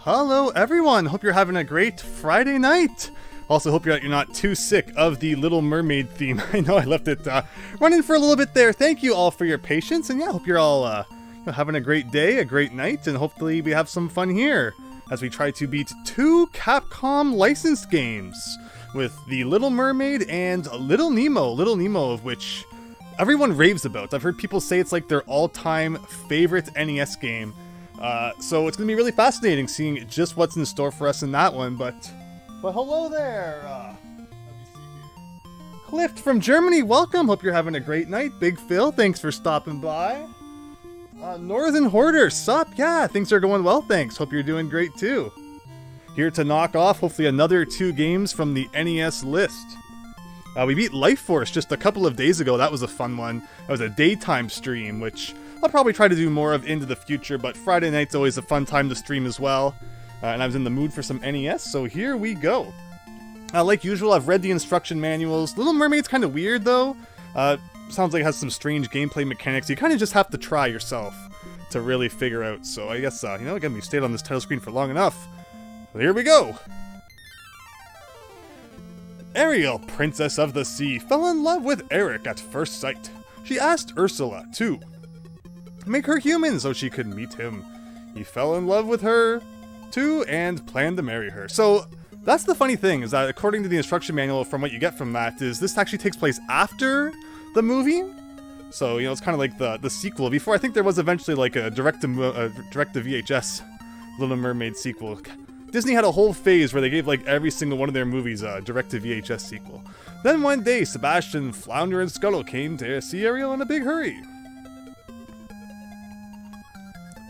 Hello everyone, hope you're having a great Friday night. Also hope you're not too sick of the Little Mermaid theme. I know I left it running for a little bit there. Thank you all for your patience, and yeah, hope you're all having a great day, a great night, and hopefully we have some fun here as we try to beat 2 Capcom licensed games with the Little Mermaid and Little Nemo. Little Nemo, of which everyone raves about. I've heard people say it's like their all-time favorite NES game. So it's going to be really fascinating seeing just what's in store for us in that one, but hello there! Let me see here. Cliff from Germany, welcome! Hope you're having a great night. Big Phil, thanks for stopping by. Northern Hoarder, sup? Yeah, things are going well, thanks. Hope you're doing great too. Here to knock off, hopefully, another 2 games from the NES list. We beat Life Force just a couple of days ago. That was a fun one. That was a daytime stream, which I'll probably try to do more of into the future, but Friday night's always a fun time to stream as well. And I was in the mood for some NES, so here we go. Like usual, I've read the instruction manuals. Little Mermaid's kind of weird, though. Sounds like it has some strange gameplay mechanics. You kind of just have to try yourself to really figure out. So I guess, again, we've stayed on this title screen for long enough. So here we go. Ariel, Princess of the Sea, fell in love with Eric at first sight. She asked Ursula to make her human so she could meet him. He fell in love with her too and planned to marry her. So that's the funny thing, is that according to the instruction manual, from what you get from that, is this actually takes place after the movie. So, it's kind of like the sequel. Before, I think there was eventually like a direct to VHS Little Mermaid sequel. Disney had a whole phase where they gave like every single one of their movies a direct to VHS sequel. Then one day, Sebastian, Flounder, and Scuttle came to see Ariel in a big hurry.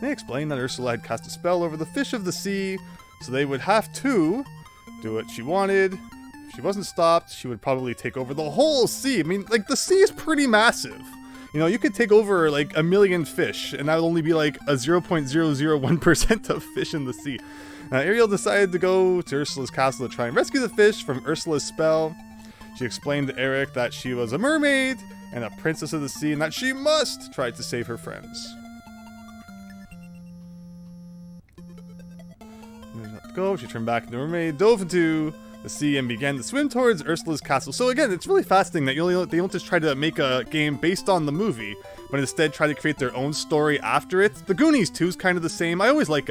They explained that Ursula had cast a spell over the fish of the sea, so they would have to do what she wanted. If she wasn't stopped, she would probably take over the whole sea. I mean, like, the sea is pretty massive. You could take over like 1 million fish, and that would only be like a 0.001% of fish in the sea. Ariel decided to go to Ursula's castle to try and rescue the fish from Ursula's spell. She explained to Eric that she was a mermaid and a princess of the sea, and that she must try to save her friends. Go. She turned back into a mermaid, dove into the sea, and began to swim towards Ursula's castle. So again, it's really fascinating that they don't just try to make a game based on the movie, but instead try to create their own story after it. The Goonies 2 is kind of the same. I always like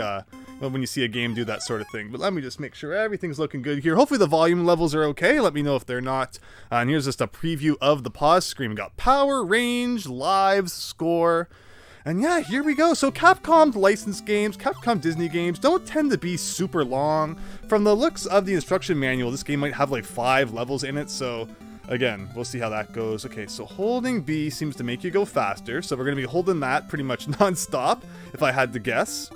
when you see a game do that sort of thing. But let me just make sure everything's looking good here. Hopefully the volume levels are okay. Let me know if they're not. And here's just a preview of the pause screen. We got power, range, lives, score. And yeah, here we go. So Capcom licensed games, Capcom Disney games don't tend to be super long. From the looks of the instruction manual, this game might have like 5 levels in it. So again, we'll see how that goes. Okay, so holding B seems to make you go faster. So we're going to be holding that pretty much non-stop, if I had to guess.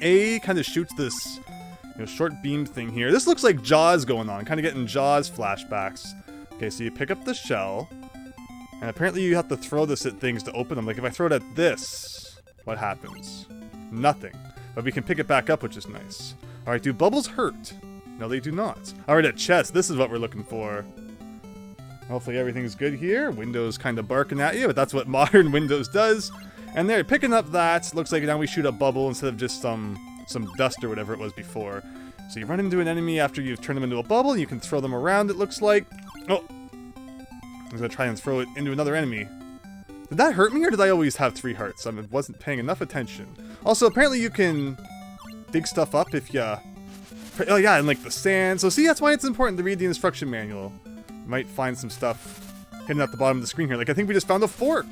A kind of shoots this short beam thing here. This looks like Jaws going on, kind of getting Jaws flashbacks. Okay, so you pick up the shell, and apparently you have to throw this at things to open them. Like if I throw it at this, what happens? Nothing. But we can pick it back up, which is nice. Alright, do bubbles hurt? No, they do not. Alright, a chest. This is what we're looking for. Hopefully everything's good here. Windows kind of barking at you, but that's what modern Windows does. And there, picking up that, looks like now we shoot a bubble instead of just some dust or whatever it was before. So you run into an enemy after you've turned them into a bubble, and you can throw them around, it looks like. Oh! I'm going to try and throw it into another enemy. Did that hurt me, or did I always have 3 hearts? I wasn't paying enough attention. Also, apparently you can dig stuff up if you... Oh yeah, and like the sand. So see, that's why it's important to read the instruction manual. You might find some stuff hidden at the bottom of the screen here. Like, I think we just found a fork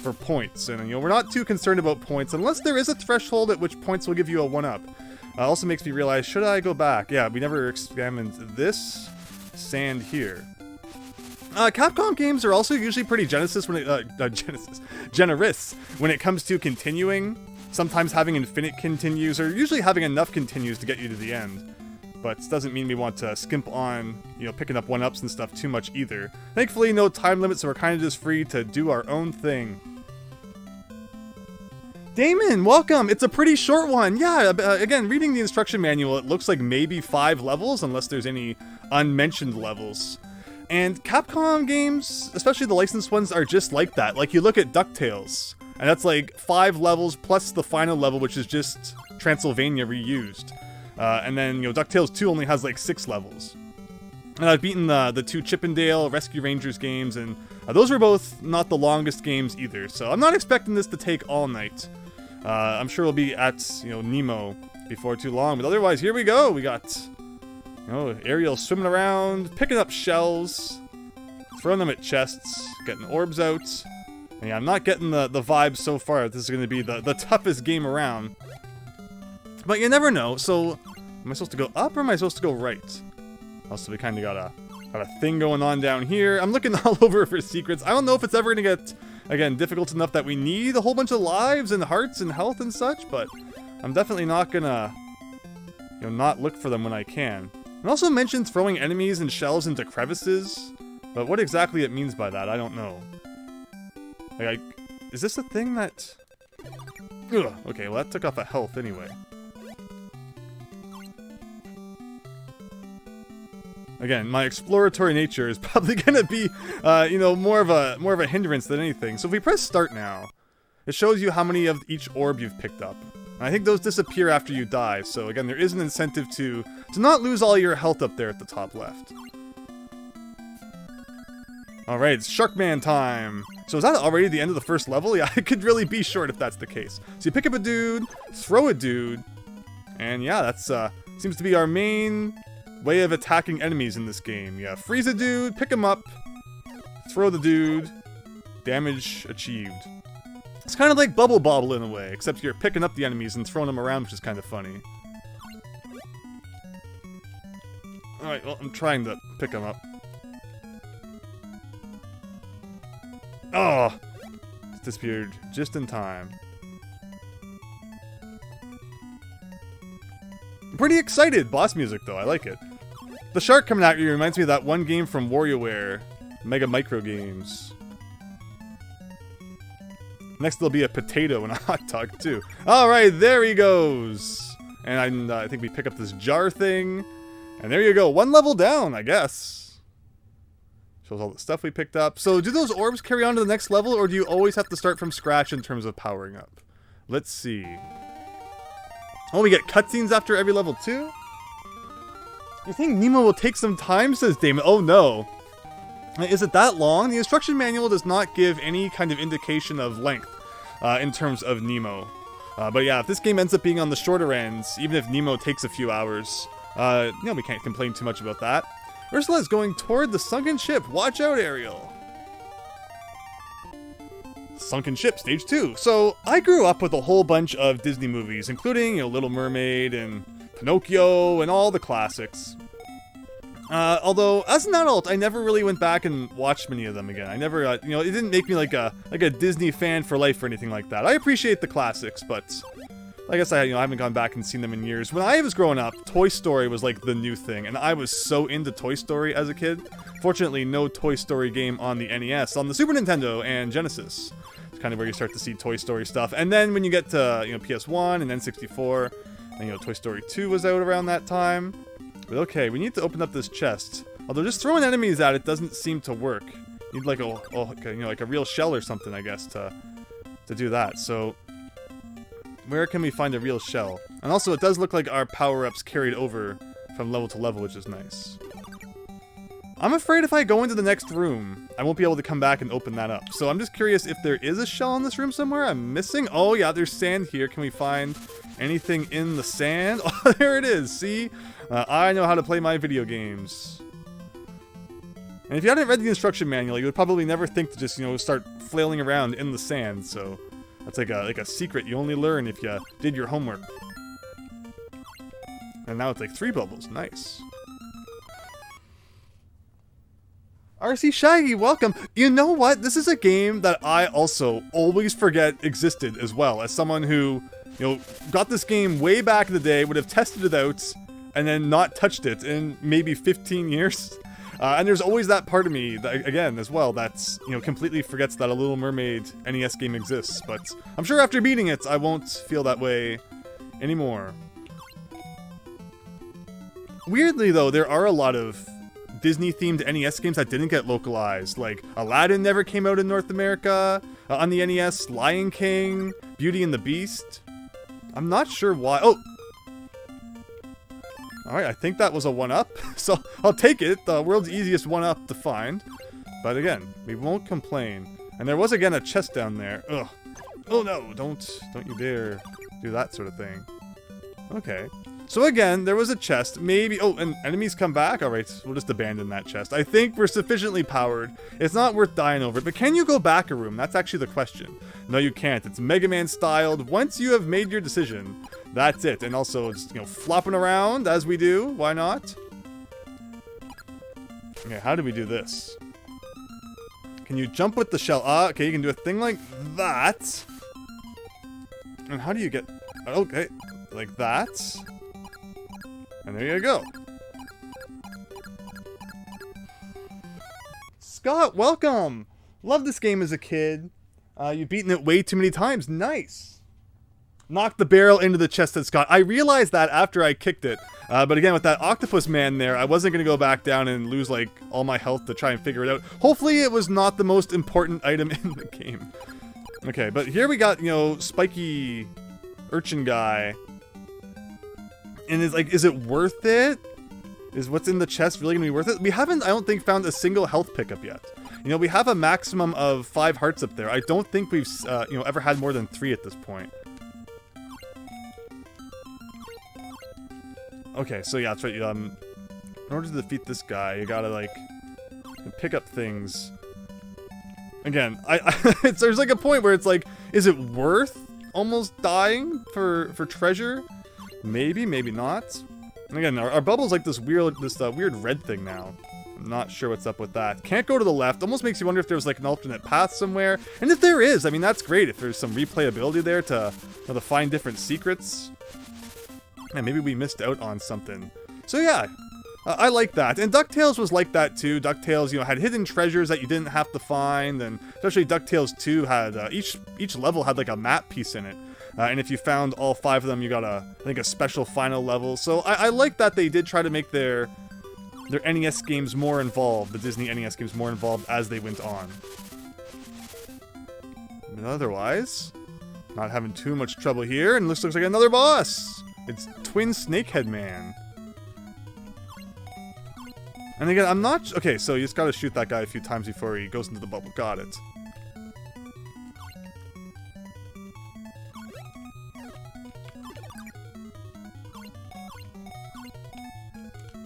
for points. And, you know, we're not too concerned about points, unless there is a threshold at which points will give you a 1-up. Also makes me realize, should I go back? Yeah, we never examined this sand here. Capcom games are also usually pretty generous when it comes to continuing. Sometimes having infinite continues, or usually having enough continues to get you to the end. But it doesn't mean we want to skimp on, you know, picking up 1-ups and stuff too much either. Thankfully, no time limit, so we're kind of just free to do our own thing. Damon, welcome! It's a pretty short one. Yeah, again, reading the instruction manual, it looks like maybe 5 levels, unless there's any unmentioned levels. And Capcom games, especially the licensed ones, are just like that. Like, you look at DuckTales, and that's like 5 levels plus the final level, which is just Transylvania reused. And then, you know, DuckTales 2 only has like 6 levels. And I've beaten the 2 Chippendale Rescue Rangers games, and those were both not the longest games either. So I'm not expecting this to take all night. I'm sure we'll be at, you know, Nemo before too long. But otherwise, here we go. We got, you know, Ariel swimming around, picking up shells, throwing them at chests, getting orbs out. And yeah, I'm not getting the vibe so far that this is going to be the toughest game around. But you never know. So, am I supposed to go up or am I supposed to go right? Also, we kind of got a thing going on down here. I'm looking all over for secrets. I don't know if it's ever going to get, again, difficult enough that we need a whole bunch of lives and hearts and health and such, but I'm definitely not going to, you know, not look for them when I can. It also mentions throwing enemies and shells into crevices, but what exactly it means by that, I don't know. Like, is this a thing that... Ugh, okay, well that took off a health anyway. Again, my exploratory nature is probably going to be, you know, more of a hindrance than anything. So if we press start now, it shows you how many of each orb you've picked up. And I think those disappear after you die. So again, there is an incentive to not lose all your health up there at the top left. All right, it's Sharkman time. So is that already the end of the first level? Yeah, it could really be short if that's the case. So you pick up a dude, throw a dude, and yeah, that's seems to be our main way of attacking enemies in this game. Yeah, freeze a dude, pick him up, throw the dude, damage achieved. It's kind of like Bubble Bobble in a way, except you're picking up the enemies and throwing them around, which is kind of funny. Alright, well, I'm trying to pick him up. Oh! It's disappeared just in time. I'm pretty excited. Boss music, though. I like it. The shark coming at you reminds me of that one game from WarioWare, Mega Micro Games. Next there'll be a potato and a hot dog too. Alright, there he goes! And I think we pick up this jar thing. And there you go, 1 level down, I guess. Shows all the stuff we picked up. So do those orbs carry on to the next level, or do you always have to start from scratch in terms of powering up? Let's see. Oh, we get cutscenes after every level too? You think Nemo will take some time, says Damon. Oh no. Is it that long? The instruction manual does not give any kind of indication of length in terms of Nemo. But yeah, if this game ends up being on the shorter ends, even if Nemo takes a few hours, you know, we can't complain too much about that. Ursula is going toward the sunken ship. Watch out, Ariel. Sunken Ship, Stage 2. So, I grew up with a whole bunch of Disney movies, including, you know, Little Mermaid and Pinocchio and all the classics. Although, as an adult, I never really went back and watched many of them again. I never, you know, it didn't make me like a Disney fan for life or anything like that. I appreciate the classics, but I guess I haven't gone back and seen them in years. When I was growing up, Toy Story was like the new thing, and I was so into Toy Story as a kid. Fortunately, no Toy Story game on the NES, on the Super Nintendo and Genesis. It's kind of where you start to see Toy Story stuff. And then when you get to, you know, PS1 and then 64, and, you know, Toy Story 2 was out around that time. But okay, we need to open up this chest. Although just throwing enemies at it doesn't seem to work. You need like a real shell or something, I guess, to do that. So where can we find a real shell? And also, it does look like our power-ups carried over from level to level, which is nice. I'm afraid if I go into the next room, I won't be able to come back and open that up. So I'm just curious if there is a shell in this room somewhere I'm missing. Oh yeah, there's sand here. Can we find anything in the sand? Oh, there it is. See? I know how to play my video games. And if you hadn't read the instruction manual, you would probably never think to just, you know, start flailing around in the sand. So that's like a secret you only learn if you did your homework. And now it's like 3 bubbles. Nice. RC Shaggy, welcome. You know what? This is a game that I also always forget existed as well. As someone who, you know, got this game way back in the day, would have tested it out, and then not touched it in maybe 15 years. And there's always that part of me, that, again, as well, that's, you know, completely forgets that a Little Mermaid NES game exists. But I'm sure after beating it, I won't feel that way anymore. Weirdly, though, there are a lot of Disney-themed NES games that didn't get localized. Like, Aladdin never came out in North America on the NES, Lion King, Beauty and the Beast. I'm not sure why. Oh! Alright, I think that was a 1-up, so I'll take it. The world's easiest 1-up to find. But again, we won't complain. And there was again a chest down there. Ugh. Oh no, don't you dare do that sort of thing. Okay. So again, there was a chest, maybe, oh, and enemies come back? Alright, we'll just abandon that chest. I think we're sufficiently powered. It's not worth dying over it, but can you go back a room? That's actually the question. No, you can't. It's Mega Man styled. Once you have made your decision, that's it. And also, just, you know, flopping around as we do. Why not? Okay, how do we do this? Can you jump with the shell? Okay, you can do a thing like that. And how do you get... Okay, like that. And there you go. Scott, welcome! Loved this game as a kid. You've beaten it way too many times. Nice! Knocked the barrel into the chest, said Scott. I realized that after I kicked it. But again, with that octopus man there, I wasn't going to go back down and lose, like, all my health to try and figure it out. Hopefully it was not the most important item in the game. Okay, but here we got, you know, spiky urchin guy. And it's like, is it worth it? Is what's in the chest really gonna be worth it? We haven't, I don't think, found a single health pickup yet. You know, we have a maximum of 5 hearts up there. I don't think we've, you know, ever had more than 3 at this point. Okay, so yeah, that's right. In order to defeat this guy, you gotta, like, pick up things. Again, there's like a point where it's like, is it worth almost dying for treasure? Maybe, maybe not. And again, our bubble's like this weird red thing now. I'm not sure what's up with that. Can't go to the left. Almost makes you wonder if there's like an alternate path somewhere. And if there is, I mean, that's great. If there's some replayability there to find different secrets. And maybe we missed out on something. So yeah, I like that. And DuckTales was like that too. DuckTales, you know, had hidden treasures that you didn't have to find. And especially DuckTales 2 had, each level had like a map piece in it. And if you found all 5 of them, you got I think a special final level. So I like that they did try to make their NES games more involved, the Disney NES games more involved as they went on. But otherwise, not having too much trouble here, and this looks like another boss! It's Twin Snakehead Man. And again, I'm not... Okay, so you just gotta shoot that guy a few times before he goes into the bubble. Got it.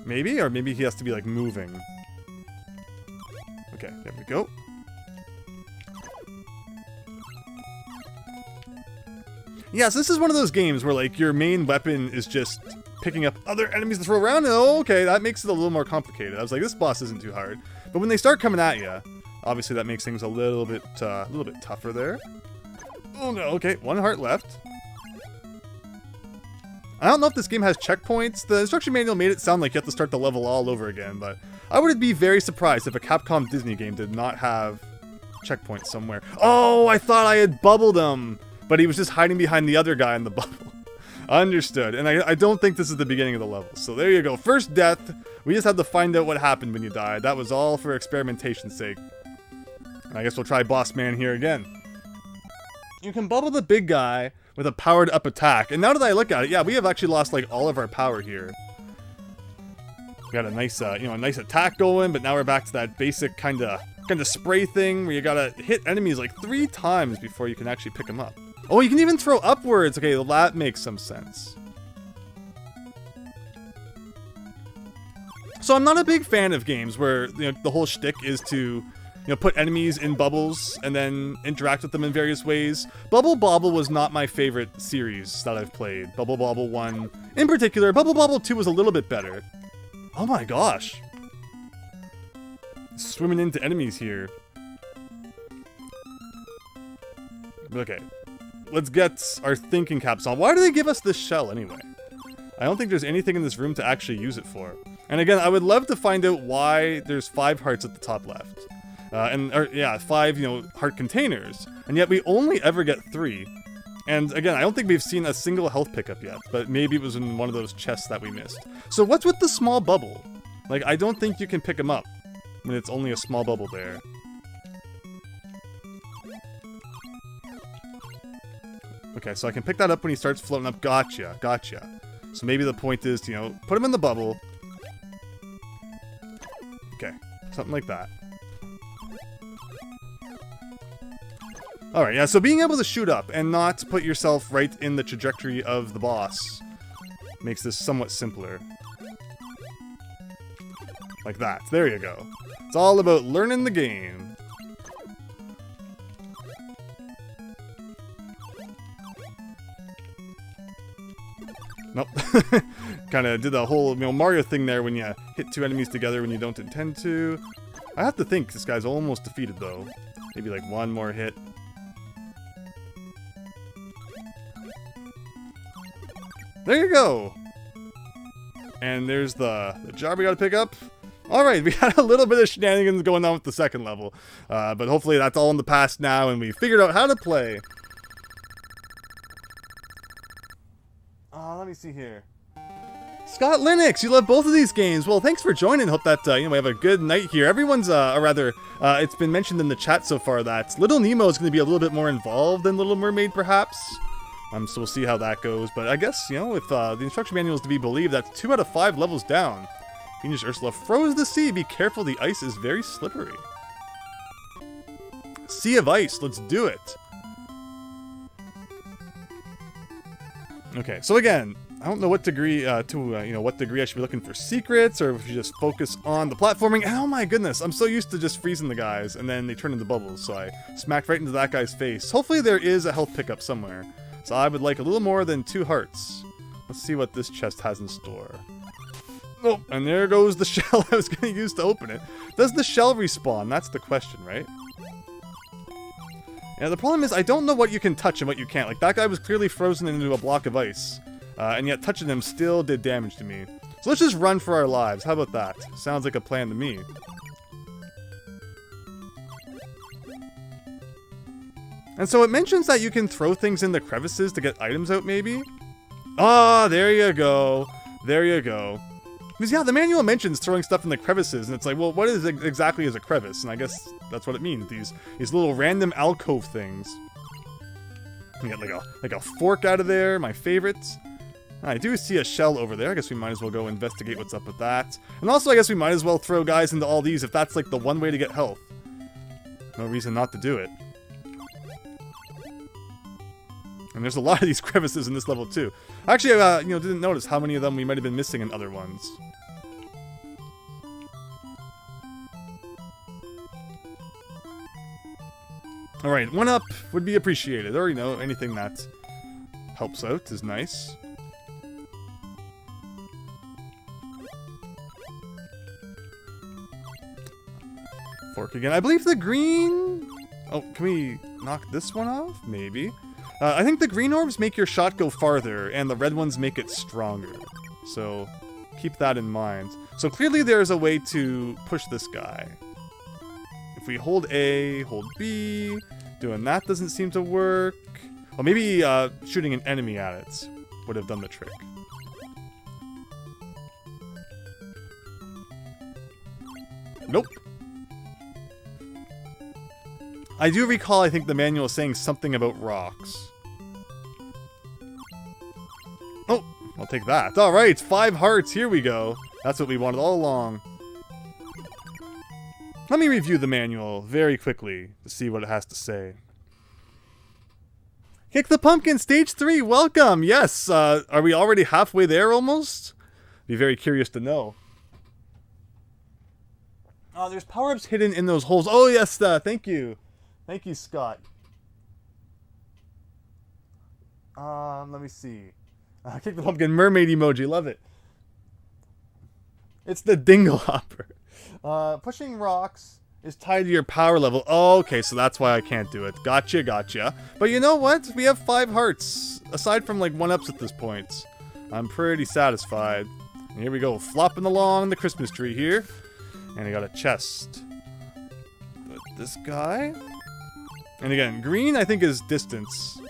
Maybe? Or maybe he has to be, like, moving. Okay, there we go. Yeah, so this is one of those games where, like, your main weapon is just picking up other enemies to throw around. And, oh, okay, that makes it a little more complicated. I was like, this boss isn't too hard. But when they start coming at you, obviously that makes things a little bit tougher there. Oh, no, okay, 1 heart left. I don't know if this game has checkpoints. The instruction manual made it sound like you have to start the level all over again, but I would be very surprised if a Capcom Disney game did not have checkpoints somewhere. Oh, I thought I had bubbled him, but he was just hiding behind the other guy in the bubble. Understood. And I don't think this is the beginning of the level. So there you go. First death. We just had to find out what happened when you died. That was all for experimentation's sake. I guess we'll try Boss Man here again. You can bubble the big guy with a powered up attack. And now that I look at it, yeah, we have actually lost like all of our power here. got a nice, you know, a nice attack going, but now we're back to that basic kind of spray thing where you gotta hit enemies like 3 times before you can actually pick them up. Oh, you can even throw upwards. Okay, well, that makes some sense. So I'm not a big fan of games where, you know, the whole shtick is to, you know, put enemies in bubbles and then interact with them in various ways. Bubble Bobble was not my favorite series that I've played. Bubble Bobble 1 in particular. Bubble Bobble 2 was a little bit better. Oh my gosh. Swimming into enemies here. Okay. Let's get our thinking caps on. Why do they give us this shell anyway? I don't think there's anything in this room to actually use it for. And again, I would love to find out why there's 5 hearts at the top left. Yeah, 5, you know, heart containers. And yet we only ever get 3. And again, I don't think we've seen a single health pickup yet, but maybe it was in one of those chests that we missed. So what's with the small bubble? Like, I don't think you can pick them up when it's only a small bubble there. Okay, so I can pick that up when he starts floating up. Gotcha, gotcha. So maybe the point is to, you know, put him in the bubble. Okay, something like that. Alright, yeah, so being able to shoot up and not put yourself right in the trajectory of the boss makes this somewhat simpler. Like that. There you go. It's all about learning the game. Nope. Kind of did the whole, you know, Mario thing there when you hit 2 enemies together when you don't intend to. I have to think this guy's almost defeated, though. Maybe like 1 more hit. There you go! And there's the job we gotta pick up. Alright, we had a little bit of shenanigans going on with the second level. But hopefully that's all in the past now and we figured out how to play. Let me see here. Scott Linux, you love both of these games. Well, thanks for joining. Hope that, you know, we have a good night here. Everyone's, it's been mentioned in the chat so far that Little Nemo is going to be a little bit more involved than Little Mermaid, perhaps. So we'll see how that goes. But I guess, you know, if the instruction manual is to be believed, that's 2 out of 5 levels down. Venus Ursula froze the sea. Be careful, the ice is very slippery. Sea of Ice, let's do it. Okay, so again, I don't know what degree what degree I should be looking for secrets, or if you just focus on the platforming. And oh my goodness, I'm so used to just freezing the guys, and then they turn into bubbles, so I smacked right into that guy's face. Hopefully there is a health pickup somewhere. So I would like a little more than 2 hearts. Let's see what this chest has in store. Oh, and there goes the shell I was going to use to open it. Does the shell respawn? That's the question, right? Yeah, the problem is I don't know what you can touch and what you can't. Like, that guy was clearly frozen into a block of ice. And yet touching him still did damage to me. So let's just run for our lives. How about that? Sounds like a plan to me. And so it mentions that you can throw things in the crevices to get items out, maybe? Ah, there you go. There you go. Because, yeah, the manual mentions throwing stuff in the crevices, and it's like, well, what is exactly is a crevice? And I guess that's what it means. These little random alcove things. You get like a fork out of there, my favorites. I do see a shell over there. I guess we might as well go investigate what's up with that. And also, I guess we might as well throw guys into all these if that's like the one way to get health. No reason not to do it. And there's a lot of these crevices in this level too. Actually, didn't notice how many of them we might have been missing in other ones. Alright, 1 up would be appreciated. Or, anything that helps out is nice. Fork again. I believe the green... Oh, can we knock this one off? Maybe. I think the green orbs make your shot go farther, and the red ones make it stronger. So, keep that in mind. So clearly there's a way to push this guy. If we hold A, hold B, doing that doesn't seem to work. Well, maybe shooting an enemy at it would have done the trick. Nope. I do recall, I think, the manual saying something about rocks. Oh, I'll take that. Alright, 5 hearts, here we go. That's what we wanted all along. Let me review the manual very quickly to see what it has to say. Kick the Pumpkin, Stage 3, welcome! Yes, are we already halfway there almost? Be very curious to know. Oh, there's power-ups hidden in those holes. Oh, yes, thank you. Thank you, Scott. Let me see. Kick the Pumpkin, mermaid emoji, love it. It's the Dingle Hopper. Pushing rocks is tied to your power level. Oh, okay, so that's why I can't do it. Gotcha, gotcha. But you know what? We have 5 hearts. Aside from, like, 1-ups at this point. I'm pretty satisfied. And here we go, flopping along the Christmas tree here. And I got a chest. But this guy? And again, green I think is distance.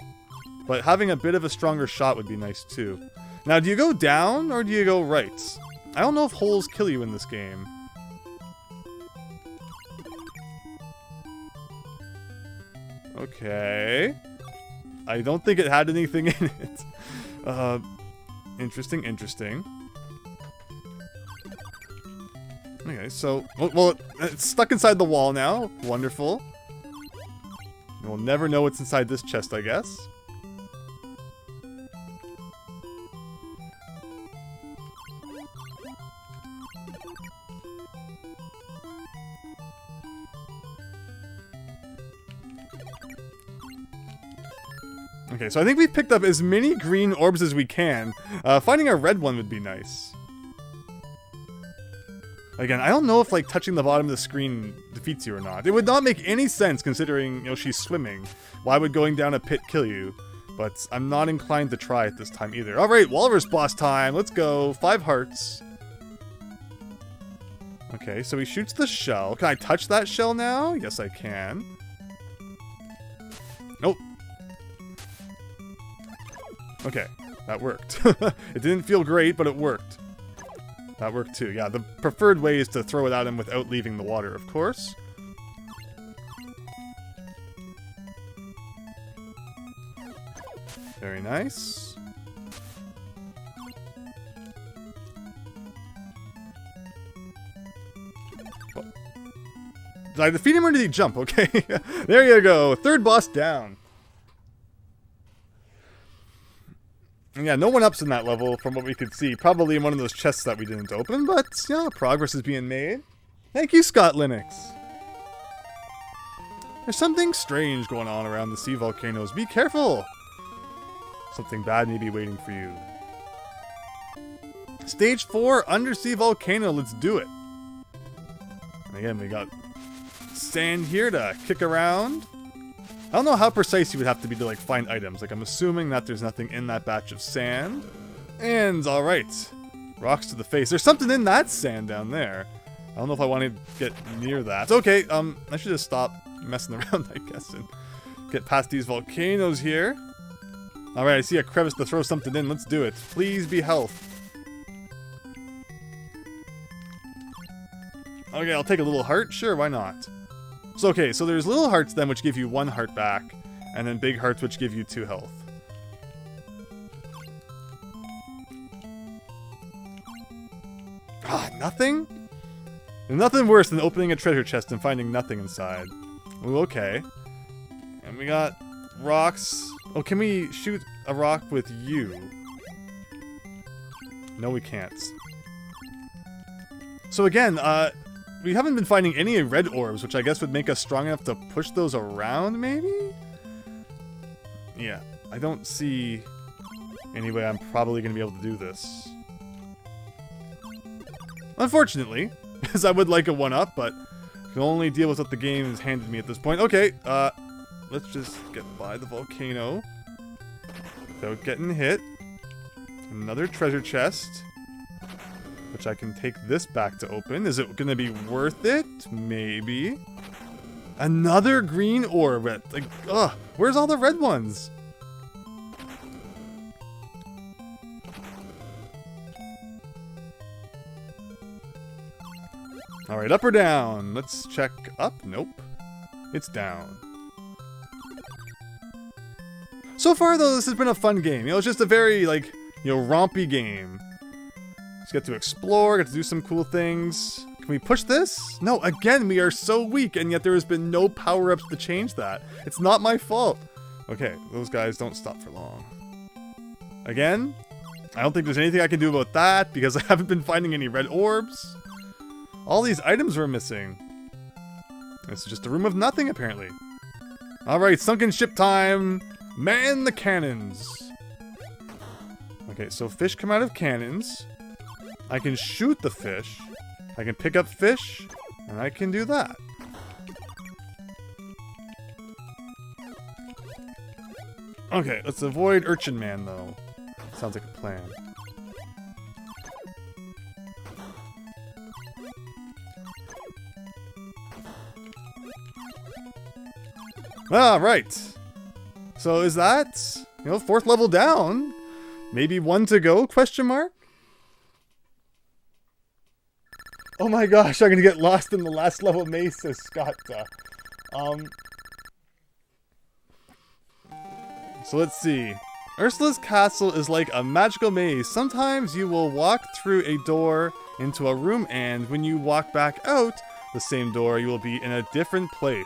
But having a bit of a stronger shot would be nice too. Now, do you go down or do you go right? I don't know if holes kill you in this game. Okay. I don't think it had anything in it. Interesting, interesting. Okay, so... Well, it's stuck inside the wall now. Wonderful. We'll never know what's inside this chest, I guess. Okay, so I think we've picked up as many green orbs as we can. Finding a red one would be nice. Again, I don't know if, like, touching the bottom of the screen defeats you or not. It would not make any sense considering, you know, she's swimming. Why would going down a pit kill you? But I'm not inclined to try it this time either. Alright, Walrus boss time. Let's go. 5 hearts. Okay, so he shoots the shell. Can I touch that shell now? Yes, I can. Nope. Okay, that worked. It didn't feel great, but it worked. That worked too. Yeah, the preferred way is to throw it at him without leaving the water, of course. Very nice. Oh. Did I defeat him or did he jump? Okay, there you go. 3rd boss down. Yeah, no 1-ups in that level from what we could see. Probably in one of those chests that we didn't open, but, yeah, progress is being made. Thank you, Scott Linux. There's something strange going on around the sea volcanoes. Be careful! Something bad may be waiting for you. Stage 4, Undersea Volcano. Let's do it. And again, we got sand here to kick around. I don't know how precise you would have to be to, like, find items. Like, I'm assuming that there's nothing in that batch of sand. And, alright. Rocks to the face. There's something in that sand down there. I don't know if I want to get near that. Okay, I should just stop messing around, I guess, and get past these volcanoes here. Alright, I see a crevice to throw something in. Let's do it. Please be health. Okay, I'll take a little heart. Sure, why not? So, okay, so there's little hearts then which give you 1 heart back, and then big hearts which give you 2 health. Ah, nothing? There's nothing worse than opening a treasure chest and finding nothing inside. Ooh, okay. And we got rocks. Oh, can we shoot a rock with you? No, we can't. So again, we haven't been finding any red orbs, which I guess would make us strong enough to push those around, maybe? Yeah, I don't see any way I'm probably going to be able to do this. Unfortunately, because I would like a 1-up, but I can only deal with what the game has handed me at this point. Okay, let's just get by the volcano without getting hit. Another treasure chest, which I can take this back to open. Is it going to be worth it? Maybe. Another green orb. Like, ugh, where's all the red ones? Alright, up or down? Let's check up. Nope. It's down. So far, though, this has been a fun game. You know, it's just a very, like, you know, rompy game. Just get to explore, get to do some cool things. Can we push this? No, again, we are so weak, and yet there has been no power-ups to change that. It's not my fault. Okay, those guys don't stop for long. Again, I don't think there's anything I can do about that, because I haven't been finding any red orbs. All these items were missing. This is just a room of nothing, apparently. Alright, sunken ship time! Man the cannons! Okay, so fish come out of cannons. I can shoot the fish. I can pick up fish. And I can do that. Okay, let's avoid Urchin Man, though. Sounds like a plan. Ah, right. So is that, you know, 4th level down? Maybe 1 to go, question mark? Oh my gosh, I'm gonna get lost in the last level maze, says Scott. So let's see. Ursula's castle is like a magical maze. Sometimes you will walk through a door into a room, and when you walk back out the same door, you will be in a different place.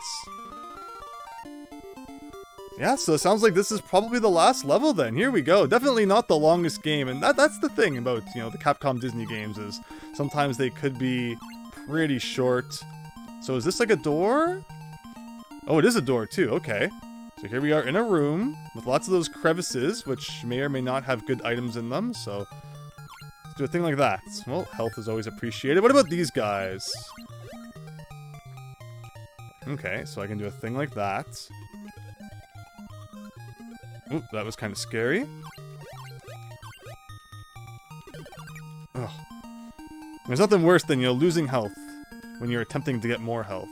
Yeah, so it sounds like this is probably the last level then. Here we go. Definitely not the longest game, and that's the thing about, you know, the Capcom Disney games is sometimes they could be pretty short. So is this like a door? Oh, it is a door too. Okay. So here we are in a room with lots of those crevices, which may or may not have good items in them, so let's do a thing like that. Well, health is always appreciated. What about these guys? Okay, so I can do a thing like that. Oop, that was kind of scary. Ugh. There's nothing worse than, you know, losing health when you're attempting to get more health.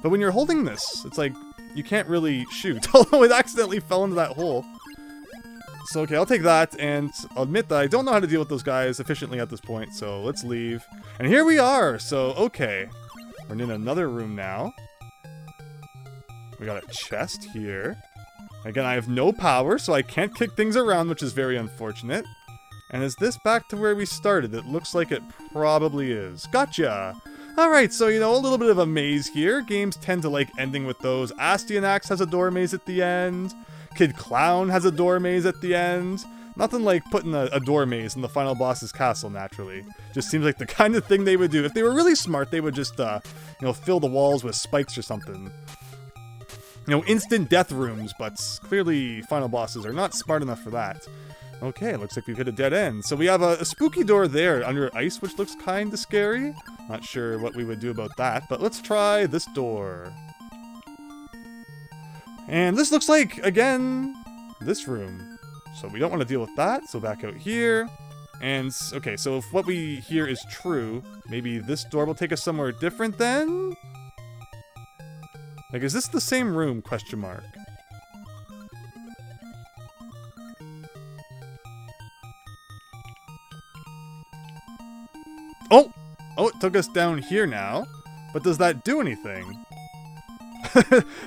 But when you're holding this, it's like, you can't really shoot. Although it accidentally fell into that hole. So, okay, I'll take that, and I'll admit that I don't know how to deal with those guys efficiently at this point, so let's leave. And here we are! So, okay. We're in another room now. We got a chest here. Again, I have no power, so I can't kick things around, which is very unfortunate. And is this back to where we started? It looks like it probably is. Gotcha! Alright, so, you know, a little bit of a maze here. Games tend to like ending with those. Astyanax has a door maze at the end. Kid Clown has a door maze at the end. Nothing like putting a door maze in the final boss's castle, naturally. Just seems like the kind of thing they would do. If they were really smart, they would just, you know, fill the walls with spikes or something. You know, instant death rooms, but clearly final bosses are not smart enough for that. Okay, looks like we've hit a dead end. So we have a spooky door there under ice, which looks kind of scary. Not sure what we would do about that, but let's try this door. And this looks like, again, this room. So we don't want to deal with that, so back out here. And, okay, so if what we hear is true, maybe this door will take us somewhere different then? Like, is this the same room, question mark? Oh! Oh, it took us down here now. But does that do anything?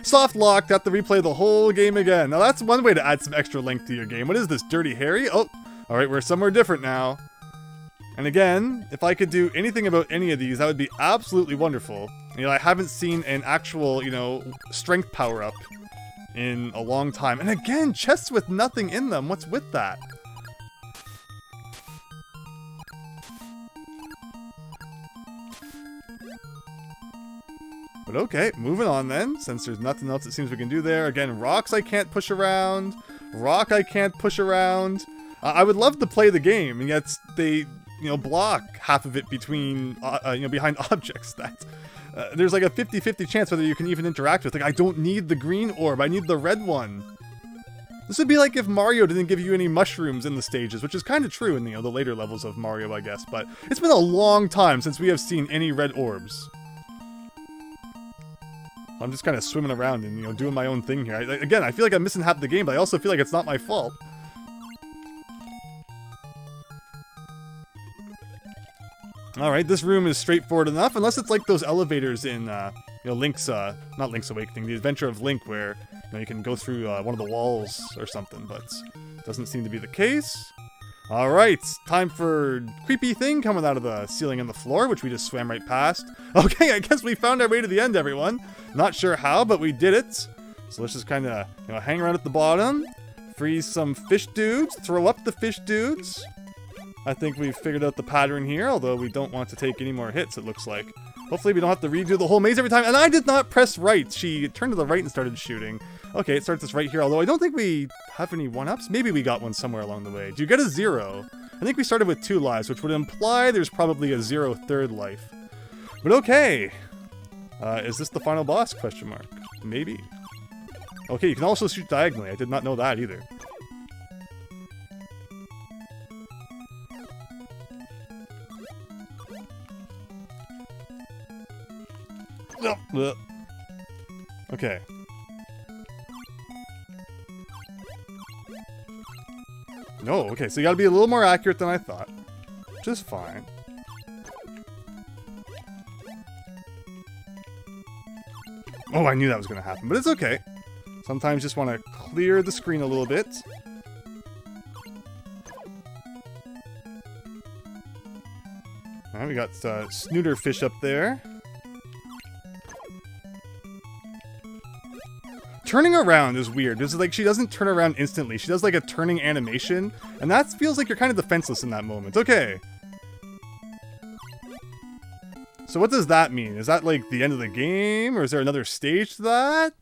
Soft locked, have to replay the whole game again. Now that's one way to add some extra length to your game. What is this, Dirty Harry? Oh, alright, we're somewhere different now. And again, if I could do anything about any of these, that would be absolutely wonderful. You know, I haven't seen an actual, you know, strength power-up in a long time. And again, chests with nothing in them. What's with that? But okay, moving on then, since there's nothing else it seems we can do there. Again, rocks I can't push around. Rock I can't push around. I would love to play the game, and yet they, you know, block half of it between, you know, behind objects. That there's like a 50-50 chance whether you can even interact with. Like, I don't need the green orb, I need the red one. This would be like if Mario didn't give you any mushrooms in the stages, which is kind of true in, you know, the later levels of Mario, I guess. But it's been a long time since we have seen any red orbs. I'm just kind of swimming around and, you know, doing my own thing here. Again, I feel like I'm missing half the game, but I also feel like it's not my fault. Alright, this room is straightforward enough, unless it's like those elevators in, you know, Link's, not Link's Awakening, The Adventure of Link, where, you know, you can go through one of the walls or something, but doesn't seem to be the case. Alright, time for creepy thing coming out of the ceiling and the floor, which we just swam right past. Okay, I guess we found our way to the end, everyone. Not sure how, but we did it. So let's just kind of, hang around at the bottom, freeze some fish dudes, throw up the fish dudes. I think we've figured out the pattern here, although we don't want to take any more hits, it looks like. Hopefully we don't have to redo the whole maze every time. And I did not press right. She turned to the right and started shooting. Okay, it starts us right here, although I don't think we have any 1-ups. Maybe we got one somewhere along the way. Do you get a 0? I think we started with 2 lives, which would imply there's probably a 0 third life. But okay. Is this the final boss? Question mark. Maybe. Okay, you can also shoot diagonally. I did not know that either. No. Okay. No, okay, so you gotta be a little more accurate than I thought. Which is fine. Oh, I knew that was gonna happen, but it's okay. Sometimes just want to clear the screen a little bit. Alright, we got snooter fish up there. Turning around is weird. It's like she doesn't turn around instantly. She does like a turning animation, and that feels like you're kind of defenseless in that moment. Okay. So what does that mean? Is that like the end of the game, or is there another stage to that?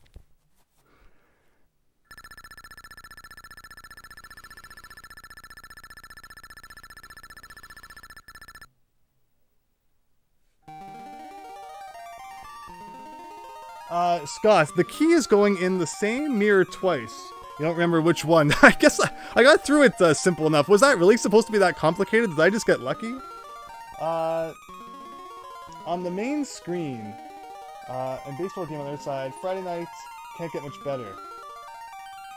Scott, the key is going in the same mirror twice. You don't remember which one. I guess I got through it simple enough. Was that really supposed to be that complicated? Did I just get lucky? On the main screen, and baseball game on the other side, Friday night, can't get much better.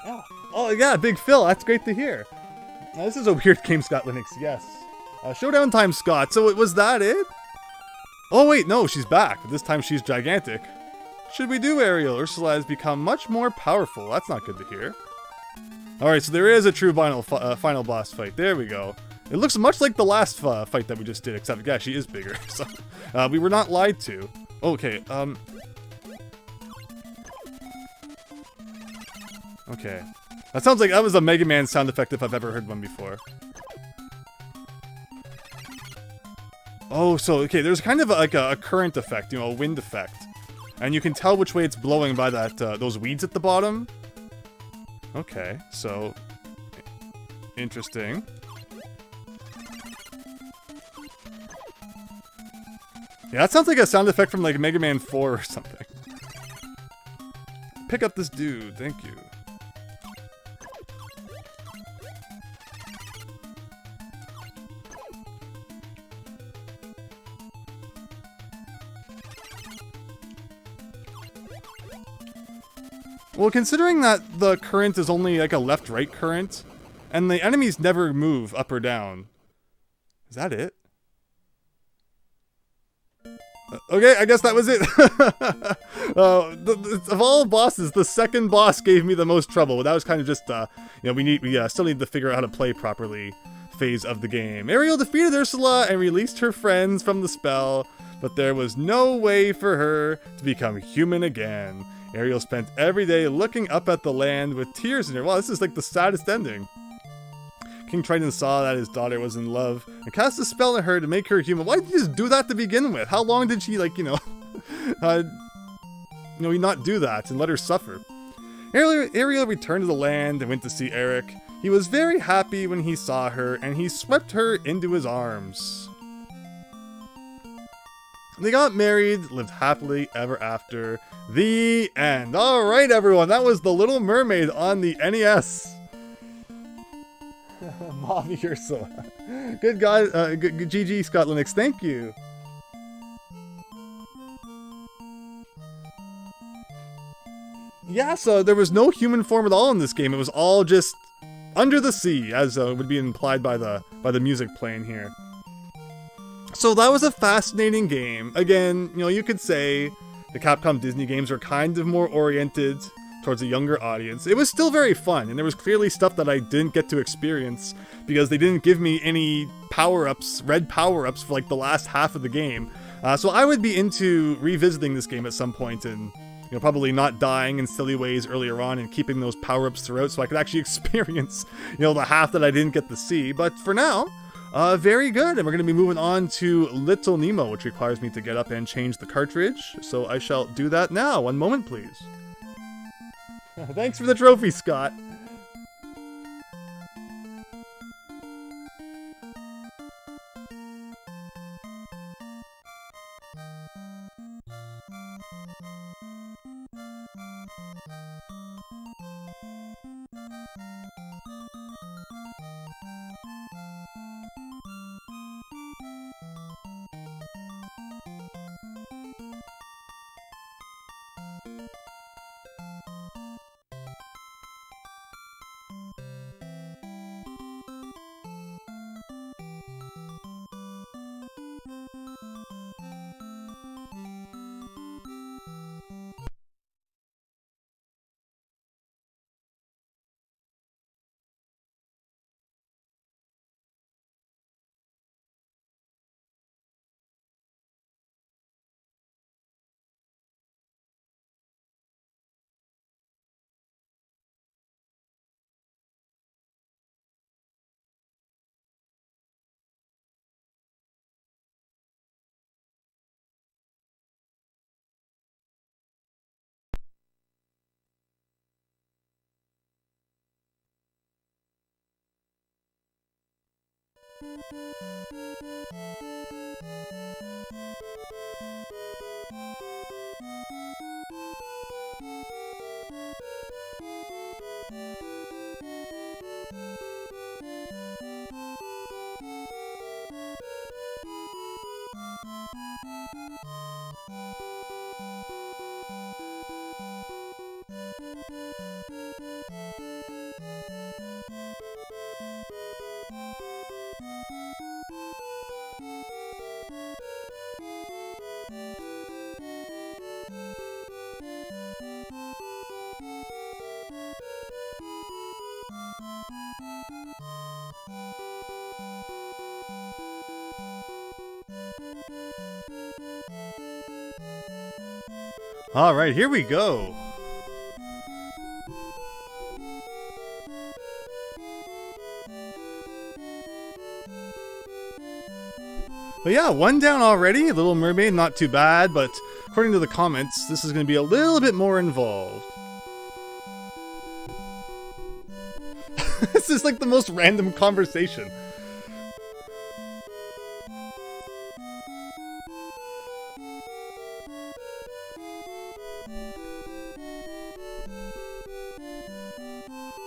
Yeah. Oh yeah, Big Phil, that's great to hear. Now, this is a weird game, Scott Linux, yes. Showdown time, Scott, so was that it? Oh wait, no, she's back. This time she's gigantic. Should we do, Ariel? Ursula has become much more powerful. That's not good to hear. Alright, so there is a true final boss fight. There we go. It looks much like the last fight that we just did, except, yeah, she is bigger. So, we were not lied to. Okay, okay. That sounds like that was a Mega Man sound effect if I've ever heard one before. Oh, so, okay, there's kind of like a current effect, a wind effect. And you can tell which way it's blowing by that those weeds at the bottom. Okay, so interesting. Yeah, that sounds like a sound effect from like Mega Man 4 or something. Pick up this dude, thank you. Well, considering that the current is only like a left-right current, and the enemies never move up or down. Is that it? Okay, I guess that was it. Of all bosses, the second boss gave me the most trouble. That was kind of just, we still need to figure out how to play properly phase of the game. Ariel defeated Ursula and released her friends from the spell, but there was no way for her to become human again. Ariel spent every day looking up at the land with tears in her. Wow, this is like the saddest ending. King Triton saw that his daughter was in love and cast a spell on her to make her human. Why did you just do that to begin with? How long did she, not do that and let her suffer? Ariel returned to the land and went to see Eric. He was very happy when he saw her, and he swept her into his arms. They got married, lived happily ever after. The end. Alright, everyone, that was The Little Mermaid on the NES. Mommy Ursula. Good guy, good GG, Scott Linux, thank you. Yeah, so there was no human form at all in this game. It was all just under the sea, as would be implied by the music playing here. So that was a fascinating game. Again, you could say the Capcom Disney games are kind of more oriented towards a younger audience. It was still very fun, and there was clearly stuff that I didn't get to experience because they didn't give me any power-ups, red power-ups for like the last half of the game. So I would be into revisiting this game at some point and probably not dying in silly ways earlier on and keeping those power-ups throughout so I could actually experience, the half that I didn't get to see. But for now, very good. And we're going to be moving on to Little Nemo, which requires me to get up and change the cartridge. So I shall do that now. One moment, please. Thanks for the trophy, Scott. Alright, here we go. But yeah, one down already. Little Mermaid, not too bad, but according to the comments, this is going to be a little bit more involved. This is like the most random conversation.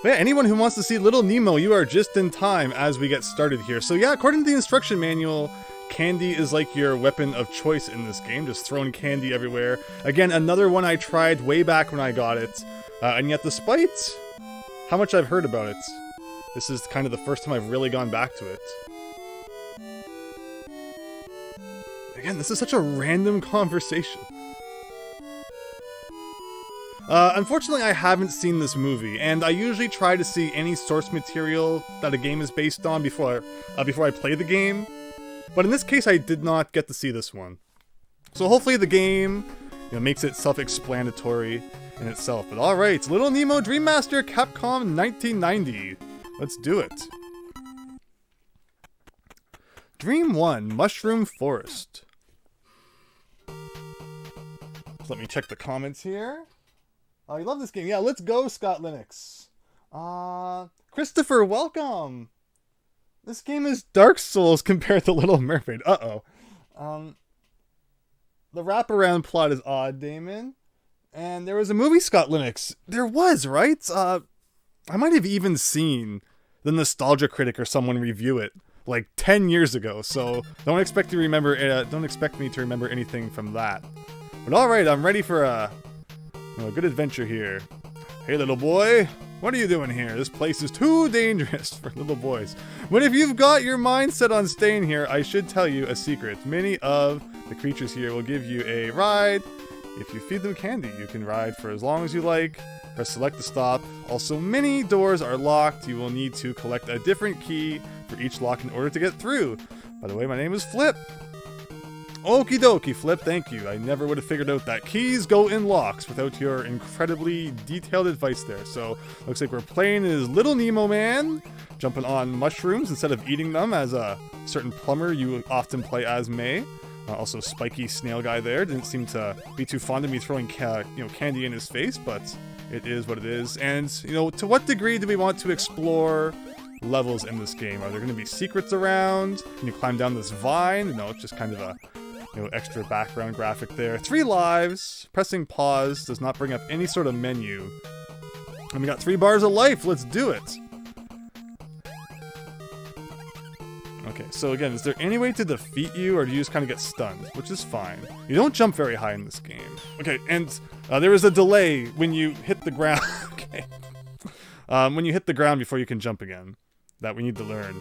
But yeah, anyone who wants to see Little Nemo, you are just in time as we get started here. So yeah, according to the instruction manual, candy is like your weapon of choice in this game, just throwing candy everywhere. Again, another one I tried way back when I got it, and yet despite how much I've heard about it, this is kind of the first time I've really gone back to it. Again, this is such a random conversation. Unfortunately, I haven't seen this movie, and I usually try to see any source material that a game is based on before I play the game. But in this case, I did not get to see this one. So hopefully the game makes it self-explanatory in itself. But alright, Little Nemo Dream Master Capcom 1990. Let's do it. Dream 1, Mushroom Forest. So let me check the comments here. Oh, you love this game. Yeah, let's go, Scott Linux. Christopher, welcome. This game is Dark Souls compared to Little Mermaid. Uh-oh. The wraparound plot is odd, Damon. And there was a movie, Scott Linux. There was, right? I might have even seen the Nostalgia Critic or someone review it like 10 years ago. So don't expect me to remember anything from that. But all right, I'm ready for a good adventure here. Hey, little boy. What are you doing here? This place is too dangerous for little boys. But if you've got your mind set on staying here, I should tell you a secret. Many of the creatures here will give you a ride. If you feed them candy, you can ride for as long as you like. Press select to stop. Also, many doors are locked. You will need to collect a different key for each lock in order to get through. By the way, my name is Flip. Okie dokie, Flip, thank you. I never would have figured out that keys go in locks without your incredibly detailed advice there. So, looks like we're playing as Little Nemo Man, jumping on mushrooms instead of eating them as a certain plumber you often play as May. Also, spiky snail guy there didn't seem to be too fond of me throwing candy in his face, but it is what it is. And, to what degree do we want to explore levels in this game? Are there going to be secrets around? Can you climb down this vine? No, it's just kind of a extra background graphic there. 3 lives. Pressing pause does not bring up any sort of menu. And we got 3 bars of life. Let's do it. Okay, so again, is there any way to defeat you, or do you just kind of get stunned? Which is fine. You don't jump very high in this game. Okay, and there is a delay when you hit the ground. Okay. When you hit the ground before you can jump again. That we need to learn.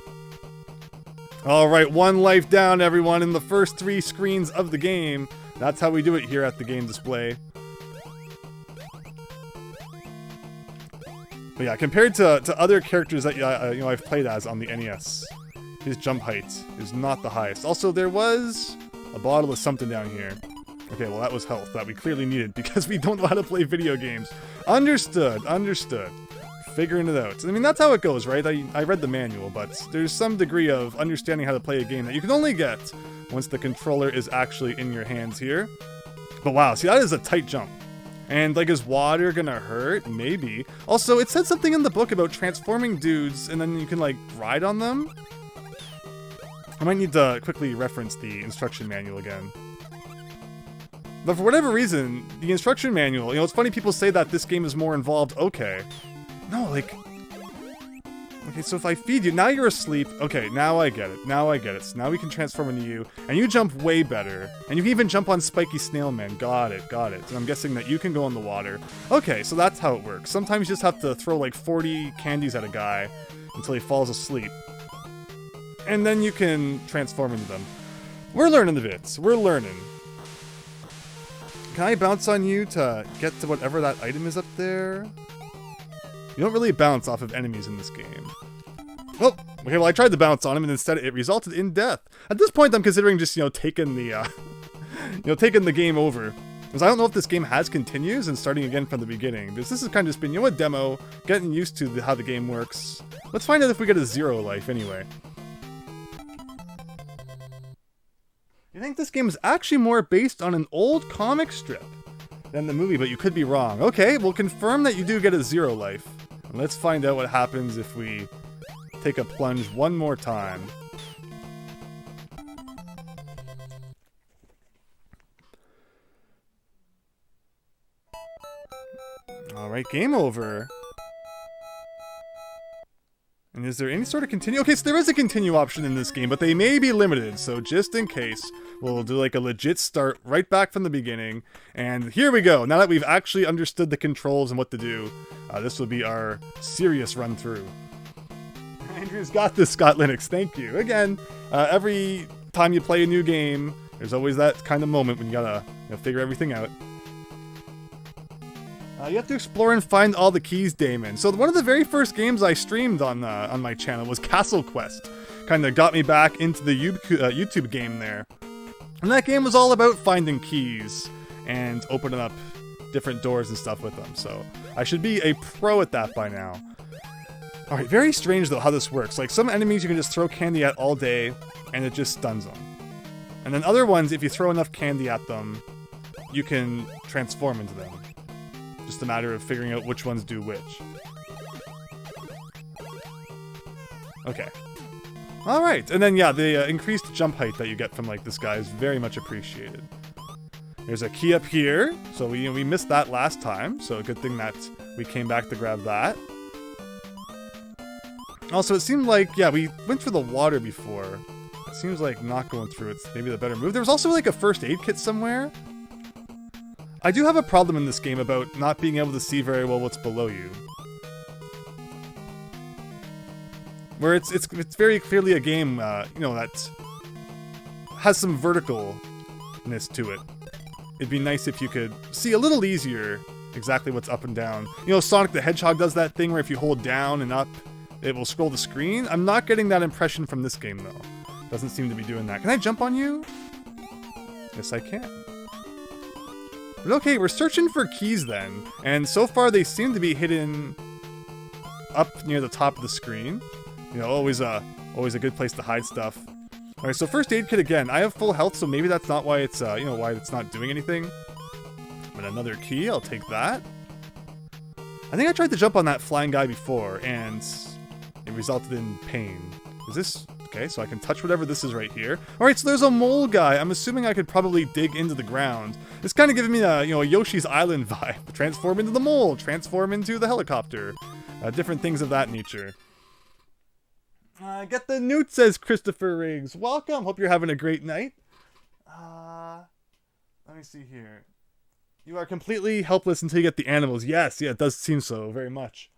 Alright, 1 life down, everyone, in the first 3 screens of the game. That's how we do it here at the game display. But yeah, compared to other characters that I've played as on the NES, his jump height is not the highest. Also, there was a bottle of something down here. Okay, well, that was health that we clearly needed because we don't know how to play video games. Understood, understood. Figuring it out. I mean, that's how it goes, right? I read the manual, but there's some degree of understanding how to play a game that you can only get once the controller is actually in your hands here. But wow, see, that is a tight jump. And, like, is water gonna hurt? Maybe. Also, it said something in the book about transforming dudes, and then you can, like, ride on them. I might need to quickly reference the instruction manual again. But for whatever reason, the instruction manual, it's funny people say that this game is more involved. Okay. No, like... Okay, so if I feed you, now you're asleep. Okay, now I get it. Now I get it. So now we can transform into you. And you jump way better. And you can even jump on spiky snail men. Got it, got it. And I'm guessing that you can go in the water. Okay, so that's how it works. Sometimes you just have to throw like 40 candies at a guy until he falls asleep. And then you can transform into them. We're learning the bits. We're learning. Can I bounce on you to get to whatever that item is up there? You don't really bounce off of enemies in this game. Oh, okay, well I tried to bounce on him and instead it resulted in death. At this point I'm considering just, taking the, taking the game over. Because I don't know if this game has continues and starting again from the beginning. Because this has kind of just been, a demo, getting used to how the game works. Let's find out if we get a 0 life anyway. You think this game is actually more based on an old comic strip than the movie, but you could be wrong. Okay, we'll confirm that you do get a 0 life. And let's find out what happens if we take a plunge one more time. Alright, game over. And is there any sort of continue? Okay, so there is a continue option in this game, but they may be limited, so just in case, we'll do like a legit start right back from the beginning. And here we go. Now that we've actually understood the controls and what to do, this will be our serious run through. Andrew's got this, Scott Linux. Thank you. Again, every time you play a new game, there's always that kind of moment when you gotta figure everything out. You have to explore and find all the keys, Damon. So one of the very first games I streamed on my channel was Castle Quest. Kind of got me back into the YouTube game there. And that game was all about finding keys and opening up different doors and stuff with them. So I should be a pro at that by now. Alright, very strange though how this works. Like some enemies you can just throw candy at all day and it just stuns them. And then other ones, if you throw enough candy at them, you can transform into them. Just a matter of figuring out which ones do which. Okay. Alright, and then yeah, the increased jump height that you get from like this guy is very much appreciated. There's a key up here, so we missed that last time, so a good thing that we came back to grab that. Also, it seemed like, yeah, we went through the water before. It seems like not going through it's maybe the better move. There was also like a first aid kit somewhere. I do have a problem in this game about not being able to see very well what's below you. Where it's very clearly a game, that has some verticalness to it. It'd be nice if you could see a little easier exactly what's up and down. You know, Sonic the Hedgehog does that thing where if you hold down and up, it will scroll the screen. I'm not getting that impression from this game, though. Doesn't seem to be doing that. Can I jump on you? Yes, I can. But okay, we're searching for keys then. And so far, they seem to be hidden up near the top of the screen. You know, always a good place to hide stuff. All right, so first aid kit again. I have full health, so maybe that's not why it's, you know, why it's not doing anything. But another key, I'll take that. I think I tried to jump on that flying guy before, and it resulted in pain. Is this... Okay, so I can touch whatever this is right here. Alright, so there's a mole guy. I'm assuming I could probably dig into the ground. It's kind of giving me a, you know, a Yoshi's Island vibe. Transform into the mole, transform into the helicopter. Different things of that nature. Get the newt, says Christopher Riggs. Welcome, hope you're having a great night. Let me see here. You are completely helpless until you get the animals. Yes, yeah, it does seem so, very much.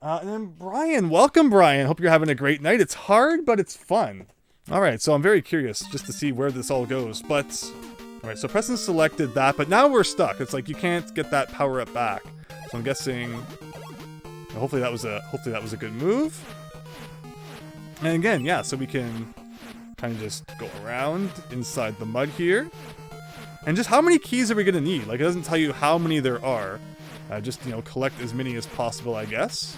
And then Brian, welcome Brian. Hope you're having a great night. It's hard, but it's fun. Alright, so I'm very curious just to see where this all goes. But, alright, so Preston selected that, but now we're stuck. It's like you can't get that power up back. So I'm guessing, hopefully that was a good move. And again, yeah, so we can kind of just go around inside the mud here. And just how many keys are we going to need? Like, it doesn't tell you how many there are. Just, you know, collect as many as possible, I guess.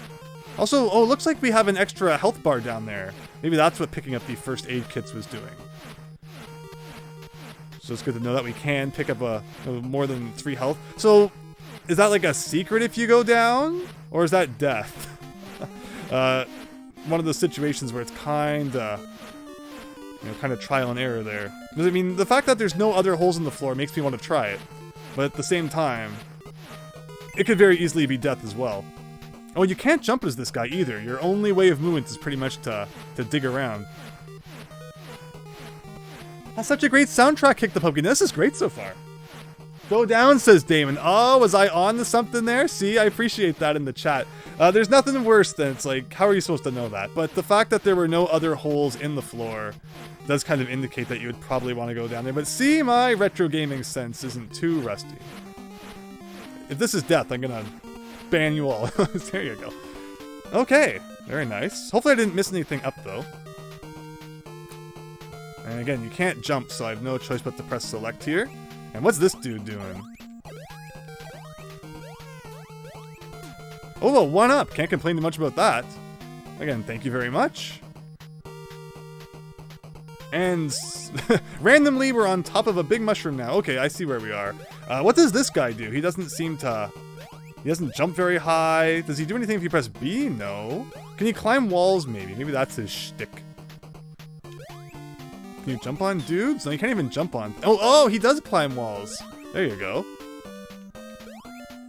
Also, oh, looks like we have an extra health bar down there. Maybe that's what picking up the first aid kits was doing. So it's good to know that we can pick up more than 3 health. So, is that like a secret if you go down? Or is that death? One of those situations where it's kind of trial and error there. Because, I mean, the fact that there's no other holes in the floor makes me want to try it. But at the same time, it could very easily be death as well. Oh, you can't jump as this guy either. Your only way of movement is pretty much to dig around. That's such a great soundtrack, Kick the Pumpkin. This is great so far. Go down, says Damon. Oh, was I on to something there? See, I appreciate that in the chat. There's nothing worse than, it's like, how are you supposed to know that? But the fact that there were no other holes in the floor does kind of indicate that you would probably want to go down there. But see, my retro gaming sense isn't too rusty. If this is death, I'm gonna ban you all. There you go. Okay, very nice. Hopefully I didn't miss anything up, though. And again, you can't jump, so I have no choice but to press select here. And what's this dude doing? Oh, well, 1-up. Can't complain too much about that. Again, thank you very much. And randomly, we're on top of a big mushroom now. Okay, I see where we are. What does this guy do? He doesn't seem to... He doesn't jump very high. Does he do anything if you press B? No. Can he climb walls, maybe? Maybe that's his shtick. Can you jump on dudes? No, you can't even jump on... Oh, he does climb walls. There you go.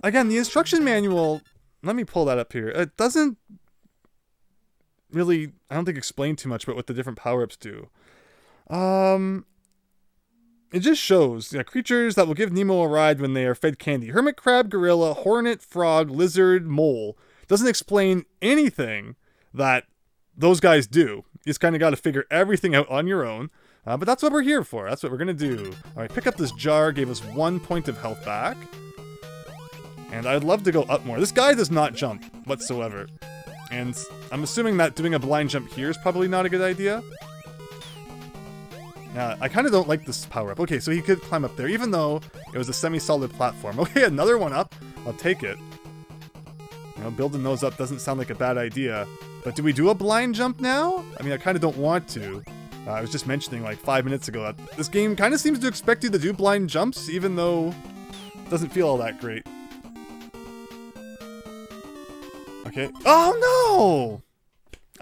Again, the instruction manual... Let me pull that up here. It doesn't really, I don't think, explain too much about what the different power-ups do. It just shows, creatures that will give Nemo a ride when they are fed candy. Hermit crab, gorilla, hornet, frog, lizard, mole. Doesn't explain anything that those guys do. You just kind of got to figure everything out on your own. But that's what we're here for. That's what we're going to do. All right, pick up this jar. Gave us 1 point of health back. And I'd love to go up more. This guy does not jump whatsoever. And I'm assuming that doing a blind jump here is probably not a good idea. I kind of don't like this power-up. Okay, so he could climb up there, even though it was a semi-solid platform. Okay, another one up. I'll take it. Building those up doesn't sound like a bad idea. But do we do a blind jump now? I mean, I kind of don't want to. I was just mentioning like 5 minutes ago that this game kind of seems to expect you to do blind jumps, even though it doesn't feel all that great. Okay. Oh no!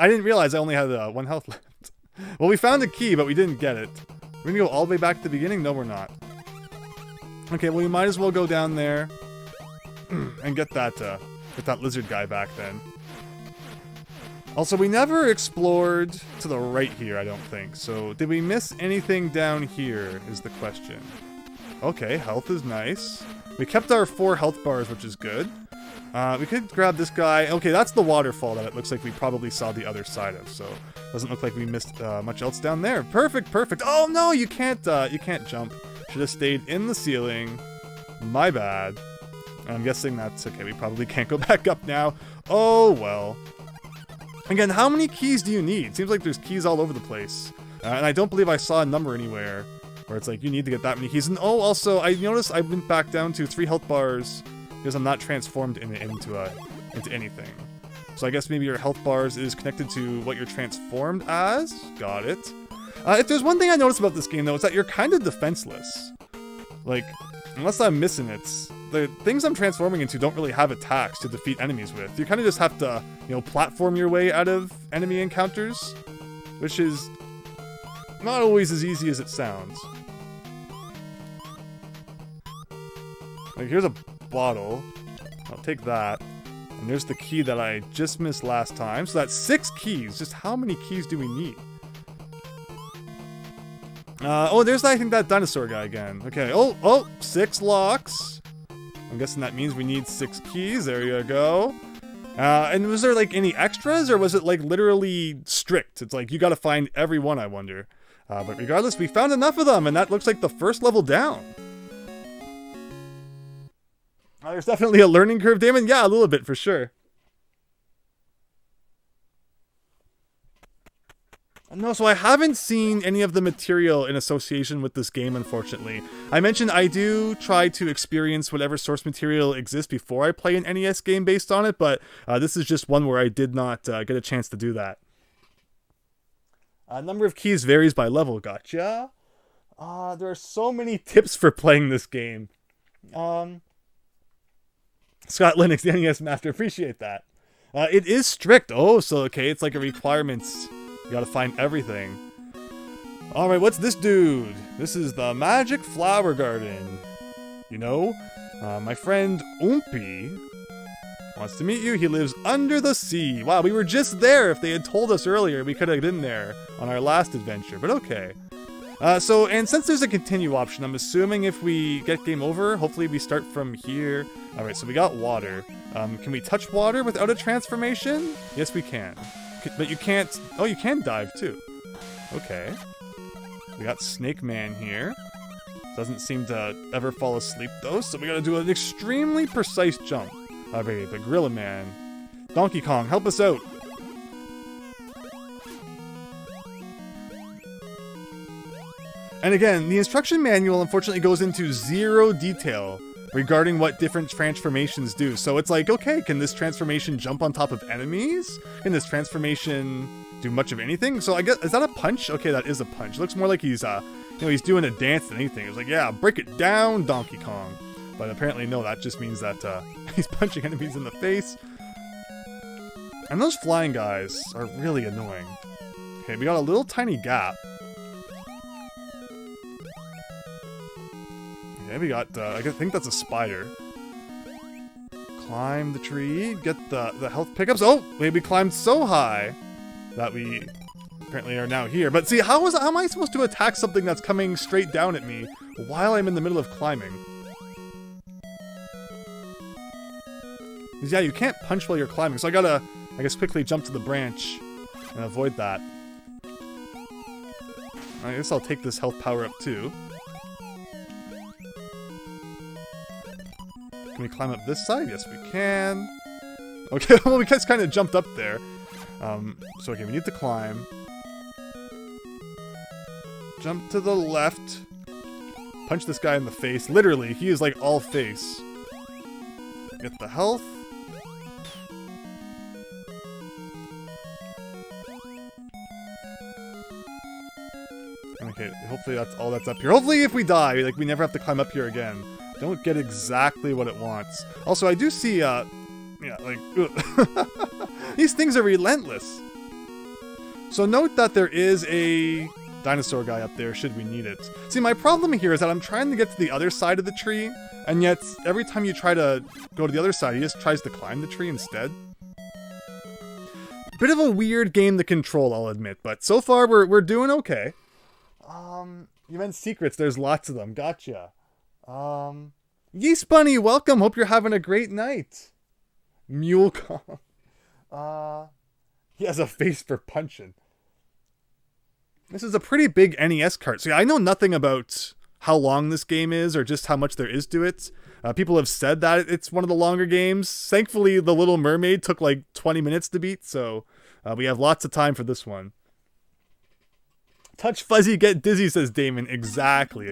I didn't realize I only had 1 health left. Well, we found the key, but we didn't get it. We're gonna go all the way back to the beginning? No, we're not. Okay, well, we might as well go down there and get that lizard guy back then. Also, we never explored to the right here, I don't think. So, did we miss anything down here is the question. Okay, health is nice. We kept our 4 health bars, which is good. We could grab this guy. Okay, that's the waterfall that it looks like we probably saw the other side of, so doesn't look like we missed much else down there. Perfect, perfect. Oh no, you can't jump. Should have stayed in the ceiling. My bad. I'm guessing that's okay. We probably can't go back up now. Oh, well. Again, how many keys do you need? Seems like there's keys all over the place. And I don't believe I saw a number anywhere where it's like, you need to get that many keys. And oh, also, I noticed I went back down to 3 health bars because I'm not transformed into anything. So I guess maybe your health bars is connected to what you're transformed as. Got it. If there's one thing I noticed about this game, though, it's that you're kind of defenseless. Like, unless I'm missing it, the things I'm transforming into don't really have attacks to defeat enemies with. You kind of just have to, you know, platform your way out of enemy encounters, which is not always as easy as it sounds. Like, here's a bottle. I'll take that. And there's the key that I just missed last time. So that's 6 keys. Just how many keys do we need? Oh, there's, I think, that dinosaur guy again. Okay, oh, 6 locks. I'm guessing that means we need 6 keys. There you go. And was there, like, any extras, or was it, like, literally strict? It's like, you gotta find every one, I wonder. But regardless, we found enough of them, and that looks like the first level down. There's definitely a learning curve, Damon. Yeah, a little bit, for sure. No, so I haven't seen any of the material in association with this game, unfortunately. I mentioned I do try to experience whatever source material exists before I play an NES game based on it, but this is just one where I did not get a chance to do that. Number of keys varies by level. Gotcha. There are so many tips for playing this game. Scott Linux, the NES Master, appreciate that. It is strict. Oh, so okay, it's like a requirement. You gotta find everything. Alright, what's this dude? This is the Magic Flower Garden. You know, my friend Oompy wants to meet you. He lives under the sea. Wow, we were just there. If they had told us earlier, we could have been there on our last adventure, but okay. And since there's a continue option, I'm assuming if we get game over, hopefully we start from here. Alright, so we got water. Can we touch water without a transformation? Yes, we can. But you can't... Oh, you can dive, too. Okay. We got Snake Man here. Doesn't seem to ever fall asleep, though, so we gotta do an extremely precise jump. Alright, but Gorilla Man. Donkey Kong, help us out! And again, the instruction manual unfortunately goes into 0 detail regarding what different transformations do. So it's like, okay, can this transformation jump on top of enemies? Can this transformation do much of anything? So I guess, is that a punch? Okay, that is a punch. It looks more like he's, he's doing a dance than anything. It's like, yeah, break it down, Donkey Kong. But apparently, no, that just means that he's punching enemies in the face. And those flying guys are really annoying. Okay, we got a little tiny gap. Okay, we got, I think that's a spider. Climb the tree, get the health pickups. Oh, we climbed so high that we apparently are now here. But see, how am I supposed to attack something that's coming straight down at me while I'm in the middle of climbing? Because yeah, you can't punch while you're climbing, so I gotta, I guess, quickly jump to the branch and avoid that. I guess I'll take this health power up too. Can we climb up this side? Yes, we can. Okay, well, we just kind of jumped up there. So, okay, we need to climb. Jump to the left. Punch this guy in the face. Literally, he is like all face. Get the health. Okay, hopefully that's all that's up here. Hopefully if we die, like, we never have to climb up here again. Don't get exactly what it wants. Also, I do see, yeah, like, these things are relentless. So note that there is a dinosaur guy up there, should we need it. See, my problem here is that I'm trying to get to the other side of the tree, and yet every time you try to go to the other side, he just tries to climb the tree instead. Bit of a weird game to control, I'll admit, but so far we're doing okay. You meant secrets, there's lots of them, gotcha. Yeast Bunny, welcome. Hope you're having a great night. Mule Kong. He has a face for punching. This is a pretty big NES cart. See, I know nothing about how long this game is or just how much there is to it. People have said that it's one of the longer games. Thankfully, The Little Mermaid took like 20 minutes to beat, so we have lots of time for this one. Touch fuzzy, get dizzy, says Damon. Exactly.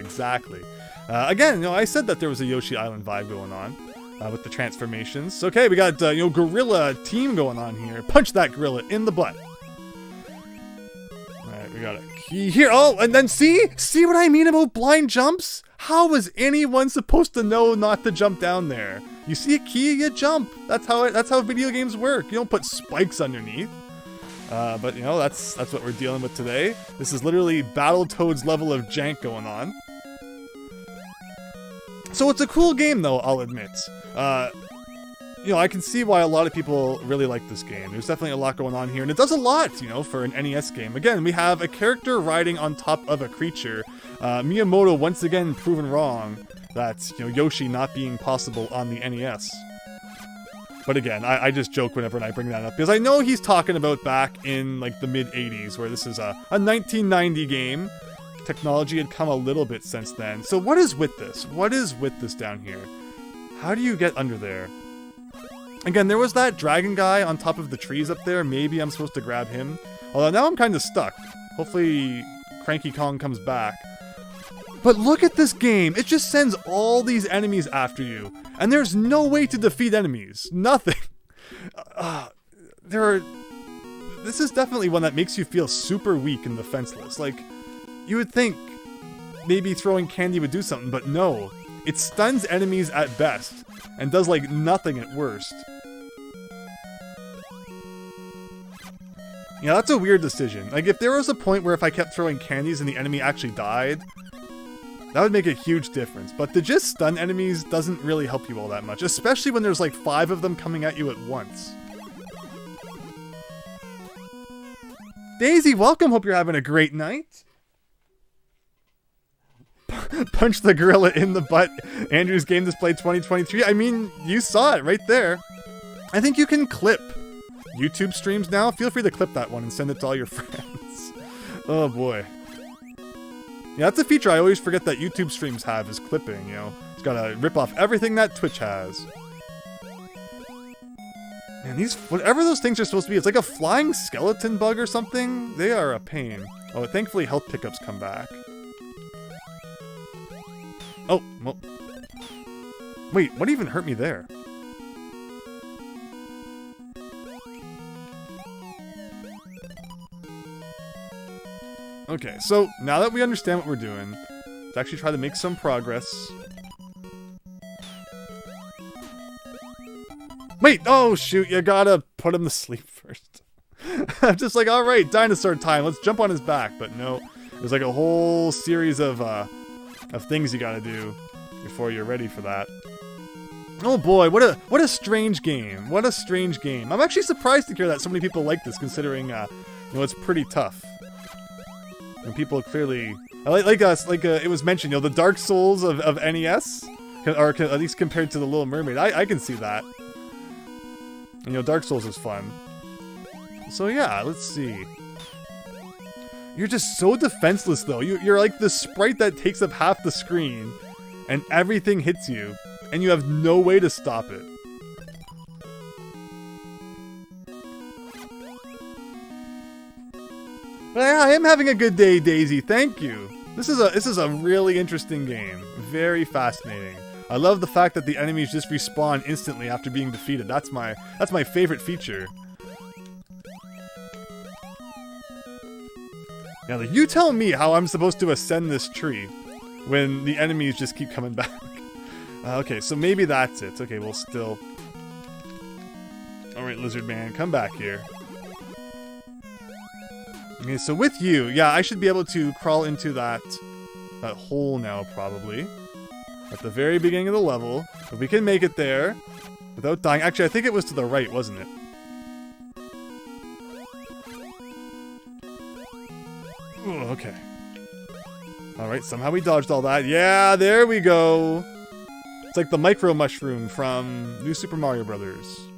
Again, I said that there was a Yoshi Island vibe going on with the transformations. Okay, we got, gorilla team going on here. Punch that gorilla in the butt. Alright, we got a key here. Oh, and then see what I mean about blind jumps? How was anyone supposed to know not to jump down there? You see a key, you jump. That's how video games work. You don't put spikes underneath. But that's what we're dealing with today. This is literally Battletoads level of jank going on. So it's a cool game though, I'll admit. I can see why a lot of people really like this game. There's definitely a lot going on here, and it does a lot, for an NES game. Again, we have a character riding on top of a creature. Miyamoto once again proven wrong that, Yoshi not being possible on the NES. But again, I just joke whenever I bring that up, because I know he's talking about back in, like, the mid-80s, where this is a 1990 game. Technology had come a little bit since then. So what is with this? What is with this down here? How do you get under there? Again, there was that dragon guy on top of the trees up there. Maybe I'm supposed to grab him. Although now I'm kind of stuck. Hopefully Cranky Kong comes back. But look at this game. It just sends all these enemies after you. And there's no way to defeat enemies. Nothing. This is definitely one that makes you feel super weak and defenseless. Like, you would think maybe throwing candy would do something, but no. It stuns enemies at best, and does like nothing at worst. That's a weird decision. Like, if there was a point where if I kept throwing candies and the enemy actually died, that would make a huge difference. But to just stun enemies doesn't really help you all that much, especially when there's like 5 of them coming at you at once. Daisy, welcome. Hope you're having a great night. Punch the gorilla in the butt. Andrew's Game Display 2023. I mean, you saw it right there. I think you can clip YouTube streams now. Feel free to clip that one and send it to all your friends. Oh boy. Yeah, that's a feature I always forget that YouTube streams have, is clipping, It's gotta rip off everything that Twitch has. Man, whatever those things are supposed to be, it's like a flying skeleton bug or something. They are a pain. Oh, thankfully health pickups come back. Oh, well. Wait, what even hurt me there? Okay, so now that we understand what we're doing, let's actually try to make some progress. Wait, oh shoot, you gotta put him to sleep first. I'm just like, alright, dinosaur time, let's jump on his back. But no, there's like a whole series of things you gotta do before you're ready for that. Oh boy, what a strange game. What a strange game. I'm actually surprised to hear that so many people like this, considering it's pretty tough. And people clearly, it was mentioned, the Dark Souls of NES, or at least compared to the Little Mermaid. I can see that. And, Dark Souls is fun. So yeah, let's see. You're just so defenseless, though. You're like the sprite that takes up half the screen, and everything hits you, and you have no way to stop it. But I am having a good day, Daisy. Thank you. This is a really interesting game. Very fascinating. I love the fact that the enemies just respawn instantly after being defeated. That's my favorite feature. Now, you tell me how I'm supposed to ascend this tree when the enemies just keep coming back. Okay, so maybe that's it. Okay, we'll still... Alright, Lizard Man, come back here. Okay, so with you, yeah, I should be able to crawl into that hole now, probably. At the very beginning of the level. But we can make it there without dying. Actually, I think it was to the right, wasn't it? Ooh, okay. Alright, somehow we dodged all that. Yeah, there we go! It's like the micro mushroom from New Super Mario Bros.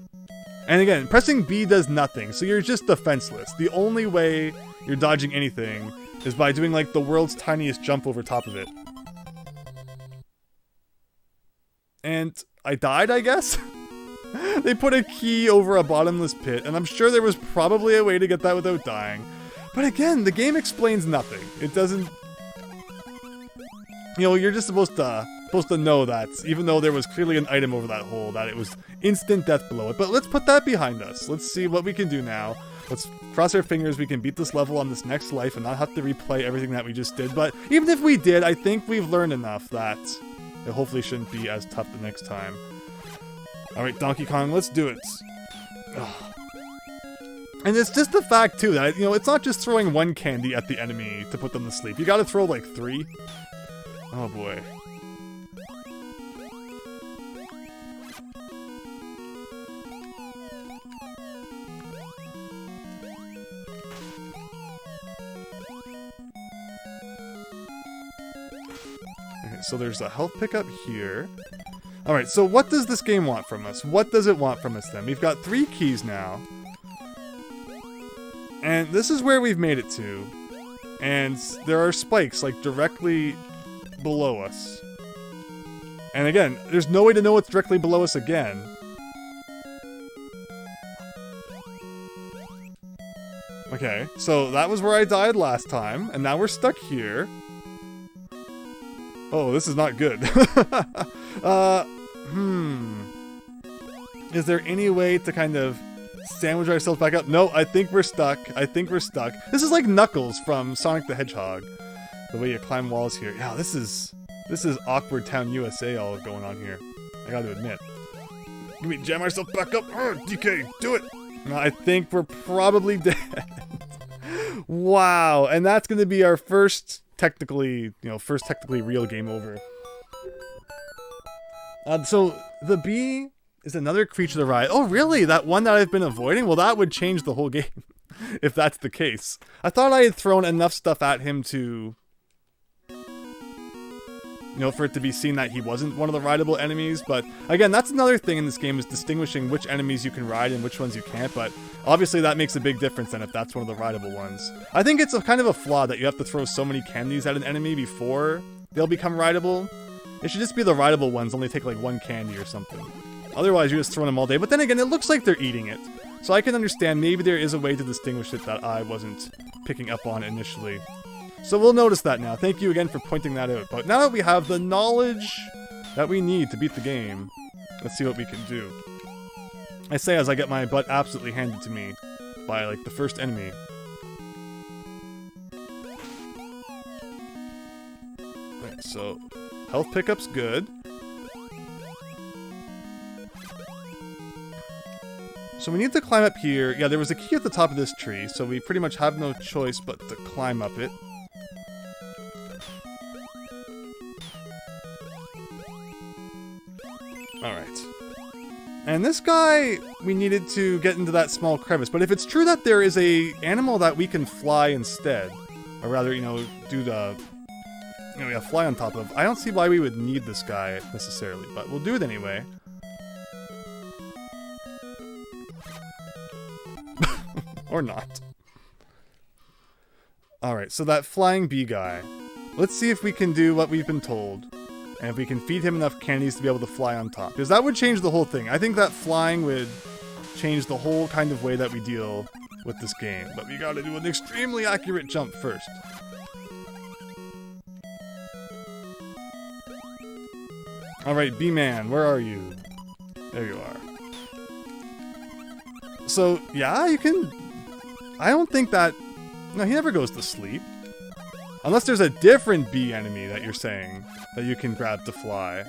And again, pressing B does nothing, so you're just defenseless. The only way you're dodging anything is by doing like the world's tiniest jump over top of it. And I died, I guess? They put a key over a bottomless pit, and I'm sure there was probably a way to get that without dying. But again, the game explains nothing. It doesn't... You know, you're just supposed to know that, even though there was clearly an item over that hole, that it was instant death below it. But let's put that behind us. Let's see what we can do now. Let's cross our fingers we can beat this level on this next life and not have to replay everything that we just did. But even if we did, I think we've learned enough that it hopefully shouldn't be as tough the next time. Alright, Donkey Kong, let's do it. Ugh. And it's just the fact, too, that, you know, it's not just throwing one candy at the enemy to put them to sleep. You gotta throw, like, 3. Oh, boy. Okay, so there's a health pickup here. Alright, so what does this game want from us? What does it want from us, then? We've got 3 keys now. And this is where we've made it to. And there are spikes, like, directly below us. And again, there's no way to know what's directly below us again. Okay, so that was where I died last time, and now we're stuck here. Oh, this is not good. Is there any way to kind of sandwich ourselves back up? No, I think we're stuck. I think we're stuck. This is like Knuckles from Sonic the Hedgehog. The way you climb walls here. Yeah, this is Awkward Town USA all going on here. I gotta admit. Can we jam ourselves back up? DK, do it! No, I think we're probably dead. Wow, and that's gonna be our first technically real game over. So the bee is another creature to ride. Oh, really? That one that I've been avoiding? Well, that would change the whole game, if that's the case. I thought I had thrown enough stuff at him to, you know, for it to be seen that he wasn't one of the rideable enemies. But again, that's another thing in this game, is distinguishing which enemies you can ride and which ones you can't. But obviously that makes a big difference then if that's one of the rideable ones. I think it's a kind of a flaw that you have to throw so many candies at an enemy before they'll become rideable. It should just be the rideable ones only take like 1 candy or something. Otherwise you're just throwing them all day. But then again, it looks like they're eating it. So I can understand maybe there is a way to distinguish it that I wasn't picking up on initially. So we'll notice that now. Thank you again for pointing that out. But now that we have the knowledge that we need to beat the game, let's see what we can do. I say as I get my butt absolutely handed to me by, like, the first enemy. Right, so health pickup's good. So we need to climb up here. Yeah, there was a key at the top of this tree, so we pretty much have no choice but to climb up it. Alright. And this guy, we needed to get into that small crevice. But if it's true that there is a animal that we can fly instead, or rather, you know, do the, you know, yeah, fly on top of, I don't see why we would need this guy necessarily, but we'll do it anyway. Or not. Alright, so that flying bee guy. Let's see if we can do what we've been told. And if we can feed him enough candies to be able to fly on top. Because that would change the whole thing. I think that flying would change the whole kind of way that we deal with this game. But we gotta do an extremely accurate jump first. Alright, Bee-Man, where are you? There you are. So, yeah, you can... I don't think that... No, he never goes to sleep. Unless there's a different bee enemy that you're saying that you can grab to fly.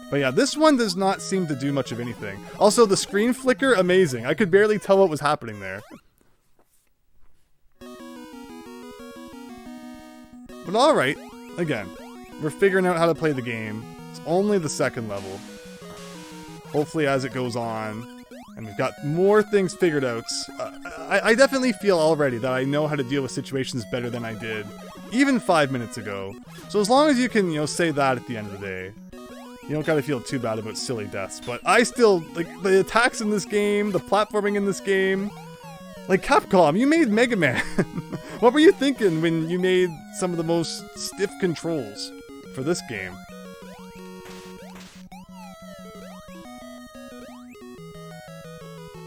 But yeah, this one does not seem to do much of anything. Also, the screen flicker, amazing. I could barely tell what was happening there. But alright, again, we're figuring out how to play the game. It's only the second level. Hopefully as it goes on, and we've got more things figured out, I definitely feel already that I know how to deal with situations better than I did even 5 minutes ago. So as long as you can, you know, say that at the end of the day, you don't gotta feel too bad about silly deaths. But I still, like, the attacks in this game, the platforming in this game, like, Capcom, you made Mega Man. What were you thinking when you made some of the most stiff controls for this game?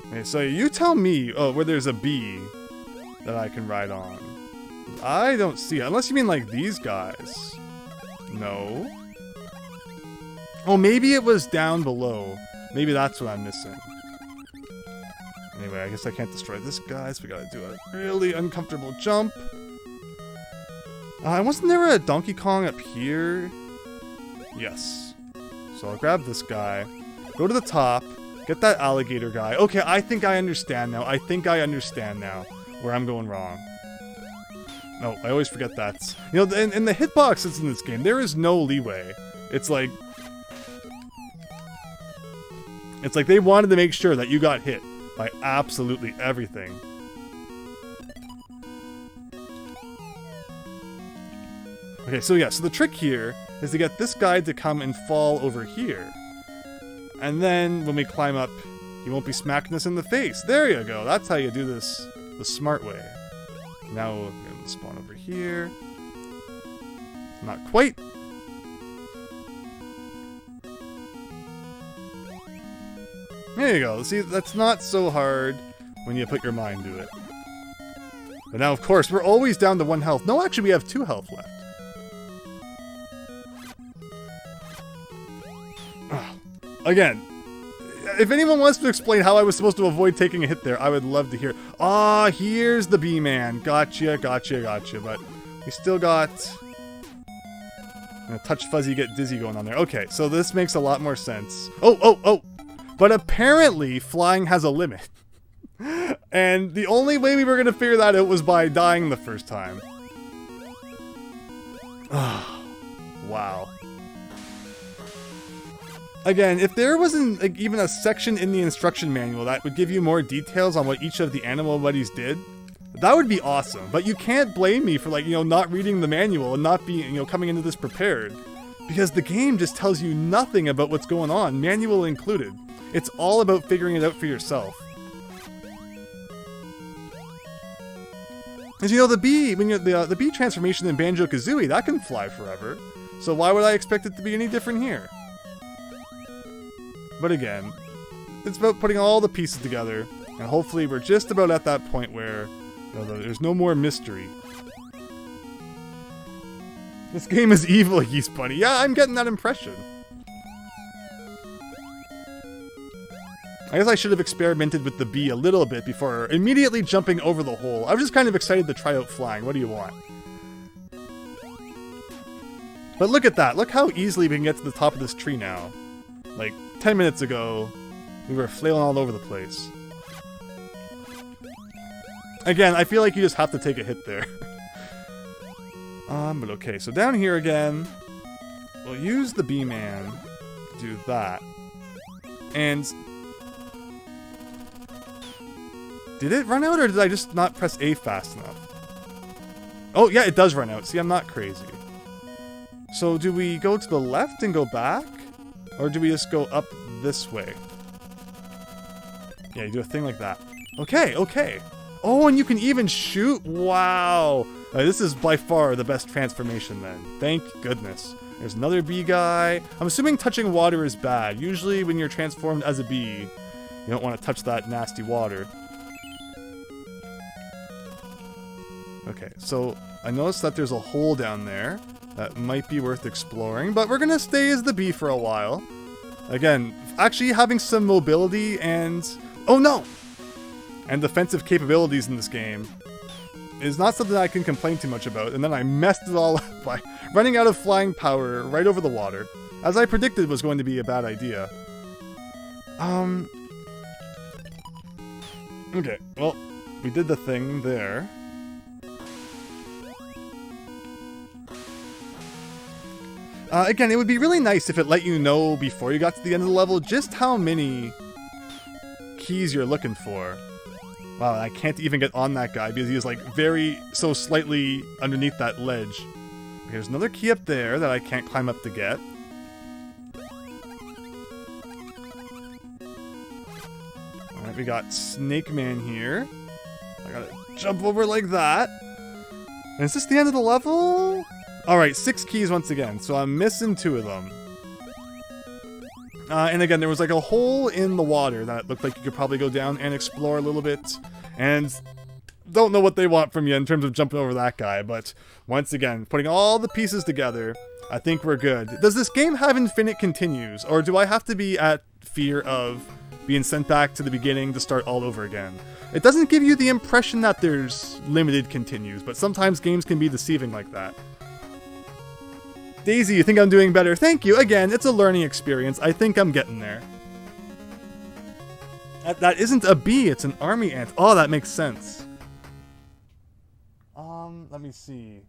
Okay, so you tell me, where there's a bee that I can ride on. I don't see it, unless you mean like these guys. No. Oh, maybe it was down below. Maybe that's what I'm missing. Anyway, I guess I can't destroy this guy, so we gotta do a really uncomfortable jump. Wasn't there a Donkey Kong up here? Yes. So I'll grab this guy, go to the top, get that alligator guy. Okay, I think I understand now. I think I understand now where I'm going wrong. No, I always forget that. You know, in the hitboxes in this game, there is no leeway. It's like they wanted to make sure that you got hit by absolutely everything. Okay, so yeah, so the trick here is to get this guy to come and fall over here. And then when we climb up, he won't be smacking us in the face. There you go. That's how you do this the smart way. Now we're going to spawn over here. Not quite. There you go. See, that's not so hard when you put your mind to it. But now, of course, we're always down to 1 health. No, actually, we have 2 health left. Again, if anyone wants to explain how I was supposed to avoid taking a hit there, I would love to hear. Ah, here's the B-Man. Gotcha, gotcha, gotcha. But we still got... touch fuzzy, get dizzy going on there. Okay, so this makes a lot more sense. Oh! But apparently, flying has a limit. And the only way we were going to figure that out was by dying the first time. Wow. Again, if there wasn't like, even a section in the instruction manual that would give you more details on what each of the animal buddies did, that would be awesome. But you can't blame me for like, not reading the manual and not being, coming into this prepared. Because the game just tells you nothing about what's going on, manual included. It's all about figuring it out for yourself. As you know, the bee, the bee transformation in Banjo-Kazooie, that can fly forever. So why would I expect it to be any different here? But again, it's about putting all the pieces together, and hopefully we're just about at that point where there's no more mystery. This game is evil, Yeast Bunny. Yeah, I'm getting that impression. I guess I should have experimented with the bee a little bit before immediately jumping over the hole. I was just kind of excited to try out flying. What do you want? But look at that. Look how easily we can get to the top of this tree now. Like, 10 minutes ago, we were flailing all over the place. Again, I feel like you just have to take a hit there. But okay, so down here again, we'll use the B-Man to do that. And... did it run out, or did I just not press A fast enough? Oh, yeah, it does run out. See, I'm not crazy. So do we go to the left and go back? Or do we just go up this way? Yeah, you do a thing like that. Okay, okay. Oh, and you can even shoot? Wow. This is by far the best transformation then. Thank goodness. There's another bee guy. I'm assuming touching water is bad. Usually when you're transformed as a bee, you don't want to touch that nasty water. Okay, so I noticed that there's a hole down there that might be worth exploring, but we're gonna stay as the bee for a while. Again, actually having some mobility and... oh no! And defensive capabilities in this game is not something I can complain too much about, and then I messed it all up by running out of flying power right over the water, as I predicted was going to be a bad idea. Okay, well, we did the thing there. Again, it would be really nice if it let you know before you got to the end of the level just how many keys you're looking for. Wow, I can't even get on that guy because he is like so slightly underneath that ledge. There's another key up there that I can't climb up to get. Alright, we got Snake Man here. I gotta jump over like that. And is this the end of the level? Alright, 6 keys once again, so I'm missing 2 of them. And again, there was like a hole in the water that looked like you could probably go down and explore a little bit. And don't know what they want from you in terms of jumping over that guy, but once again, putting all the pieces together, I think we're good. Does this game have infinite continues, or do I have to be at fear of being sent back to the beginning to start all over again? It doesn't give you the impression that there's limited continues, but sometimes games can be deceiving like that. Daisy, you think I'm doing better? Thank you. Again, it's a learning experience. I think I'm getting there. That isn't a bee, it's an army ant. Oh, that makes sense. Let me see.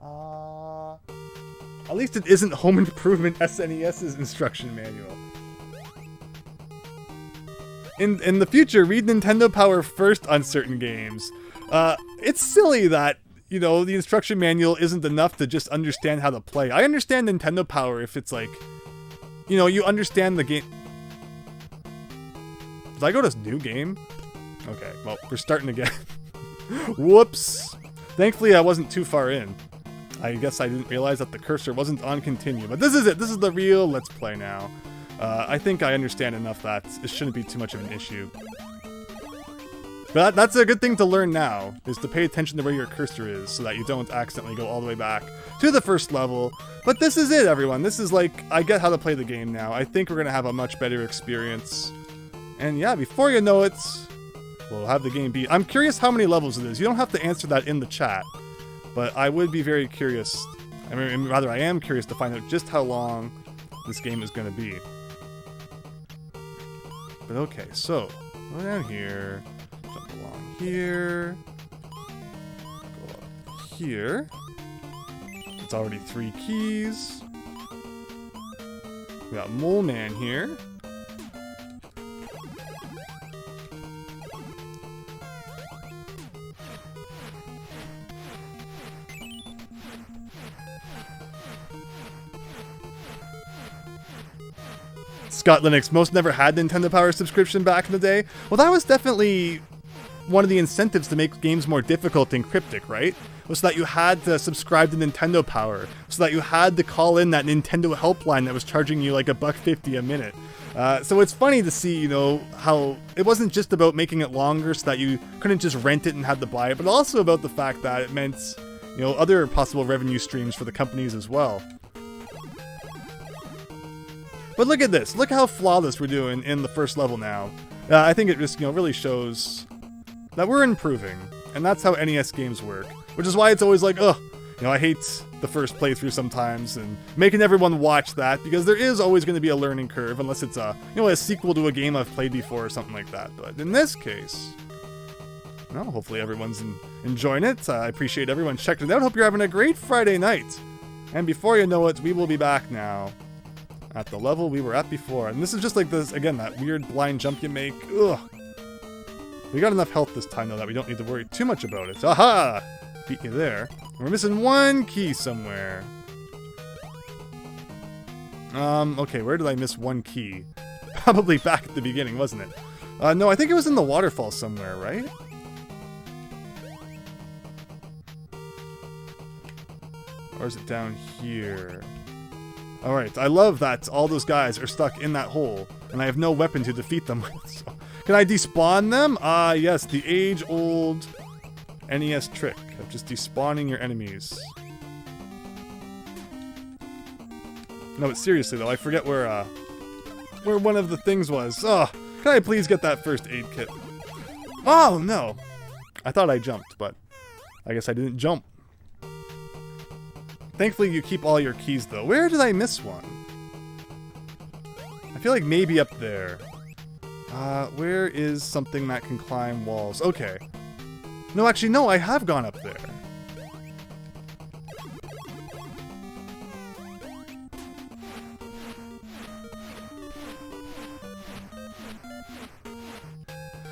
At least it isn't Home Improvement SNES's instruction manual. In the future, read Nintendo Power first on certain games. It's silly that, you know, the instruction manual isn't enough to just understand how to play. I understand Nintendo Power if it's like, you know, you understand the game. Did I go to new game? Okay, well, we're starting again. Whoops. Thankfully, I wasn't too far in. I guess I didn't realize that the cursor wasn't on continue, but this is it. This is the real Let's Play now. I think I understand enough that it shouldn't be too much of an issue. But that's a good thing to learn now, is to pay attention to where your cursor is so that you don't accidentally go all the way back to the first level. But this is it, everyone. This is like, I get how to play the game now. I think we're going to have a much better experience. And yeah, before you know it, we'll have the game beat. I'm curious how many levels it is. You don't have to answer that in the chat, but I would be very curious. I mean, rather, I am curious to find out just how long this game is going to be. But okay, so go down here, jump along here, go up here. It's already 3 keys. We got Mole Man here. Scott Linux, most never had Nintendo Power subscription back in the day. Well, that was definitely one of the incentives to make games more difficult and cryptic, right? Was so that you had to subscribe to Nintendo Power, so that you had to call in that Nintendo helpline that was charging you like $1.50 a minute. So it's funny to see, you know, how it wasn't just about making it longer so that you couldn't just rent it and have to buy it, but also about the fact that it meant, you know, other possible revenue streams for the companies as well. But look at this. Look how flawless we're doing in the first level now. I think it just, you know, really shows that we're improving. And that's how NES games work. Which is why it's always like, ugh, you know, I hate the first playthrough sometimes and making everyone watch that, because there is always going to be a learning curve unless it's a, you know, a sequel to a game I've played before or something like that. But in this case, well, hopefully everyone's enjoying it. I appreciate everyone checking it out. Hope you're having a great Friday night. And before you know it, we will be back now at the level we were at before. And this is just like this, again, that weird blind jump you make. Ugh. We got enough health this time, though, that we don't need to worry too much about it. Aha! Beat you there. We're missing 1 key somewhere. Okay, where did I miss 1 key? Probably back at the beginning, wasn't it? No, I think it was in the waterfall somewhere, right? Or is it down here? Alright, I love that all those guys are stuck in that hole, and I have no weapon to defeat them with. So, can I despawn them? Ah, yes, the age-old NES trick of just despawning your enemies. No, but seriously though, I forget where one of the things was. Oh, can I please get that first aid kit? Oh, no! I thought I jumped, but I guess I didn't jump. Thankfully, you keep all your keys, though. Where did I miss one? I feel like maybe up there. Where is something that can climb walls? Okay. No, actually, no, I have gone up there.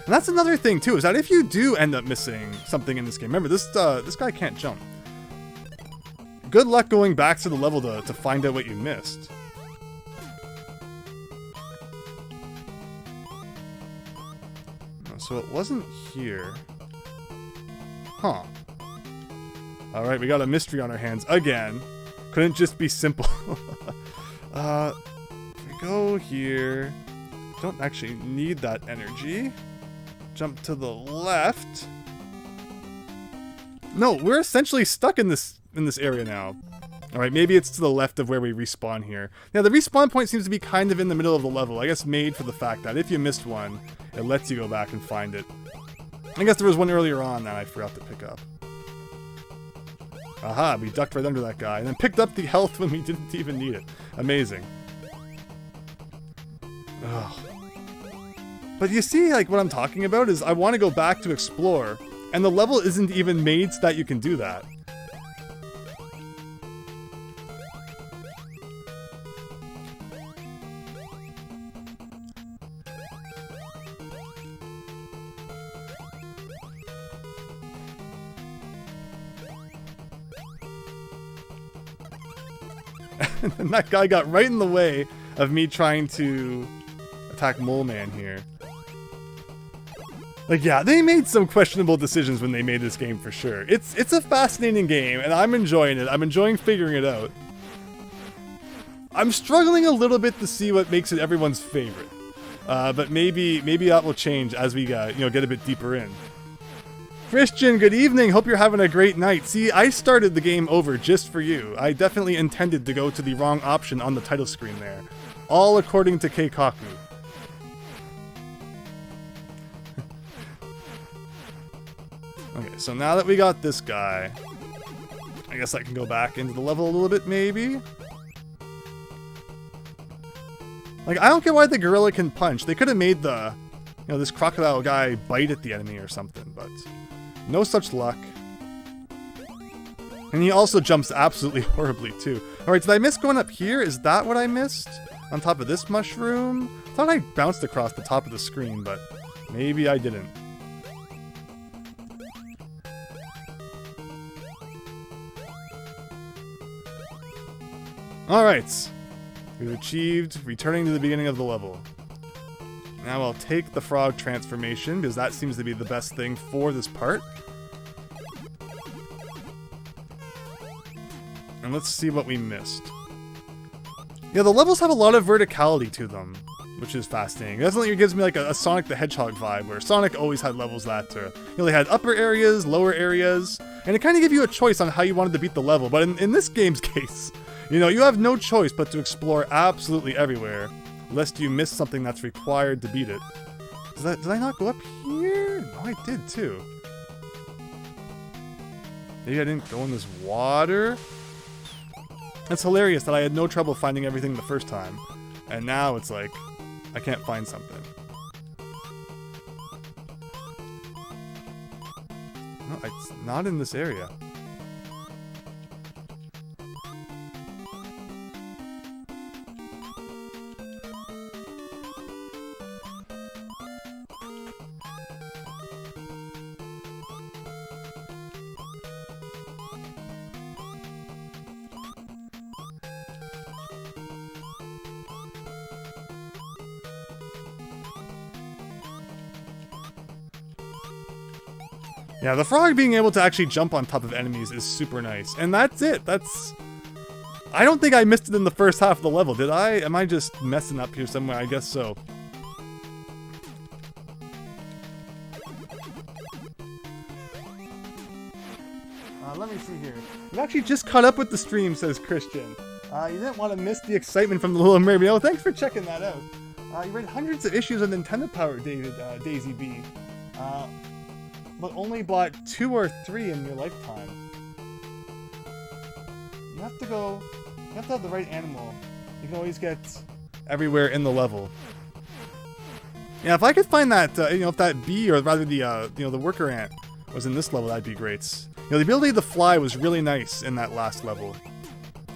And that's another thing, too, is that if you do end up missing something in this game, remember, this guy can't jump. Good luck going back to the level to find out what you missed. So it wasn't here. Huh. Alright, we got a mystery on our hands again. Couldn't just be simple. We go here. Don't actually need that energy. Jump to the left. No, we're essentially stuck in this area now. Alright, maybe it's to the left of where we respawn here. Now, the respawn point seems to be kind of in the middle of the level. I guess made for the fact that if you missed one, it lets you go back and find it. I guess there was one earlier on that I forgot to pick up. Aha, we ducked right under that guy, and then picked up the health when we didn't even need it. Amazing. Ugh. But you see, like, what I'm talking about is I want to go back to explore, and the level isn't even made so that you can do that. And that guy got right in the way of me trying to attack Mole Man here. Like, yeah, they made some questionable decisions when they made this game for sure. It's a fascinating game, and I'm enjoying it. I'm enjoying figuring it out. I'm struggling a little bit to see what makes it everyone's favorite. But maybe that will change as we get a bit deeper in. Christian, good evening. Hope you're having a great night. See, I started the game over just for you. I definitely intended to go to the wrong option on the title screen there. All according to Keikaku. Okay, so now that we got this guy, I guess I can go back into the level a little bit, maybe? Like, I don't get why the gorilla can punch. They could have made the, this crocodile guy bite at the enemy or something, but no such luck. And he also jumps absolutely horribly, too. Alright, did I miss going up here? Is that what I missed? On top of this mushroom? I thought I bounced across the top of the screen, but maybe I didn't. Alright. We've achieved returning to the beginning of the level. Now I'll take the frog transformation, because that seems to be the best thing for this part. And let's see what we missed. Yeah, the levels have a lot of verticality to them, which is fascinating. It definitely gives me like a Sonic the Hedgehog vibe, where Sonic always had levels that, they had upper areas, lower areas, and it kind of gave you a choice on how you wanted to beat the level. But in this game's case, you have no choice but to explore absolutely everywhere, lest you miss something that's required to beat it. Did I not go up here? No, I did too. Maybe I didn't go in this water? It's hilarious that I had no trouble finding everything the first time, and now it's like, I can't find something. No, it's not in this area. Yeah, the frog being able to actually jump on top of enemies is super nice. And that's it. I don't think I missed it in the first half of the level, did I? Am I just messing up here somewhere? I guess so. Let me see here. I've actually just caught up with the stream, says Christian. You didn't want to miss the excitement from the Little Mermaid. Oh, thanks for checking that out. You read hundreds of issues of Nintendo Power, Daisy B. But only bought 2 or 3 in your lifetime. You have to have the right animal. You can always get everywhere in the level. Yeah, if I could find that, if that bee, or rather the worker ant was in this level, that'd be great. The ability to fly was really nice in that last level.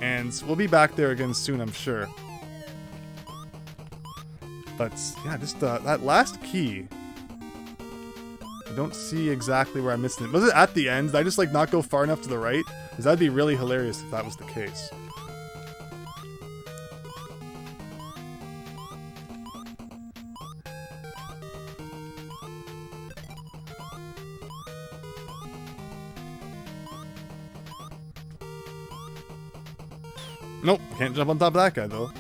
And we'll be back there again soon, I'm sure. But, yeah, just that last key. I don't see exactly where I missed it. Was it at the end? Did I just not go far enough to the right? Because that'd be really hilarious if that was the case. Nope, can't jump on top of that guy, though.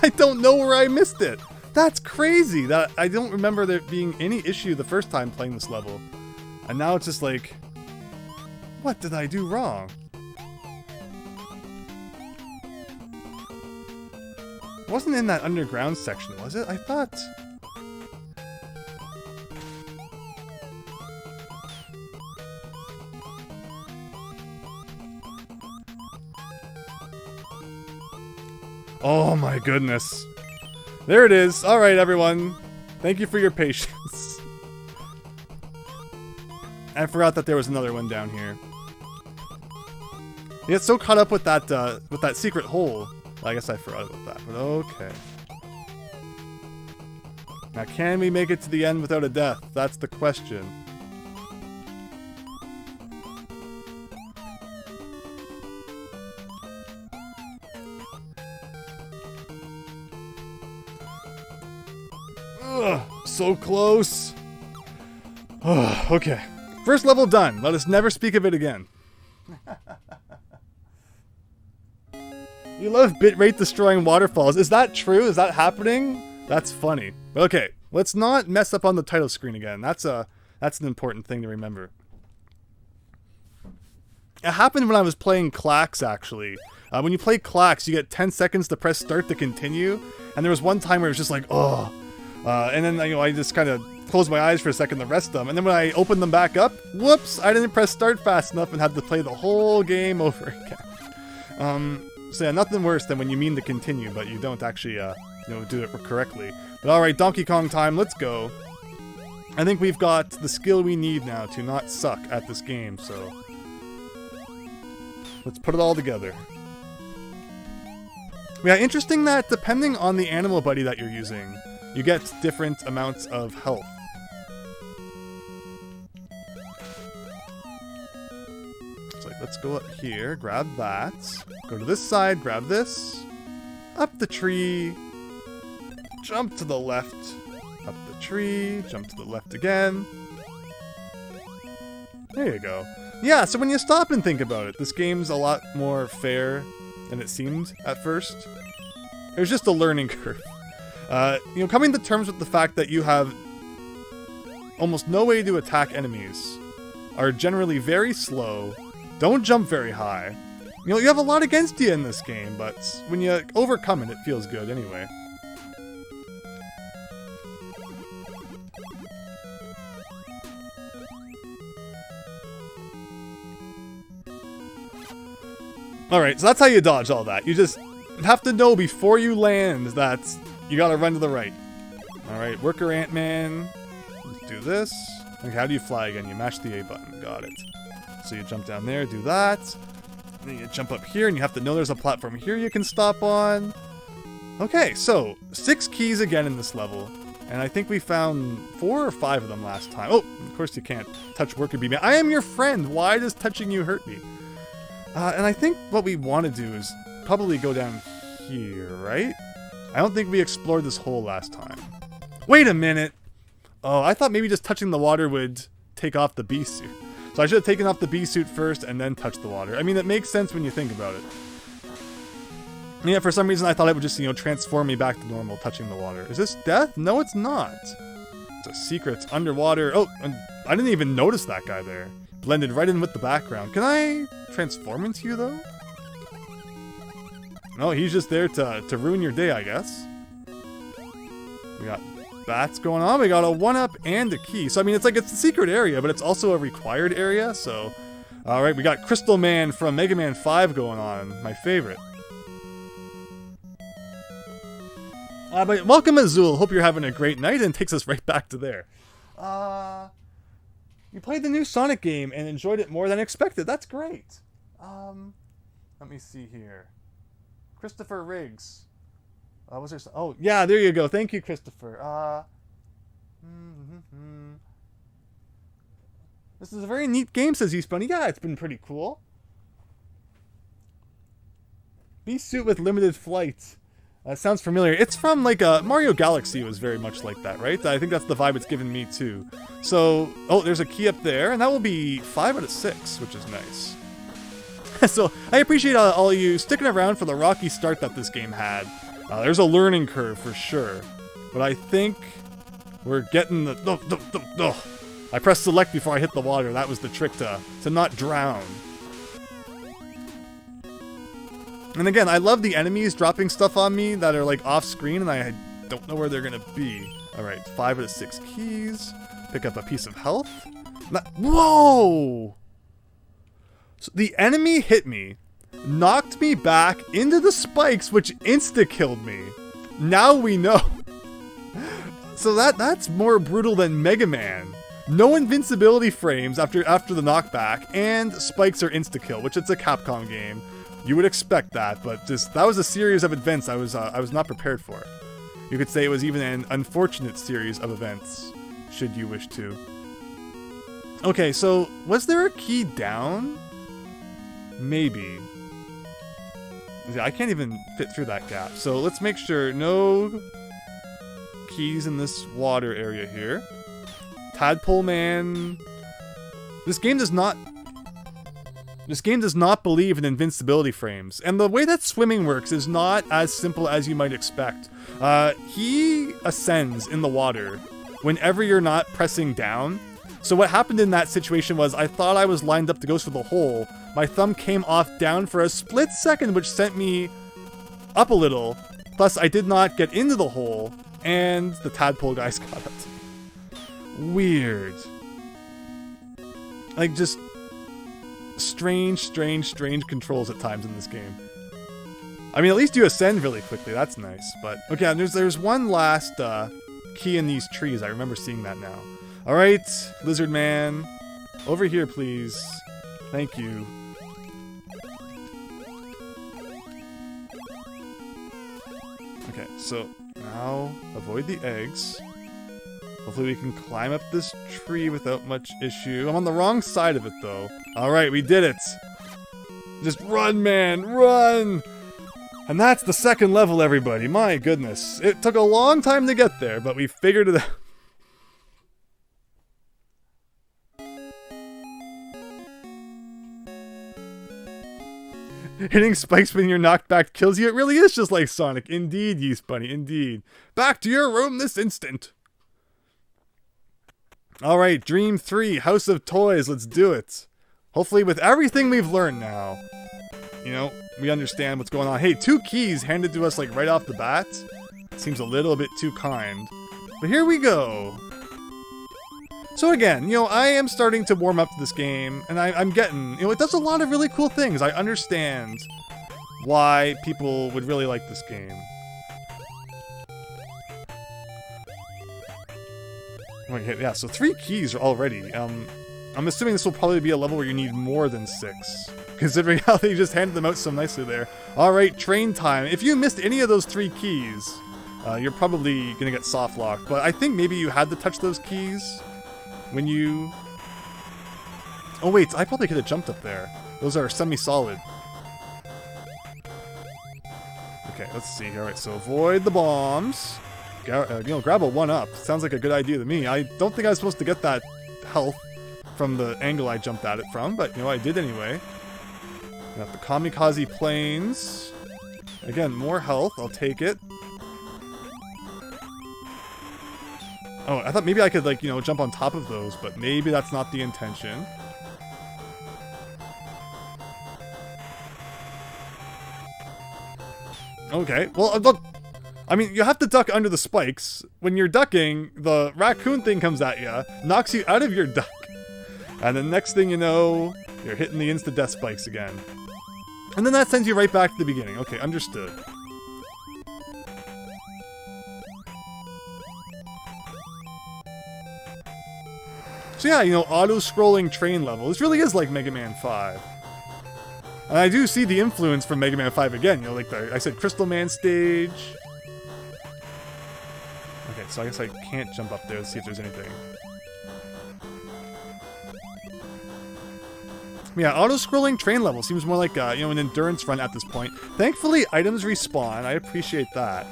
I don't know where I missed it. That's crazy. That I don't remember there being any issue the first time playing this level. And now it's just like, what did I do wrong? It wasn't in that underground section, was it? I thought... Oh my goodness. There it is. Alright, everyone. Thank you for your patience. I forgot that there was another one down here. You get so caught up with that secret hole. I guess I forgot about that, but okay. Now, can we make it to the end without a death? That's the question. Ugh, so close. Ugh, okay. First level done. Let us never speak of it again. You love bitrate destroying waterfalls. Is that true? Is that happening? That's funny. Okay, let's not mess up on the title screen again. That's an important thing to remember. It happened when I was playing Clax, actually. When you play Clax, you get 10 seconds to press start to continue. And there was one time where it was just like, oh. And then, I just kind of closed my eyes for a second to rest them. And then when I opened them back up, whoops, I didn't press start fast enough and had to play the whole game over again. So yeah, nothing worse than when you mean to continue, but you don't actually, do it correctly. But alright, Donkey Kong time, let's go. I think we've got the skill we need now to not suck at this game, so... let's put it all together. Yeah, interesting that depending on the animal buddy that you're using, you get different amounts of health. So let's go up here, grab that. Go to this side, grab this. Up the tree. Jump to the left. Up the tree. Jump to the left again. There you go. Yeah, so when you stop and think about it, this game's a lot more fair than it seemed at first. It was just a learning curve. Coming to terms with the fact that you have almost no way to attack enemies, are generally very slow, don't jump very high. You have a lot against you in this game, but when you overcome it, it feels good anyway. Alright, so that's how you dodge all that. You just have to know before you land that you gotta run to the right. Alright, worker Ant-Man. Let's do this. Okay, how do you fly again? You mash the A button. Got it. So you jump down there, do that. And then you jump up here, and you have to know there's a platform here you can stop on. Okay, so 6 keys again in this level. And I think we found 4 or 5 of them last time. Oh, of course you can't touch worker bee man. I am your friend. Why does touching you hurt me? And I think what we want to do is probably go down here, right? I don't think we explored this hole last time. Wait a minute! Oh, I thought maybe just touching the water would take off the bee suit. So I should have taken off the bee suit first and then touched the water. I mean, it makes sense when you think about it. And yeah, for some reason I thought it would just, transform me back to normal touching the water. Is this death? No, it's not. It's a secret. It's underwater. Oh, and I didn't even notice that guy there. Blended right in with the background. Can I transform into you, though? No, he's just there to ruin your day, I guess. We got bats going on. We got a 1-up and a key. So, I mean, it's a secret area, but it's also a required area, so... Alright, we got Crystal Man from Mega Man 5 going on. My favorite. But welcome, Azul. Hope you're having a great night, and it takes us right back to there. You played the new Sonic game and enjoyed it more than expected. That's great. Let me see here. Christopher Riggs. Was there? Oh, yeah, there you go. Thank you, Christopher. This is a very neat game, says Eastbunny. Yeah, it's been pretty cool. Bee suit with limited flight. Sounds familiar. It's from, Mario Galaxy was very much like that, right? I think that's the vibe it's given me, too. So, oh, there's a key up there, and that will be 5 out of 6, which is nice. So I appreciate all of you sticking around for the rocky start that this game had. There's a learning curve for sure, but I think we're getting the... I pressed select before I hit the water. That was the trick to not drown. And again, I love the enemies dropping stuff on me that are like off screen, and I don't know where they're gonna be. All right, 5 out of 6 keys. Pick up a piece of health. Whoa! So the enemy hit me, knocked me back into the spikes, which insta-killed me. Now we know. So that's more brutal than Mega Man. No invincibility frames after the knockback, and spikes are insta-kill, which it's a Capcom game. You would expect that, but that was a series of events I was not prepared for. You could say it was even an unfortunate series of events, should you wish to. Okay, so was there a key down? Maybe. I can't even fit through that gap. So let's make sure no keys in this water area here. Tadpole Man. This game does not believe in invincibility frames, and the way that swimming works is not as simple as you might expect. He ascends in the water whenever you're not pressing down. So what happened in that situation was I thought I was lined up to go for the hole. My thumb came off down for a split second, which sent me up a little. Plus, I did not get into the hole, and the tadpole guys got it. Weird. Like, just strange controls at times in this game. I mean, at least you ascend really quickly. That's nice. But okay, there's one last key in these trees. I remember seeing that now. All right, Lizard Man, over here, please. Thank you. Okay, so now avoid the eggs. Hopefully we can climb up this tree without much issue. I'm on the wrong side of it, though. All right, we did it. Just run, man, run! And that's the second level, everybody. My goodness. It took a long time to get there, but we figured it out. Hitting spikes when you're knocked back kills you. It really is just like Sonic. Indeed, Yeast Bunny, indeed. Back to your room this instant. Alright, Dream 3, House of Toys, let's do it. Hopefully with everything we've learned now, you know, we understand what's going on. Hey, 2 keys handed to us like right off the bat. Seems a little bit too kind. But here we go. So again, you know, I am starting to warm up to this game, and I'm getting, you know, it does a lot of really cool things. I understand why people would really like this game. Okay, yeah, so 3 keys already. I'm assuming this will probably be a level where you need more than 6, considering how they just handed them out so nicely there. Alright, train time. If you missed any of those 3 keys, you're probably gonna get soft locked, but I think maybe you had to touch those keys when you... Oh wait, I probably could have jumped up there. Those are semi-solid. Okay, let's see. Alright, so avoid the bombs. You know, grab a 1-up. Sounds like a good idea to me. I don't think I was supposed to get that health from the angle I jumped at it from, but, you know, I did anyway. Got the kamikaze planes. Again, more health. I'll take it. Oh, I thought maybe I could, like, you know, jump on top of those, but maybe that's not the intention. Okay, well, look, I mean, you have to duck under the spikes. When you're ducking, the raccoon thing comes at you, knocks you out of your duck, and the next thing you know, you're hitting the insta-death spikes again. And then that sends you right back to the beginning. Okay, understood. So yeah, you know, auto-scrolling train level. This really is like Mega Man 5. And I do see the influence from Mega Man 5 again. You know, like I said, Crystal Man stage. Okay, so I guess I can't jump up there to see if there's anything. Yeah, auto-scrolling train level seems more like, you know, an endurance run at this point. Thankfully, items respawn. I appreciate that.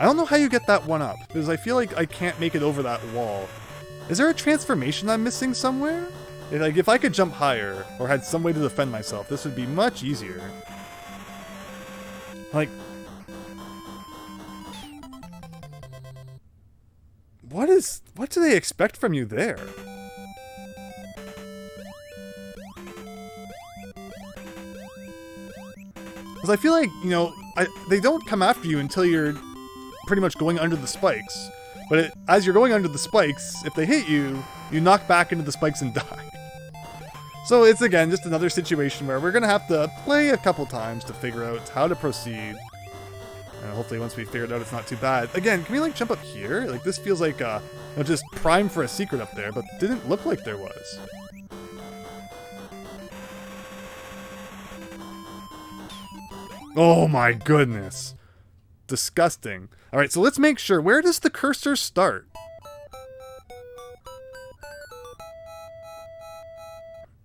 I don't know how you get that one up, because I feel like I can't make it over that wall. Is there a transformation I'm missing somewhere? Like, if I could jump higher, or had some way to defend myself, this would be much easier. Like... What do they expect from you there? Because I feel like, you know, they don't come after you until you're pretty much going under the spikes. But as you're going under the spikes, if they hit you, you knock back into the spikes and die. So it's, again, just another situation where we're going to have to play a couple times to figure out how to proceed. And hopefully once we figure it out, it's not too bad. Again, can we, like, jump up here? Like, this feels like, you know, just prime for a secret up there, but didn't look like there was. Oh my goodness. Disgusting. Alright, so let's make sure. Where does the cursor start?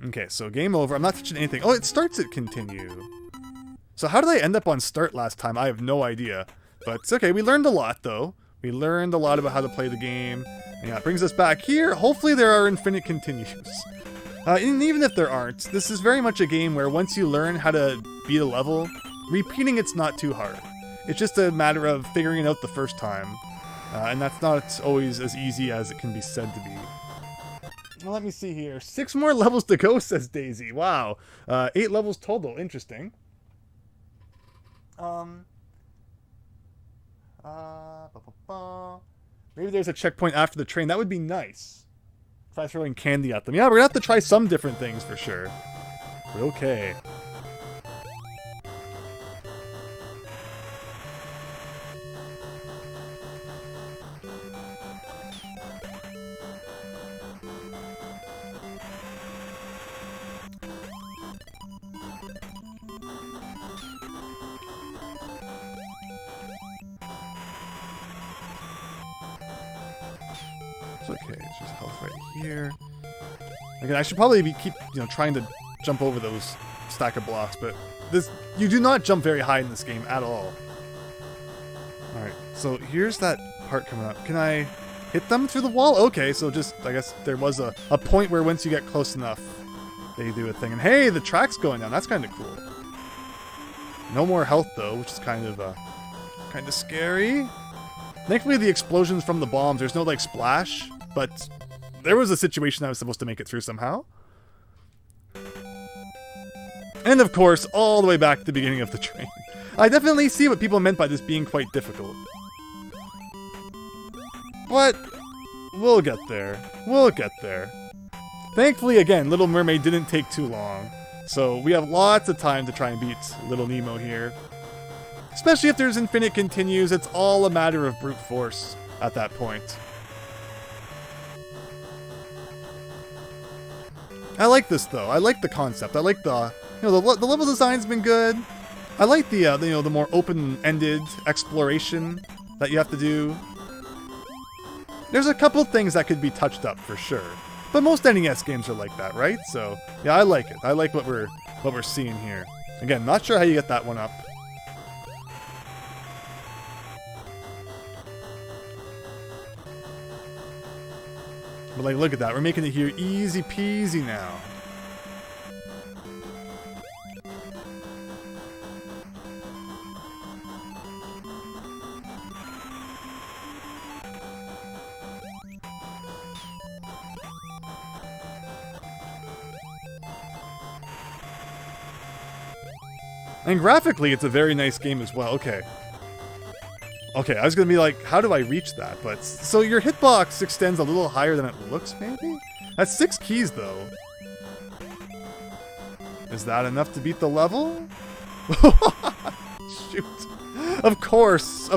Okay, so game over. I'm not touching anything. Oh, it starts at continue. So how did I end up on start last time? I have no idea. But it's okay. We learned a lot, though. We learned a lot about how to play the game. And yeah, it brings us back here. Hopefully there are infinite continues. And even if there aren't, this is very much a game where once you learn how to beat a level, repeating it's not too hard. It's just a matter of figuring it out the first time. And that's not always as easy as it can be said to be. Well, let me see here. 6 more levels to go, says Daisy. Wow. 8 levels total. Interesting. Maybe there's a checkpoint after the train. That would be nice. Try throwing candy at them. Yeah, we're gonna have to try some different things for sure. But okay. It's okay, it's just health right here. Again, I should probably keep, you know, trying to jump over those stack of blocks, but you do not jump very high in this game at all. Alright, so here's that part coming up. Can I hit them through the wall? Okay, so just, I guess there was a point where once you get close enough, they do a thing. And hey, the track's going down. That's kind of cool. No more health, though, which is kind of scary. Thankfully, the explosions from the bombs, there's no, like, splash, but there was a situation I was supposed to make it through somehow. And, of course, all the way back to the beginning of the train. I definitely see what people meant by this being quite difficult. But we'll get there. We'll get there. Thankfully, again, Little Mermaid didn't take too long, so we have lots of time to try and beat Little Nemo here. Especially if there's infinite continues, it's all a matter of brute force at that point. I like this though. I like the concept. I like the, you know, the level design's been good. I like the, you know, the more open-ended exploration that you have to do. There's a couple things that could be touched up for sure, but most NES games are like that, right? So yeah, I like it. I like what we're seeing here. Again, not sure how you get that one up. But like, look at that. We're making it here easy peasy now. And graphically, it's a very nice game as well. Okay. Okay, I was gonna be like, how do I reach that? But, so your hitbox extends a little higher than it looks, maybe? That's 6 keys, though. Is that enough to beat the level? Shoot. Of course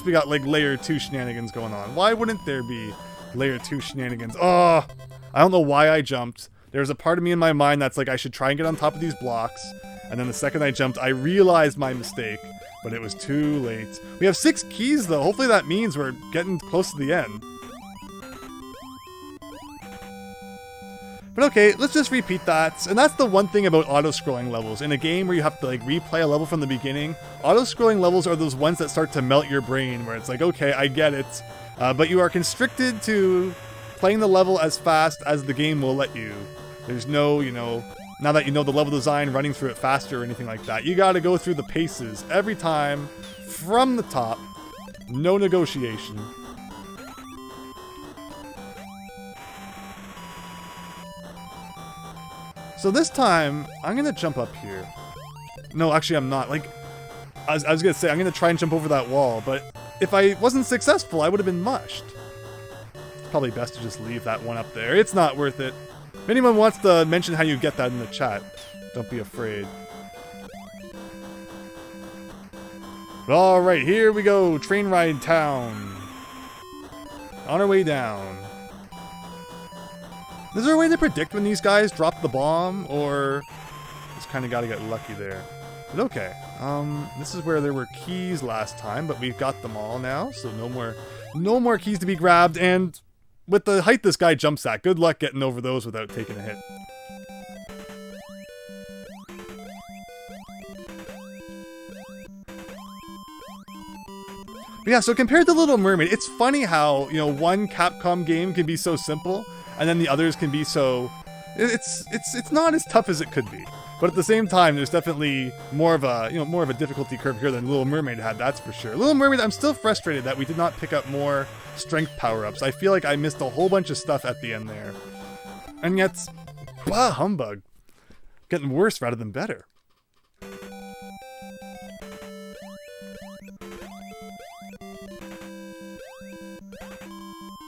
we got, like, layer 2 shenanigans going on. Why wouldn't there be layer 2 shenanigans? Oh, I don't know why I jumped. There's a part of me in my mind that's like, I should try and get on top of these blocks. And then the second I jumped, I realized my mistake. But it was too late. We have 6 keys, though. Hopefully that means we're getting close to the end. But okay, let's just repeat that. And that's the one thing about auto-scrolling levels. In a game where you have to like replay a level from the beginning, auto-scrolling levels are those ones that start to melt your brain, where it's like, okay, I get it. But you are constricted to playing the level as fast as the game will let you. There's no, now that you know the level design, running through it faster or anything like that. You gotta go through the paces every time, from the top. No negotiation. So this time, I'm gonna jump up here. No, actually I'm not. Like, I was gonna say, I'm gonna try and jump over that wall, but if I wasn't successful, I would have been mushed. It's probably best to just leave that one up there. It's not worth it. If anyone wants to mention how you get that in the chat, don't be afraid. Alright, here we go. Train ride town. On our way down. Is there a way to predict when these guys drop the bomb, or just kind of got to get lucky there? But okay, this is where there were keys last time, but we've got them all now, so no more keys to be grabbed. And with the height this guy jumps at, good luck getting over those without taking a hit. But yeah, so compared to Little Mermaid, it's funny how, one Capcom game can be so simple, and then the others can be so... It's not as tough as it could be. But at the same time, there's definitely more of a difficulty curve here than Little Mermaid had, that's for sure. Little Mermaid, I'm still frustrated that we did not pick up more strength power-ups. I feel like I missed a whole bunch of stuff at the end there. And yet, bah humbug. Getting worse rather than better.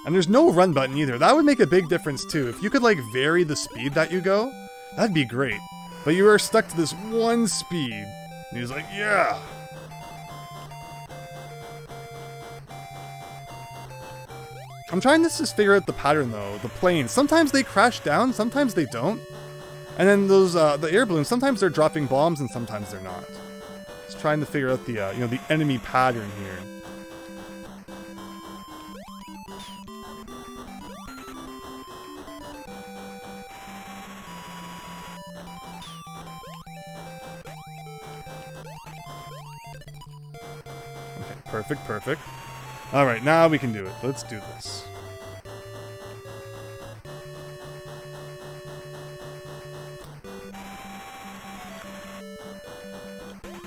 And there's no run button either. That would make a big difference too. If you could like vary the speed that you go, that'd be great. But you are stuck to this one speed. And he's like, yeah. I'm trying to just figure out the pattern though. The planes, sometimes they crash down, sometimes they don't. And then those, the air balloons, sometimes they're dropping bombs and sometimes they're not. Just trying to figure out the, the enemy pattern here. Perfect. Alright, now we can do it. Let's do this.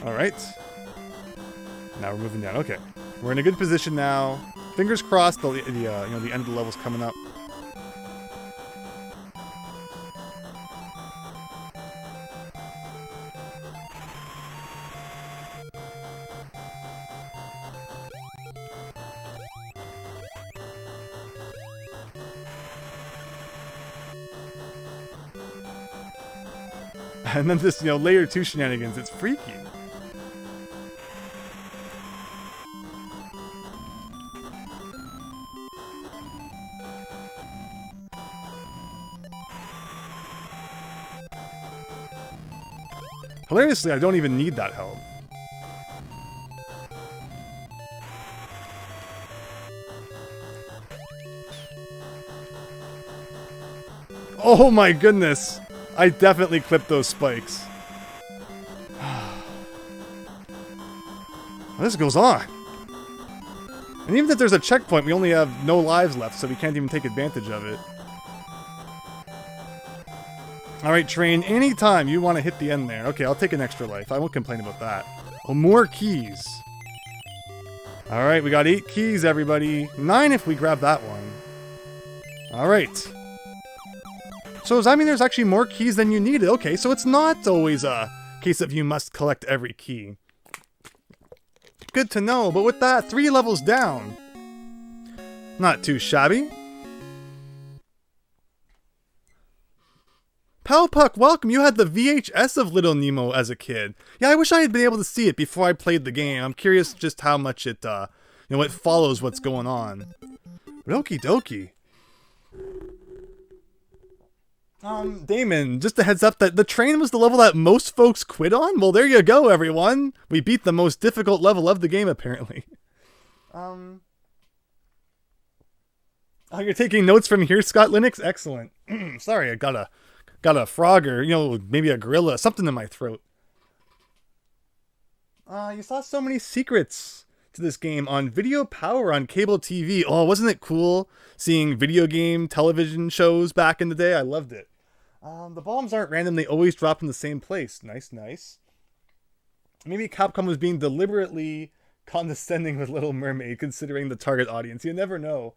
Alright. Now we're moving down. Okay. We're in a good position now. Fingers crossed the end of the level's coming up. And then this, layer 2 shenanigans, it's freaky. Hilariously, I don't even need that help. Oh my goodness! I definitely clipped those spikes. This goes on. And even if there's a checkpoint, we only have no lives left, so we can't even take advantage of it. Alright, train, anytime you want to hit the end there. Okay, I'll take an extra life. I won't complain about that. Oh, more keys. Alright, we got 8 keys, everybody. 9 if we grab that one. Alright. So does that mean there's actually more keys than you needed? Okay, so it's not always a case of you must collect every key. Good to know, but with that, 3 levels down. Not too shabby. Palpuck, welcome! You had the VHS of Little Nemo as a kid. Yeah, I wish I had been able to see it before I played the game. I'm curious just how much it, it follows what's going on. But okie dokie. Damon, just a heads up that the train was the level that most folks quit on? Well, there you go, everyone. We beat the most difficult level of the game, apparently. Oh, you're taking notes from here, Scott Linux? Excellent. Sorry, I got a frog or, maybe a gorilla, something in my throat. You saw so many secrets to this game on Video Power on cable TV. Oh, wasn't it cool seeing video game television shows back in the day? I loved it. The bombs aren't random. They always drop in the same place. Nice, nice. Maybe Capcom was being deliberately condescending with Little Mermaid, considering the target audience. You never know.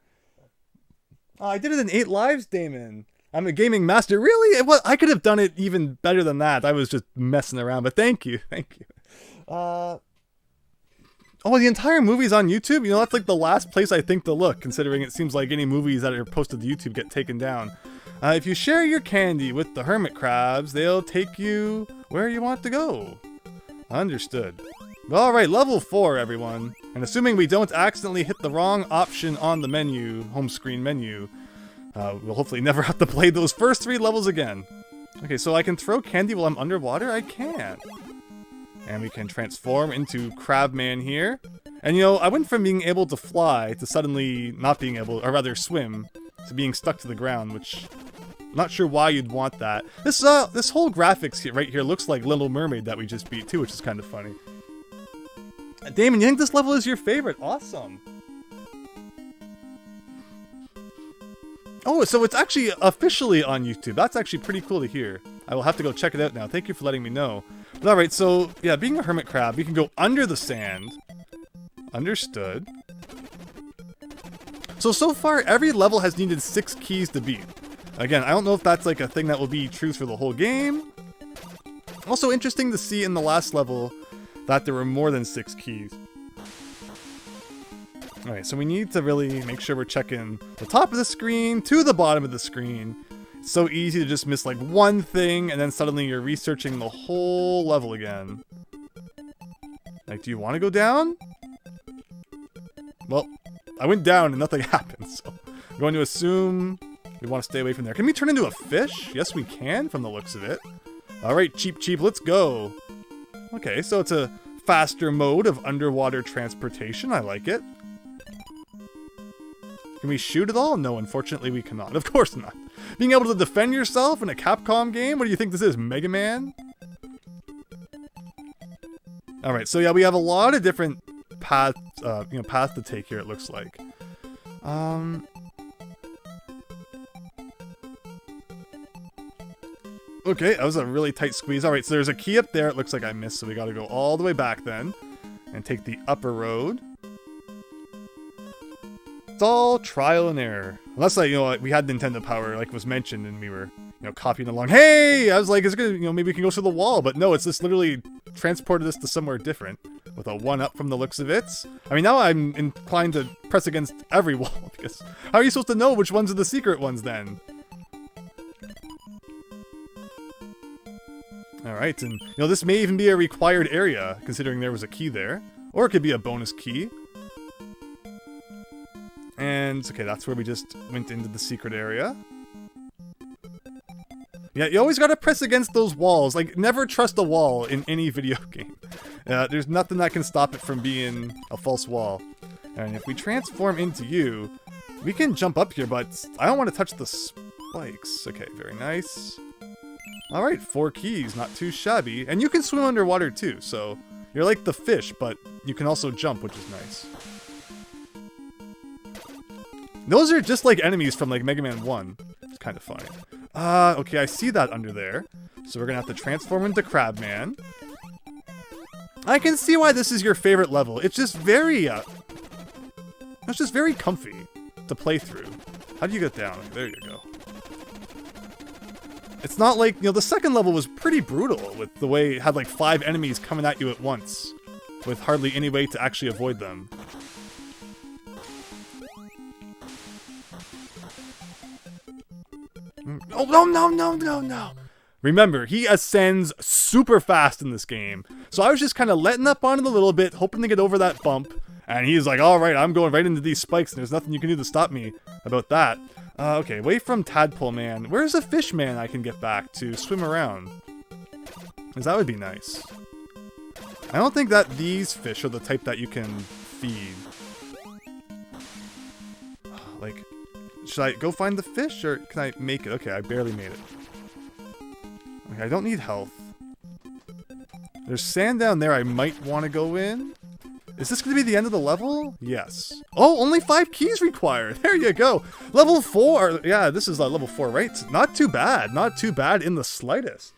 I did it in 8 lives, Damon. I'm a gaming master. Really? I could have done it even better than that. I was just messing around, but thank you. Thank you. Oh, the entire movie's on YouTube? That's like the last place I think to look, considering it seems like any movies that are posted to YouTube get taken down. If you share your candy with the hermit crabs, they'll take you where you want to go. Understood. Alright, level 4, everyone. And assuming we don't accidentally hit the wrong option on the menu, home screen menu, we'll hopefully never have to play those first 3 levels again. Okay, so I can throw candy while I'm underwater? I can. And we can transform into Crabman here. And I went from being able to fly to suddenly not being able, or rather swim, to being stuck to the ground, which I'm not sure why you'd want that. This whole graphics right here looks like Little Mermaid that we just beat too, which is kind of funny. Damon, you think this level is your favorite? Awesome. Oh, so it's actually officially on YouTube. That's actually pretty cool to hear. I will have to go check it out now. Thank you for letting me know. But alright, so yeah, being a hermit crab, we can go under the sand. Understood. So far, every level has needed 6 keys to beat. Again, I don't know if that's like a thing that will be true for the whole game. Also interesting to see in the last level that there were more than 6 keys. Alright, so we need to really make sure we're checking the top of the screen to the bottom of the screen. It's so easy to just miss like one thing and then suddenly you're researching the whole level again. Like, do you want to go down? Well, I went down and nothing happened, so I'm going to assume we want to stay away from there. Can we turn into a fish? Yes, we can from the looks of it. Alright, cheap, let's go. Okay, so it's a faster mode of underwater transportation. I like it. Can we shoot at all? No, unfortunately we cannot. Of course not. Being able to defend yourself in a Capcom game? What do you think this is, Mega Man? Alright, so yeah, we have a lot of different paths, paths to take here, it looks like. Okay, that was a really tight squeeze. Alright, so there's a key up there. It looks like I missed, so we gotta go all the way back then. And take the upper road. It's all trial and error. Unless, like, we had Nintendo Power, like was mentioned, and we were, copying along. Hey! I was like, it's gonna, maybe we can go through the wall. But no, it's just literally transported us to somewhere different. With a 1-up from the looks of it. I mean, now I'm inclined to press against every wall. Because how are you supposed to know which ones are the secret ones, then? Alright, and, this may even be a required area, considering there was a key there. Or it could be a bonus key. And, okay, that's where we just went into the secret area. Yeah, you always gotta press against those walls. Like, never trust a wall in any video game. There's nothing that can stop it from being a false wall. And if we transform into you, we can jump up here, but I don't want to touch the spikes. Okay, very nice. Alright, 4 keys, not too shabby. And you can swim underwater too, so you're like the fish, but you can also jump, which is nice. Those are just like enemies from like Mega Man 1. It's kind of funny. Okay, I see that under there. So we're gonna have to transform into Crabman. I can see why this is your favorite level. It's just very, it's just very comfy to play through. How do you get down? There you go. It's not like, the second level was pretty brutal with the way it had like 5 enemies coming at you at once. With hardly any way to actually avoid them. Oh, no. Remember, he ascends super fast in this game. So I was just kind of letting up on it a little bit, hoping to get over that bump. And he's like, alright, I'm going right into these spikes, and there's nothing you can do to stop me about that. Okay, away from Tadpole Man. Where's a fish man I can get back to swim around? Because that would be nice. I don't think that these fish are the type that you can feed. Like, should I go find the fish, or can I make it? Okay, I barely made it. Okay, I don't need health. There's sand down there I might want to go in. Is this going to be the end of the level? Yes. Oh, only 5 keys required. There you go. Level 4. Yeah, this is level 4, right? Not too bad. Not too bad in the slightest.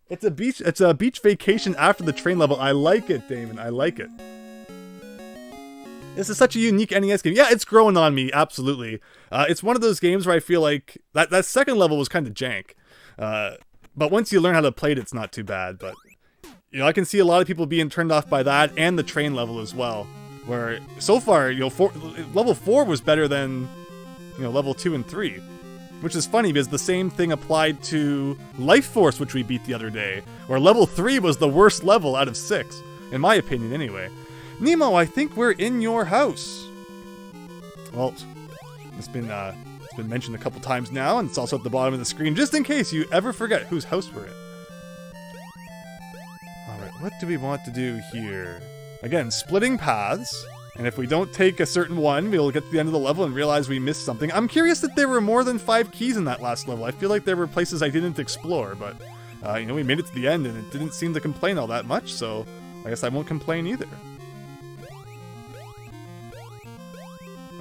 It's a beach vacation after the train level. I like it, Damon. I like it. This is such a unique NES game. Yeah, it's growing on me. Absolutely. It's one of those games where I feel like that second level was kind of jank. But once you learn how to play it, it's not too bad. But you know, I can see a lot of people being turned off by that and the train level as well. Where so far, you know, level 4 was better than, you know, level 2 and 3, which is funny because the same thing applied to Life Force, which we beat the other day, where level 3 was the worst level out of 6, in my opinion, anyway. Nemo, I think we're in your house. Well, it's been mentioned a couple times now, and it's also at the bottom of the screen, just in case you ever forget whose house we're in. What do we want to do here? Again, splitting paths. And if we don't take a certain one, we'll get to the end of the level and realize we missed something. I'm curious that there were more than 5 keys in that last level. I feel like there were places I didn't explore, but, you know, we made it to the end and it didn't seem to complain all that much, so I guess I won't complain either.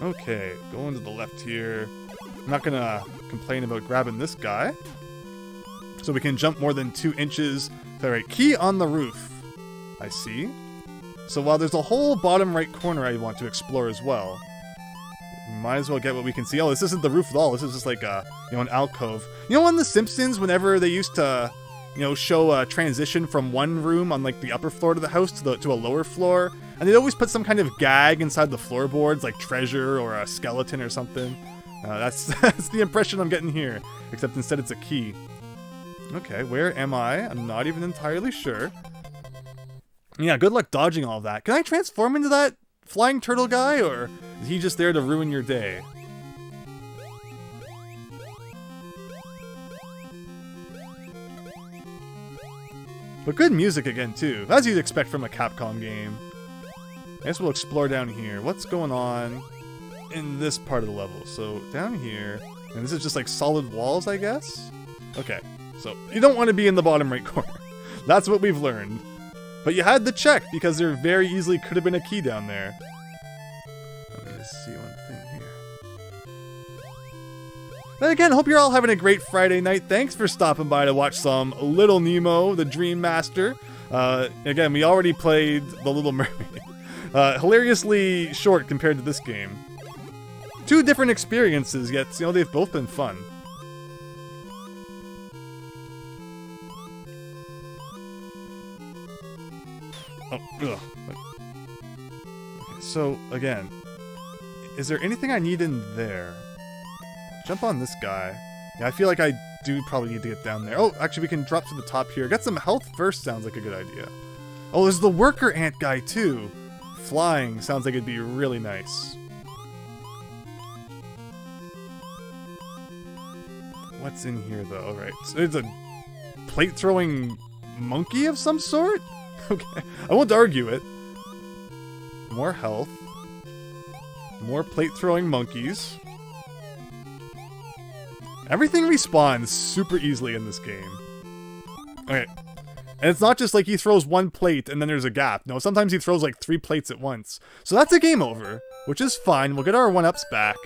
Okay, going to the left here. I'm not gonna complain about grabbing this guy. So we can jump more than 2 inches. Alright, key on the roof. I see. So while there's a whole bottom right corner I want to explore as well, might as well get what we can see. Oh, this isn't the roof at all. This is just like a, you know, an alcove. You know, on The Simpsons, whenever they used to, you know, show a transition from one room on like the upper floor to the house to a lower floor, and they'd always put some kind of gag inside the floorboards, like treasure or a skeleton or something. That's the impression I'm getting here, except instead it's a key. Okay, where am I? I'm not even entirely sure. Yeah, good luck dodging all of that. Can I transform into that flying turtle guy, or is he just there to ruin your day? But good music again, too, as you'd expect from a Capcom game. I guess we'll explore down here. What's going on in this part of the level? So, down here, and this is just like solid walls, I guess? Okay. So, you don't want to be in the bottom right corner. That's what we've learned. But you had to check, because there very easily could have been a key down there. Let me just see one thing here. Then again, hope you're all having a great Friday night. Thanks for stopping by to watch some Little Nemo, the Dream Master. Again, we already played The Little Mermaid. Hilariously short compared to this game. 2 different experiences, yet, you know, they've both been fun. Oh, ugh. Okay, so, again, is there anything I need in there? Jump on this guy. Yeah, I feel like I do probably need to get down there. Oh, actually, we can drop to the top here. Get some health first sounds like a good idea. Oh, there's the worker ant guy, too. Flying sounds like it'd be really nice. What's in here, though? Alright, so there's a plate-throwing monkey of some sort? Okay, I won't argue it. More health. More plate-throwing monkeys. Everything respawns super easily in this game. Okay, and it's not just like he throws 1 plate and then there's a gap. No, sometimes he throws like 3 plates at once. So that's a game over, which is fine. We'll get our 1-ups back.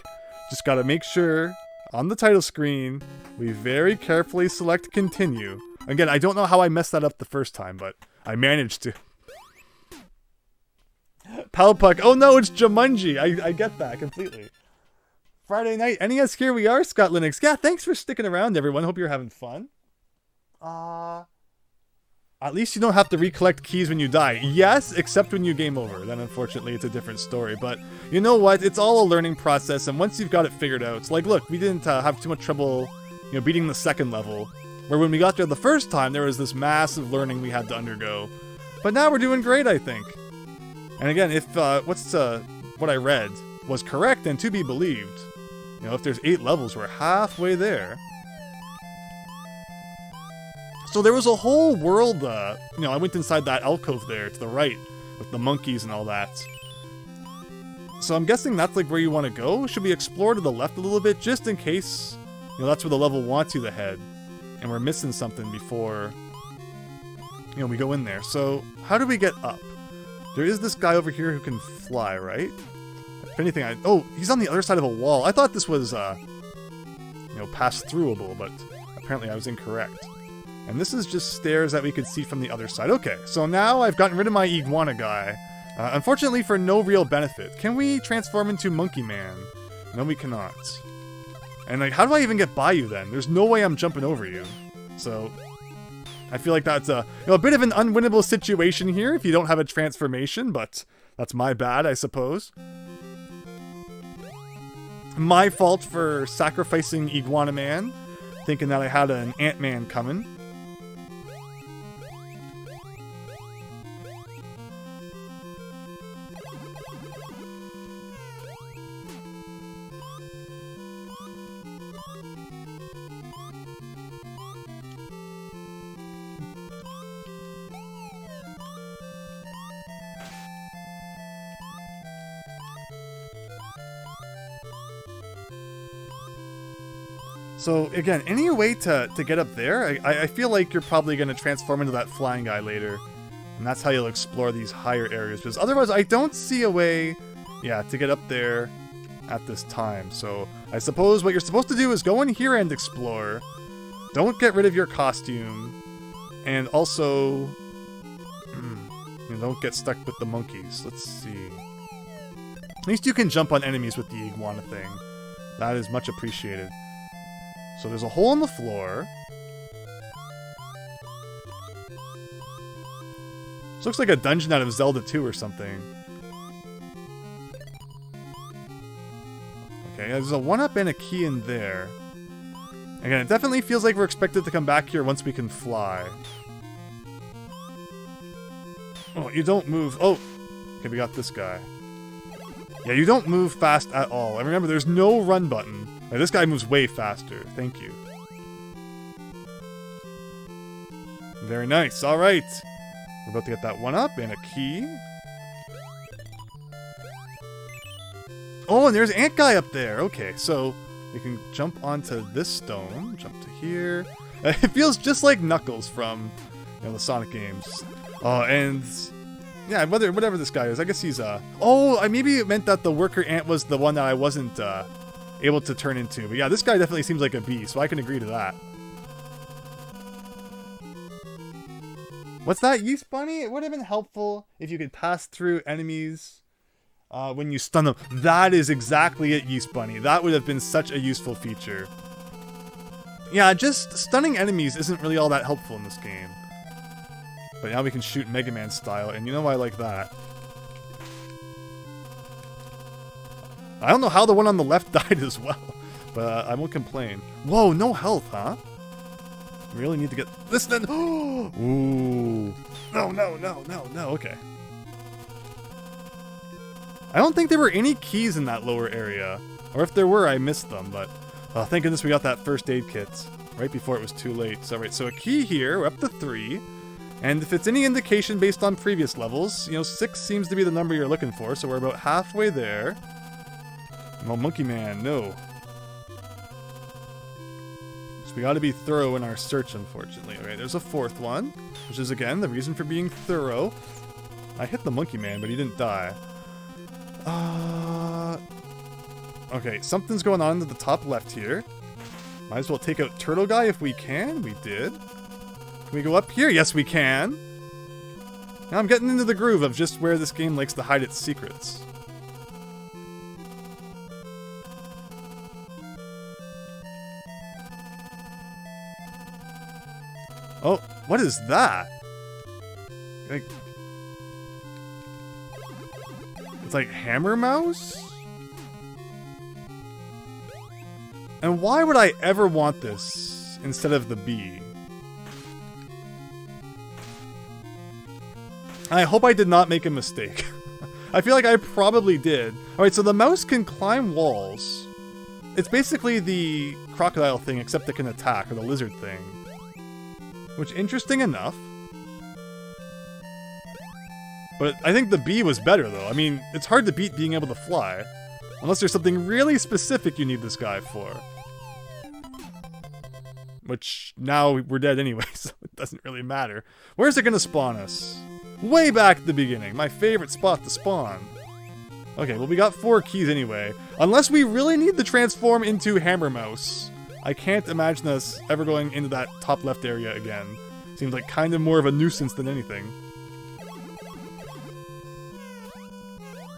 Just gotta make sure, on the title screen, we very carefully select continue. Again, I don't know how I messed that up the first time, but I managed to. Palpuck. Oh no, it's Jumanji. I get that completely. Friday night. NES, here we are, Scott Linux. Yeah, thanks for sticking around, everyone. Hope you're having fun. At least you don't have to recollect keys when you die. Yes, except when you game over. Then unfortunately it's a different story. But you know what? It's all a learning process, and once you've got it figured out, it's like, look, we didn't have too much trouble, you know, beating the second level. Where when we got there the first time, there was this massive learning we had to undergo. But now we're doing great, I think. And again, if what I read was correct and to be believed, you know, if there's 8 levels, we're halfway there. So there was a whole world, you know, I went inside that alcove there to the right with the monkeys and all that. So I'm guessing that's like where you want to go. Should we explore to the left a little bit just in case, you know, that's where the level wants you to head and we're missing something before, you know, we go in there. So how do we get up? There is this guy over here who can fly, right? If anything, oh, he's on the other side of a wall. I thought this was, you know, pass-throughable, but apparently I was incorrect. And this is just stairs that we could see from the other side. Okay, so now I've gotten rid of my iguana guy. Unfortunately for no real benefit. Can we transform into Monkey Man? No, we cannot. And like, how do I even get by you then? There's no way I'm jumping over you. So, I feel like that's a, you know, a bit of an unwinnable situation here if you don't have a transformation, but that's my bad, I suppose. My fault for sacrificing Iguana Man, thinking that I had an Ant-Man coming. So, again, any way to get up there? I feel like you're probably going to transform into that flying guy later. And that's how you'll explore these higher areas. Because otherwise, I don't see a way, yeah, to get up there at this time. So, I suppose what you're supposed to do is go in here and explore. Don't get rid of your costume. And also, you know, don't get stuck with the monkeys. Let's see. At least you can jump on enemies with the iguana thing. That is much appreciated. So there's a hole in the floor. This looks like a dungeon out of Zelda 2 or something. Okay, there's a 1-up and a key in there. Again, it definitely feels like we're expected to come back here once we can fly. Oh, you don't move. Oh, okay, we got this guy. Yeah, you don't move fast at all. And remember, there's no run button. Like, this guy moves way faster. Thank you. Very nice. All right. We're about to get that 1-up and a key. Oh, and there's Ant Guy up there. Okay, so we can jump onto this stone. Jump to here. It feels just like Knuckles from, you know, the Sonic games. And yeah, whatever this guy is, I guess he's oh, maybe it meant that the worker ant was the one that I wasn't able to turn into. But yeah, this guy definitely seems like a bee, so I can agree to that. What's that, Yeast Bunny? It would have been helpful if you could pass through enemies when you stun them. That is exactly it, Yeast Bunny. That would have been such a useful feature. Yeah, just stunning enemies isn't really all that helpful in this game. But now we can shoot Mega Man style, and you know I like that. I don't know how the one on the left died as well, but I won't complain. Whoa, no health, huh? Really need to get this then. Ooh. No, okay. I don't think there were any keys in that lower area. Or if there were, I missed them, but thank goodness we got that first aid kit right before it was too late. So, right, so a key here, we're up to 3. And if it's any indication based on previous levels, you know, 6 seems to be the number you're looking for, so we're about halfway there. Oh, Monkey Man, no. So we gotta be thorough in our search, unfortunately. Alright, there's a 4th one, which is, again, the reason for being thorough. I hit the Monkey Man, but he didn't die. Okay, something's going on at the top left here. Might as well take out Turtle Guy if we can. We did. Can we go up here? Yes, we can. Now I'm getting into the groove of just where this game likes to hide its secrets. Oh, what is that? Like, it's like Hammer Mouse? And why would I ever want this instead of the bee? I hope I did not make a mistake. I feel like I probably did. Alright, so the mouse can climb walls. It's basically the crocodile thing, except it can attack, or the lizard thing. Which, interesting enough. But I think the bee was better, though. I mean, it's hard to beat being able to fly. Unless there's something really specific you need this guy for. Which, now we're dead anyway, so it doesn't really matter. Where's it gonna spawn us? Way back at the beginning. My favorite spot to spawn. Okay, well we got 4 keys anyway. Unless we really need to transform into Hammer Mouse. I can't imagine us ever going into that top left area again. Seems like kind of more of a nuisance than anything.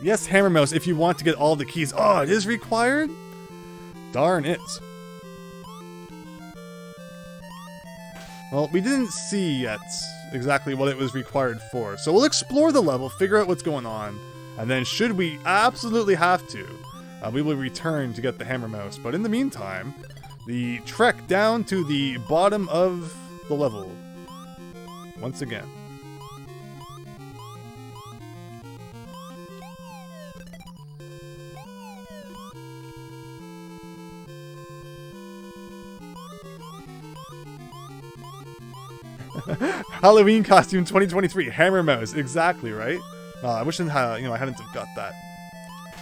Yes, Hammer Mouse, if you want to get all the keys. Oh, it is required? Darn it. Well, we didn't see yet exactly what it was required for. So we'll explore the level, figure out what's going on, and then should we absolutely have to, we will return to get the Hammer Mouse. But in the meantime, the trek down to the bottom of the level. Once again. Halloween costume 2023, Hammer Mouse, exactly right. I wish I hadn't have got that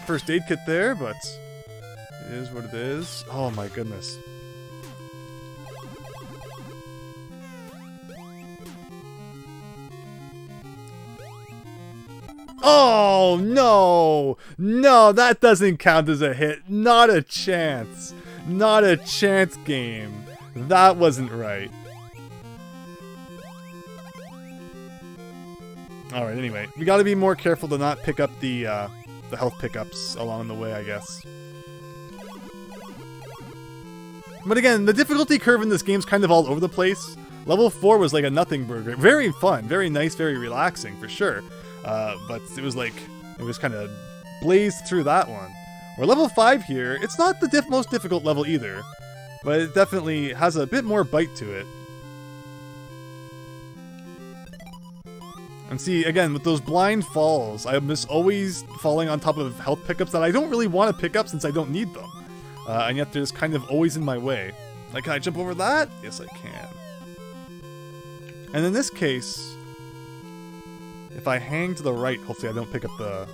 first aid kit there, but it is what it is. Oh my goodness. Oh no! No, that doesn't count as a hit. Not a chance. Not a chance, game. That wasn't right. Alright, anyway, we gotta be more careful to not pick up the health pickups along the way, I guess. But again, the difficulty curve in this game's kind of all over the place. Level 4 was like a nothing burger. Very fun, very nice, very relaxing, for sure. But it was kind of blazed through that one. Where level 5 here, it's not the most difficult level either. But it definitely has a bit more bite to it. And see, again, with those blind falls, I miss always falling on top of health pickups that I don't really want to pick up since I don't need them. And yet they're just kind of always in my way. Like, can I jump over that? Yes, I can. And in this case, if I hang to the right, hopefully I don't pick up the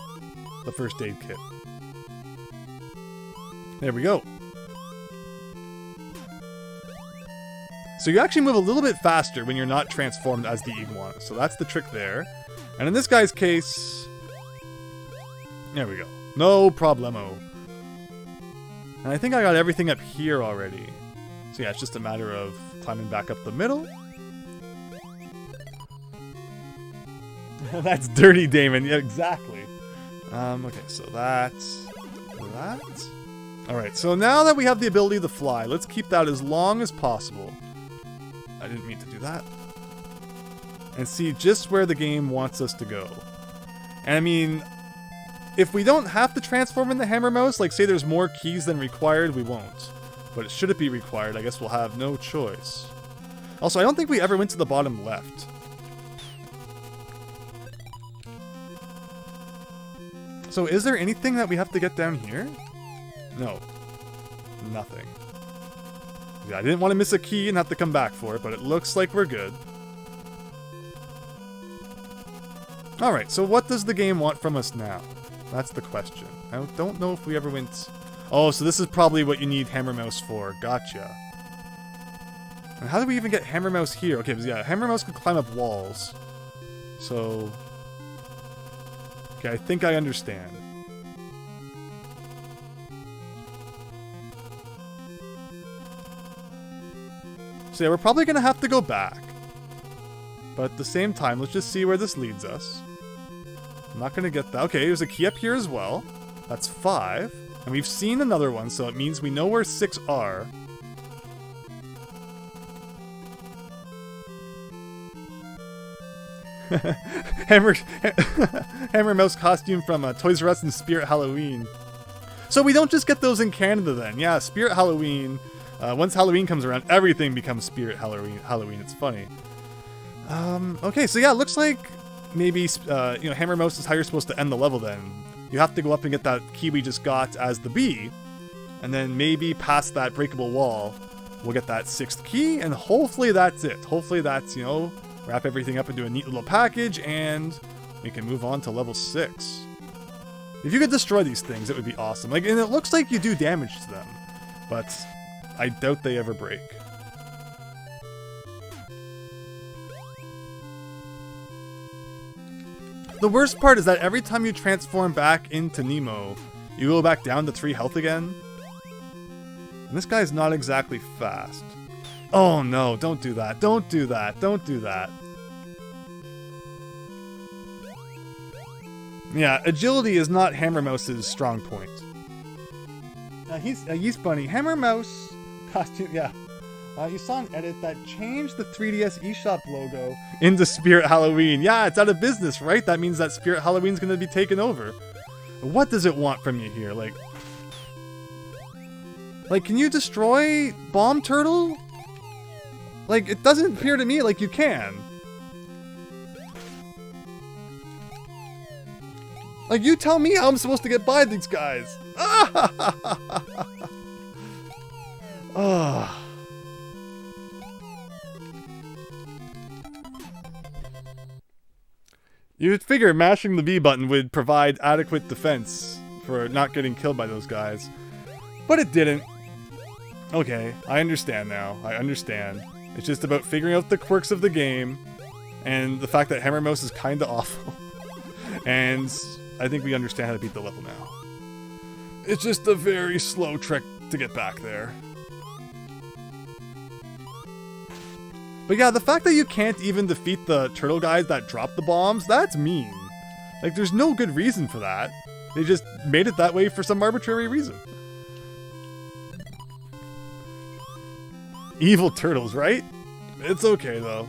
first aid kit. There we go. So you actually move a little bit faster when you're not transformed as the iguana. So that's the trick there. And in this guy's case... There we go. No problemo. And I think I got everything up here already. So yeah, it's just a matter of climbing back up the middle. That's Dirty Damon. Yeah, exactly. Okay, so that. Alright, so now that we have the ability to fly, let's keep that as long as possible. I didn't mean to do that. And see just where the game wants us to go. And I mean, if we don't have to transform into Hammer Mouse, like say there's more keys than required, we won't. But should it be required, I guess we'll have no choice. Also, I don't think we ever went to the bottom left. So is there anything that we have to get down here? No. Nothing. Yeah, I didn't want to miss a key and have to come back for it, but it looks like we're good. Alright, so what does the game want from us now? That's the question. I don't know if we ever went... Oh, so this is probably what you need Hammer Mouse for. Gotcha. And how do we even get Hammer Mouse here? Okay, yeah, Hammer Mouse can climb up walls. So... Okay, I think I understand. So yeah, we're probably going to have to go back. But at the same time, let's just see where this leads us. I'm not going to get that. Okay, there's a key up here as well. That's 5. And we've seen another one, so it means we know where 6 are. Hammer Mouse costume from Toys R Us and Spirit Halloween. So we don't just get those in Canada then. Yeah, Spirit Halloween. Once Halloween comes around, everything becomes Spirit Halloween. It's funny. Okay, so yeah, it looks like maybe Hammer Mouse is how you're supposed to end the level then. You have to go up and get that key we just got as the bee, and then maybe past that breakable wall, we'll get that 6th key, and hopefully that's it. Hopefully that's, wrap everything up into a neat little package, and we can move on to level 6. If you could destroy these things, it would be awesome. Like, and it looks like you do damage to them, but I doubt they ever break. The worst part is that every time you transform back into Nemo, you go back down to 3 health again. And this guy's not exactly fast. Oh no, don't do that. Don't do that. Don't do that. Yeah, agility is not Hammermouse's strong point. He's a Yeast Bunny. Hammermouse costume, yeah. You saw an edit that changed the 3DS eShop logo into Spirit Halloween. Yeah, it's out of business, right? That means that Spirit Halloween's gonna be taken over. What does it want from you here? Like, can you destroy Bomb Turtle? Like, it doesn't appear to me like you can. Like, you tell me how I'm supposed to get by these guys. Ah. You'd figure mashing the B button would provide adequate defense for not getting killed by those guys. But it didn't. Okay, I understand now. I understand. It's just about figuring out the quirks of the game and the fact that Hammermouse is kinda awful. And I think we understand how to beat the level now. It's just a very slow trek to get back there. But yeah, the fact that you can't even defeat the turtle guys that drop the bombs, that's mean. Like, there's no good reason for that. They just made it that way for some arbitrary reason. Evil turtles, right? It's okay, though.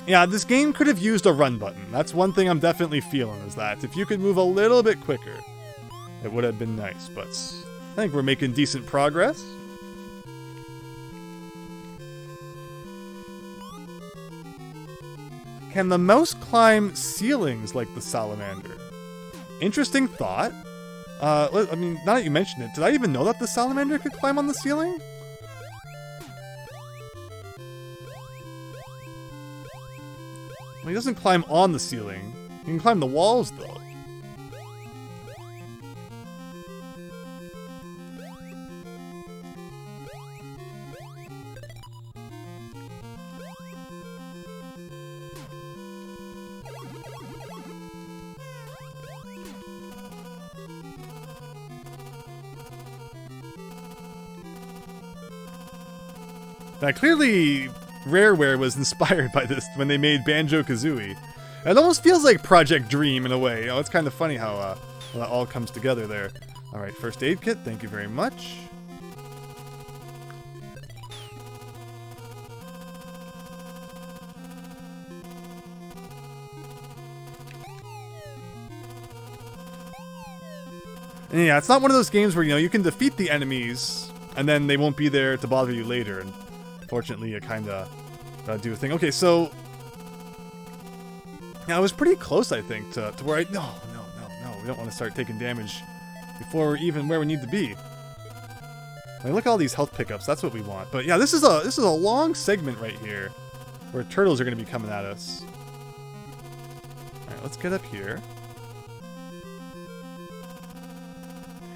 Yeah, this game could have used a run button. That's one thing I'm definitely feeling, is that if you could move a little bit quicker, it would have been nice. But I think we're making decent progress. Can the mouse climb ceilings like the salamander? Interesting thought. I mean, now that you mention it, did I even know that the salamander could climb on the ceiling? Well, he doesn't climb on the ceiling. He can climb the walls, though. Now, clearly, Rareware was inspired by this when they made Banjo-Kazooie. It almost feels like Project Dream in a way. It's kind of funny how that all comes together there. Alright, first aid kit, thank you very much. And yeah, it's not one of those games where, you can defeat the enemies, and then they won't be there to bother you later. And fortunately, you kind of do a thing. Okay, so yeah, I was pretty close, I think, to where I... No. We don't want to start taking damage before we're even where we need to be. I mean, look at all these health pickups. That's what we want. But yeah, this is a long segment right here where turtles are going to be coming at us. All right, let's get up here.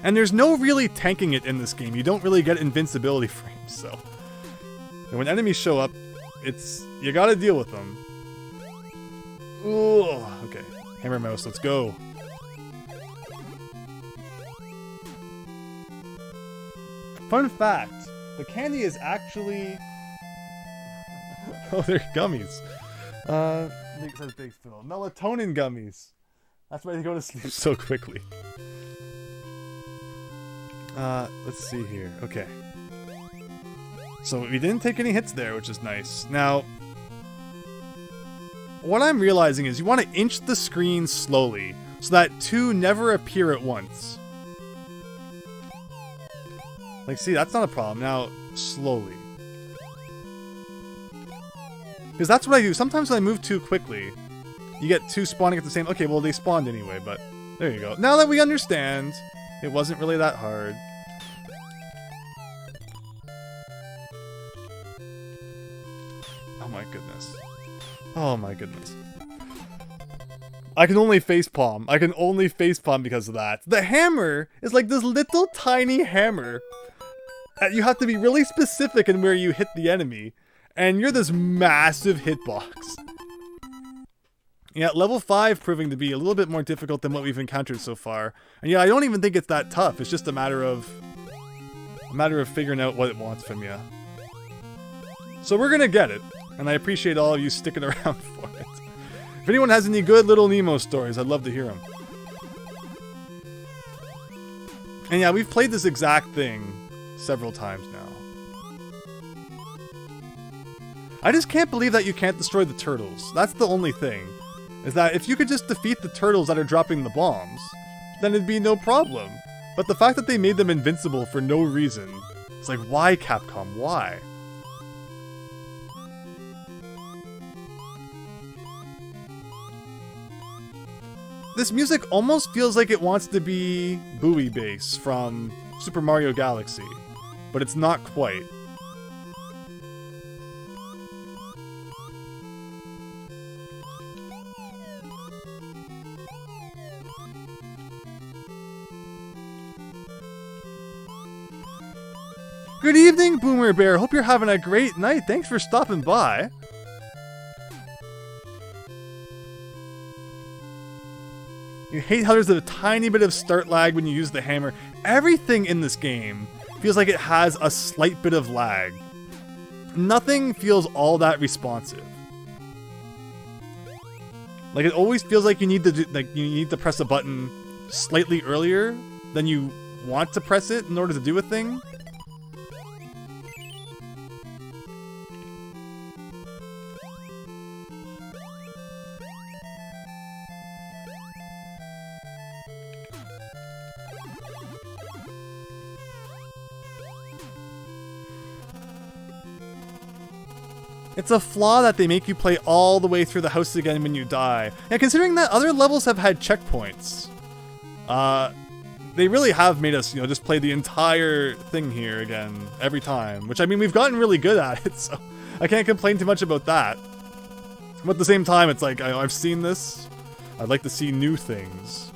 And there's no really tanking it in this game. You don't really get invincibility frames, so... And when enemies show up, you gotta deal with them. Ooh, okay. Hammer Mouse, let's go. Fun fact, the candy is actually... Oh, they're gummies. Makes us big fill. Melatonin gummies. That's why they go to sleep so quickly. Let's see here. Okay. So we didn't take any hits there, which is nice. Now, what I'm realizing is you want to inch the screen slowly so that 2 never appear at once. Like, see, that's not a problem. Now, slowly. Because that's what I do. Sometimes when I move too quickly, you get 2 spawning at the same... Okay, well, they spawned anyway, but there you go. Now that we understand, it wasn't really that hard. Oh my goodness. Oh my goodness. I can only facepalm. I can only facepalm because of that. The hammer is like this little tiny hammer. You have to be really specific in where you hit the enemy. And you're this massive hitbox. Yeah, level 5 proving to be a little bit more difficult than what we've encountered so far. And yeah, I don't even think it's that tough. It's just a matter of figuring out what it wants from you. So we're gonna get it. And I appreciate all of you sticking around for it. If anyone has any good Little Nemo stories, I'd love to hear them. And yeah, we've played this exact thing several times now. I just can't believe that you can't destroy the turtles. That's the only thing. Is that if you could just defeat the turtles that are dropping the bombs, then it'd be no problem. But the fact that they made them invincible for no reason, it's like, why, Capcom? Why? This music almost feels like it wants to be Buoy Bass from Super Mario Galaxy, but it's not quite. Good evening, Boomer Bear. Hope you're having a great night. Thanks for stopping by. You hate how there's a tiny bit of start lag when you use the hammer. Everything in this game feels like it has a slight bit of lag. Nothing feels all that responsive. Like, it always feels like you need to press a button slightly earlier than you want to press it in order to do a thing. It's a flaw that they make you play all the way through the house again when you die. And considering that other levels have had checkpoints, they really have made us, just play the entire thing here again every time. Which, I mean, we've gotten really good at it, so I can't complain too much about that. But at the same time, it's like, I've seen this. I'd like to see new things.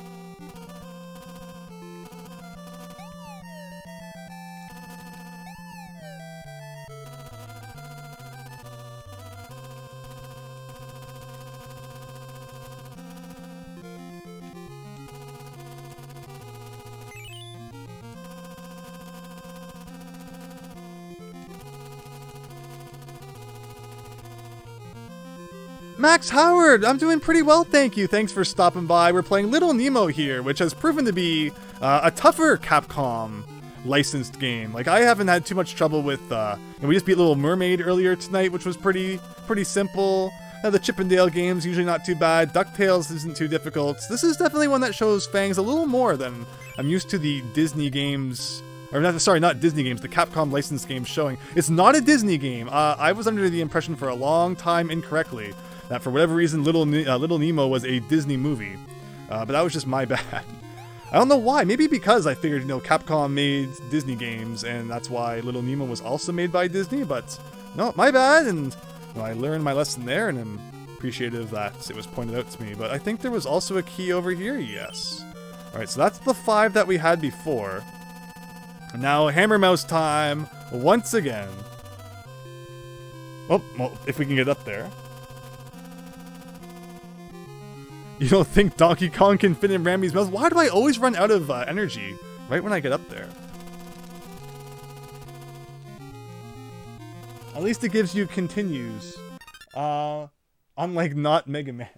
Max Howard, I'm doing pretty well, thank you. Thanks for stopping by. We're playing Little Nemo here, which has proven to be a tougher Capcom licensed game. Like, I haven't had too much trouble with, we just beat Little Mermaid earlier tonight, which was pretty simple. The Chip 'n Dale games, usually not too bad. DuckTales isn't too difficult. This is definitely one that shows Fangs a little more than I'm used to the Disney games. Or not Disney games, the Capcom licensed games showing. It's not a Disney game. I was under the impression for a long time incorrectly that for whatever reason Little Nemo was a Disney movie. But that was just my bad. I don't know why. Maybe because I figured, Capcom made Disney games, and that's why Little Nemo was also made by Disney, but no, my bad, and I learned my lesson there, and I'm appreciative that it was pointed out to me. But I think there was also a key over here, yes. Alright, so that's the 5 that we had before. And now Hammer Mouse time, once again. Oh, well, if we can get up there. You don't think Donkey Kong can fit in Rambi's mouth? Why do I always run out of energy right when I get up there? At least it gives you continues. Unlike not Mega Man.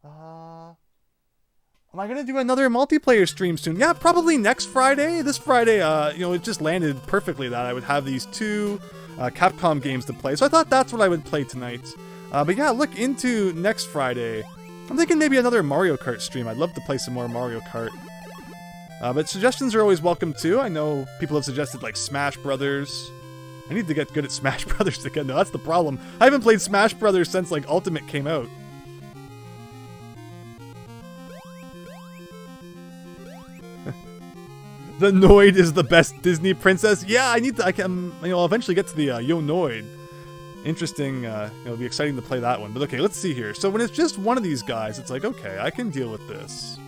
Am I gonna do another multiplayer stream soon? Yeah, probably next Friday. This Friday, it just landed perfectly that I would have these 2 Capcom games to play. So I thought that's what I would play tonight. But yeah, look into next Friday. I'm thinking maybe another Mario Kart stream. I'd love to play some more Mario Kart. But suggestions are always welcome too. I know people have suggested like Smash Brothers. I need to get good at Smash Brothers again. No, that's the problem. I haven't played Smash Brothers since like Ultimate came out. The Noid is the best Disney princess. Yeah, I'll eventually get to the Yo Noid. interesting, it'll be exciting to play that one. But okay, let's see here. So when it's just one of these guys, it's like, okay, I can deal with this.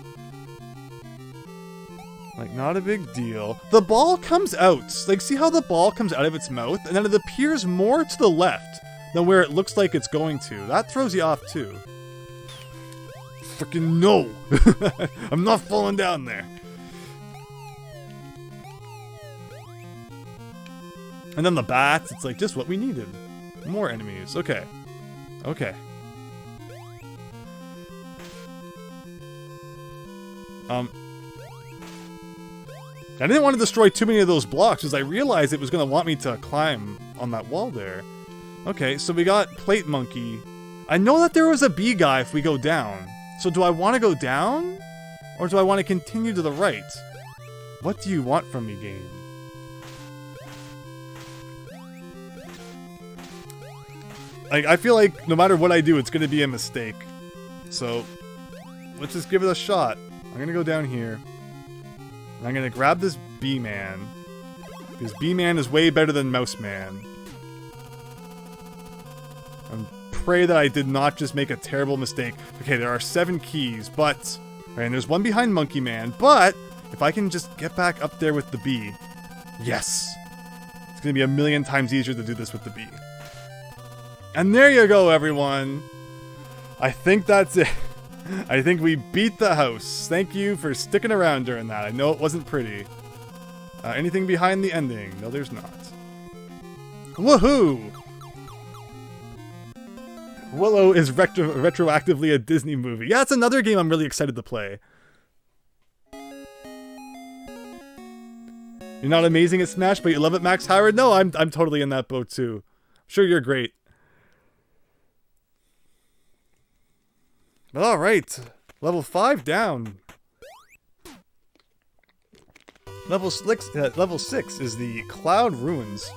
Like, not a big deal. The ball comes out. Like, see how the ball comes out of its mouth? And then it appears more to the left than where it looks like it's going to. That throws you off, too. Freaking no! I'm not falling down there. And then the bats, it's like just what we needed. More enemies. Okay. Okay. I didn't want to destroy too many of those blocks because I realized it was going to want me to climb on that wall there. Okay, so we got Plate Monkey. I know that there was a bee guy if we go down. So do I want to go down? Or do I want to continue to the right? What do you want from me, game? I feel like no matter what I do, it's going to be a mistake. So, let's just give it a shot. I'm going to go down here. And I'm going to grab this Bee-Man. Because Bee-Man is way better than Mouse-Man. And pray that I did not just make a terrible mistake. Okay, there are 7 keys, but... and there's one behind Monkey Man, but... if I can just get back up there with the bee... yes! It's going to be a million times easier to do this with the bee. And there you go, everyone! I think that's it. I think we beat the house. Thank you for sticking around during that. I know it wasn't pretty. Anything behind the ending? No, there's not. Woohoo! Willow is retroactively a Disney movie. Yeah, it's another game I'm really excited to play. You're not amazing at Smash, but you love it, Max Howard? No, I'm totally in that boat too. I'm sure you're great. Alright, level 5 down. Level 6 is the Cloud Ruins.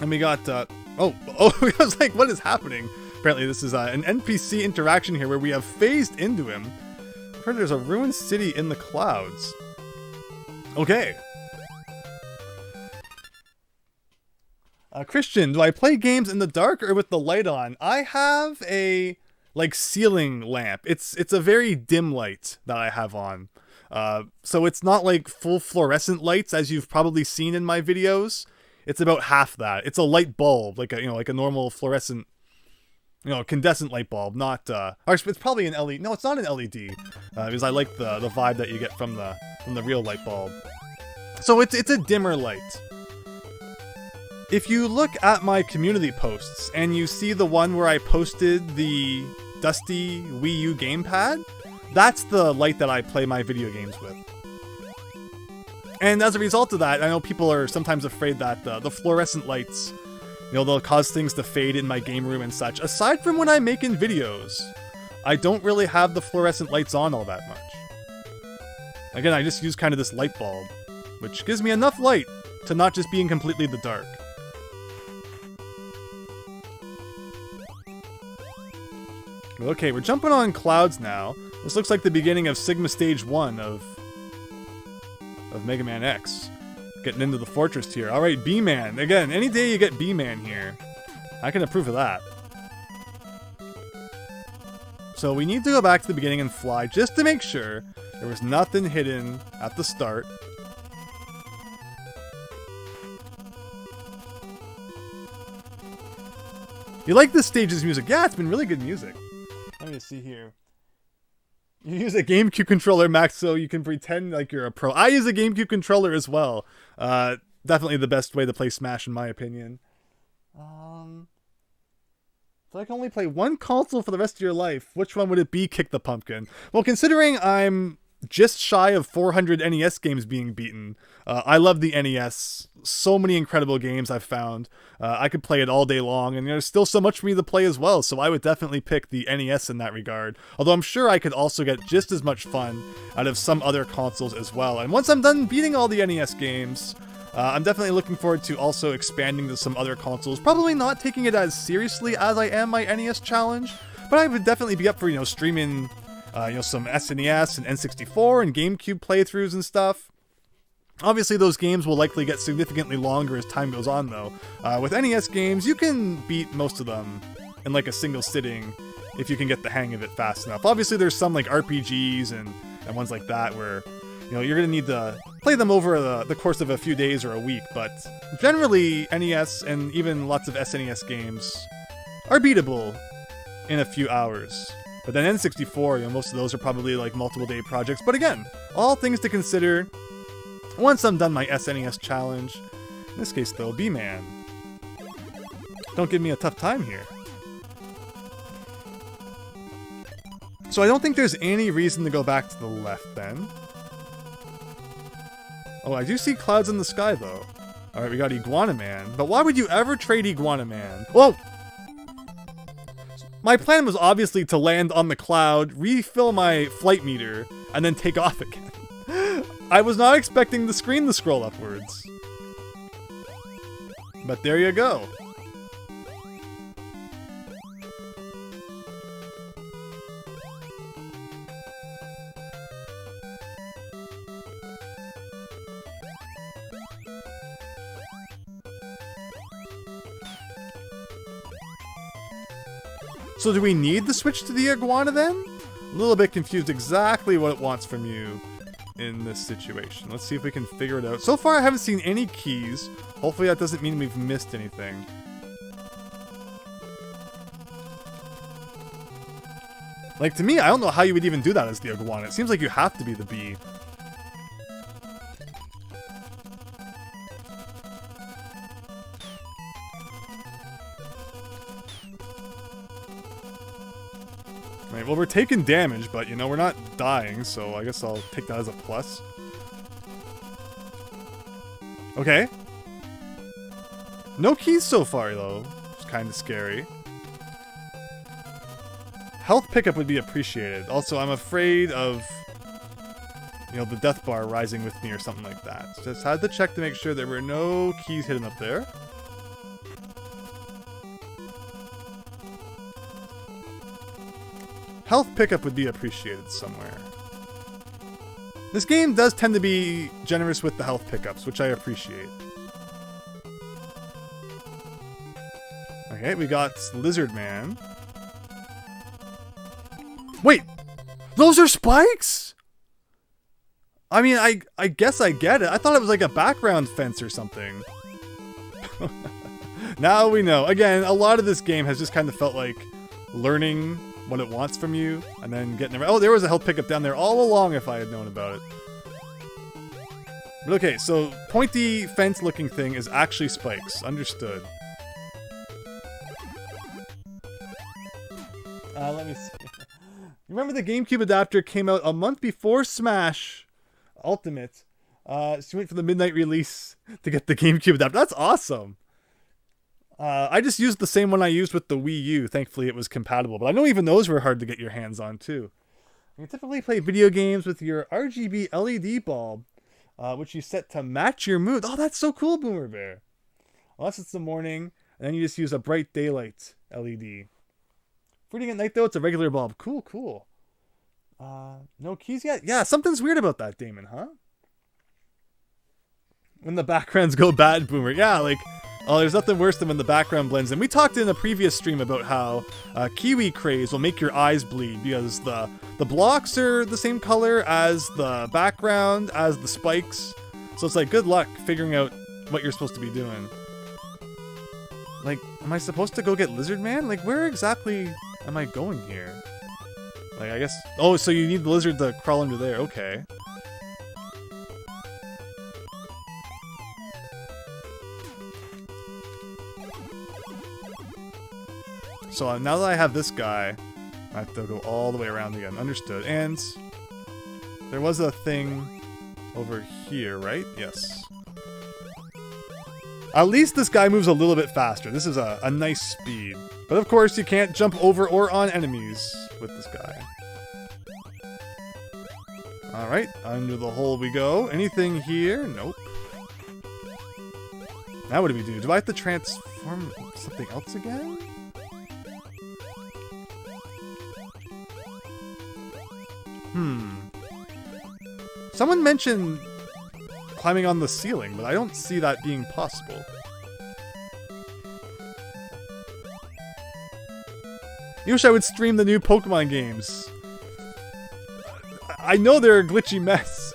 And we got, I was like, what is happening? Apparently this is an NPC interaction here where we have phased into him. I've heard there's a ruined city in the clouds. Okay. Christian, do I play games in the dark or with the light on? I have a... like ceiling lamp. It's a very dim light that I have on. So it's not like full fluorescent lights as you've probably seen in my videos. It's about half that. It's a light bulb, like a like a normal fluorescent, incandescent light bulb. Not or it's probably an LED. No, it's not an LED. Because I like the vibe that you get from the real light bulb. So it's a dimmer light. If you look at my community posts and you see the one where I posted the dusty Wii U gamepad, that's the light that I play my video games with. And as a result of that, I know people are sometimes afraid that the fluorescent lights, they'll cause things to fade in my game room and such. Aside from when I'm making videos, I don't really have the fluorescent lights on all that much. Again, I just use kind of this light bulb, which gives me enough light to not just be in completely the dark. Okay, we're jumping on clouds now. This looks like the beginning of Sigma Stage 1 of Mega Man X. Getting into the fortress here. Alright, B-Man. Again, any day you get B-Man here, I can approve of that. So we need to go back to the beginning and fly just to make sure there was nothing hidden at the start. You like this stage's music? Yeah, it's been really good music. Let me see here. You use a GameCube controller, Max, so you can pretend like you're a pro. I use a GameCube controller as well. Definitely the best way to play Smash, in my opinion. So I can only play one console for the rest of your life. Which one would it be? Kick the Pumpkin. Well, considering I'm just shy of 400 NES games being beaten, I love the NES. So many incredible games I've found. I could play it all day long, and there's still so much for me to play as well, so I would definitely pick the NES in that regard. Although I'm sure I could also get just as much fun out of some other consoles as well. And once I'm done beating all the NES games, I'm definitely looking forward to also expanding to some other consoles. Probably not taking it as seriously as I am my NES challenge, but I would definitely be up for, streaming, some SNES and N64 and GameCube playthroughs and stuff. Obviously, those games will likely get significantly longer as time goes on, though. With NES games, you can beat most of them in like a single sitting if you can get the hang of it fast enough. Obviously, there's some like RPGs and ones like that where, you know, you're going to need to play them over the course of a few days or a week, but generally, NES and even lots of SNES games are beatable in a few hours. But then N64, you know, most of those are probably like multiple day projects. But again, all things to consider once I'm done my SNES challenge. In this case, though, B-Man. Don't give me a tough time here. So I don't think there's any reason to go back to the left, then. Oh, I do see clouds in the sky, though. Alright, we got Iguana Man. But why would you ever trade Iguana Man? Whoa! My plan was obviously to land on the cloud, refill my flight meter, and then take off again. I was not expecting the screen to scroll upwards. But there you go. So do we need the switch to the iguana then? A little bit confused exactly what it wants from you in this situation. Let's see if we can figure it out. So far I haven't seen any keys. Hopefully that doesn't mean we've missed anything. Like, to me, I don't know how you would even do that as the iguana. It seems like you have to be the bee. Right, well, we're taking damage, but, you know, we're not dying, so I guess I'll take that as a plus. Okay. No keys so far, though. It's kind of scary. Health pickup would be appreciated. Also, I'm afraid of, you know, the death bar rising with me or something like that. Just had to check to make sure there were no keys hidden up there. Health pickup would be appreciated somewhere. This game does tend to be generous with the health pickups, which I appreciate. Okay, we got Lizard Man. Wait! Those are spikes?! I mean, I guess I get it. I thought it was like a background fence or something. Now we know. Again, a lot of this game has just kind of felt like learning what it wants from you, and then getting around. Oh, there was a health pickup down there all along if I had known about it. But okay, so pointy fence-looking thing is actually spikes. Understood. Let me see. Remember the GameCube adapter came out a month before Smash Ultimate. So you went for the midnight release to get the GameCube adapter. That's awesome. I just used the same one I used with the Wii U. Thankfully, it was compatible. But I know even those were hard to get your hands on, too. You typically play video games with your RGB LED bulb, which you set to match your mood. Oh, that's so cool, Boomer Bear. Unless it's the morning, and then you just use a bright daylight LED. For reading at night, though, it's a regular bulb. Cool, cool. No keys yet? Yeah, something's weird about that, Damon, huh? When the backgrounds go bad, Boomer. Yeah, like... Oh, there's nothing worse than when the background blends in. We talked in a previous stream about how Kiwi Craze will make your eyes bleed because the blocks are the same color as the background, as the spikes. So it's like, good luck figuring out what you're supposed to be doing. Like, am I supposed to go get Lizard Man? Like, where exactly am I going here? Like, I guess... Oh, so you need the lizard to crawl under there. Okay. So now that I have this guy, I have to go all the way around again. Understood. And there was a thing over here, right? Yes. At least this guy moves a little bit faster. This is a nice speed. But of course, you can't jump over or on enemies with this guy. Alright, under the hole we go. Anything here? Nope. Now what do we do? Do I have to transform something else again? Someone mentioned climbing on the ceiling, but I don't see that being possible. You wish I would stream the new Pokemon games. I know they're a glitchy mess.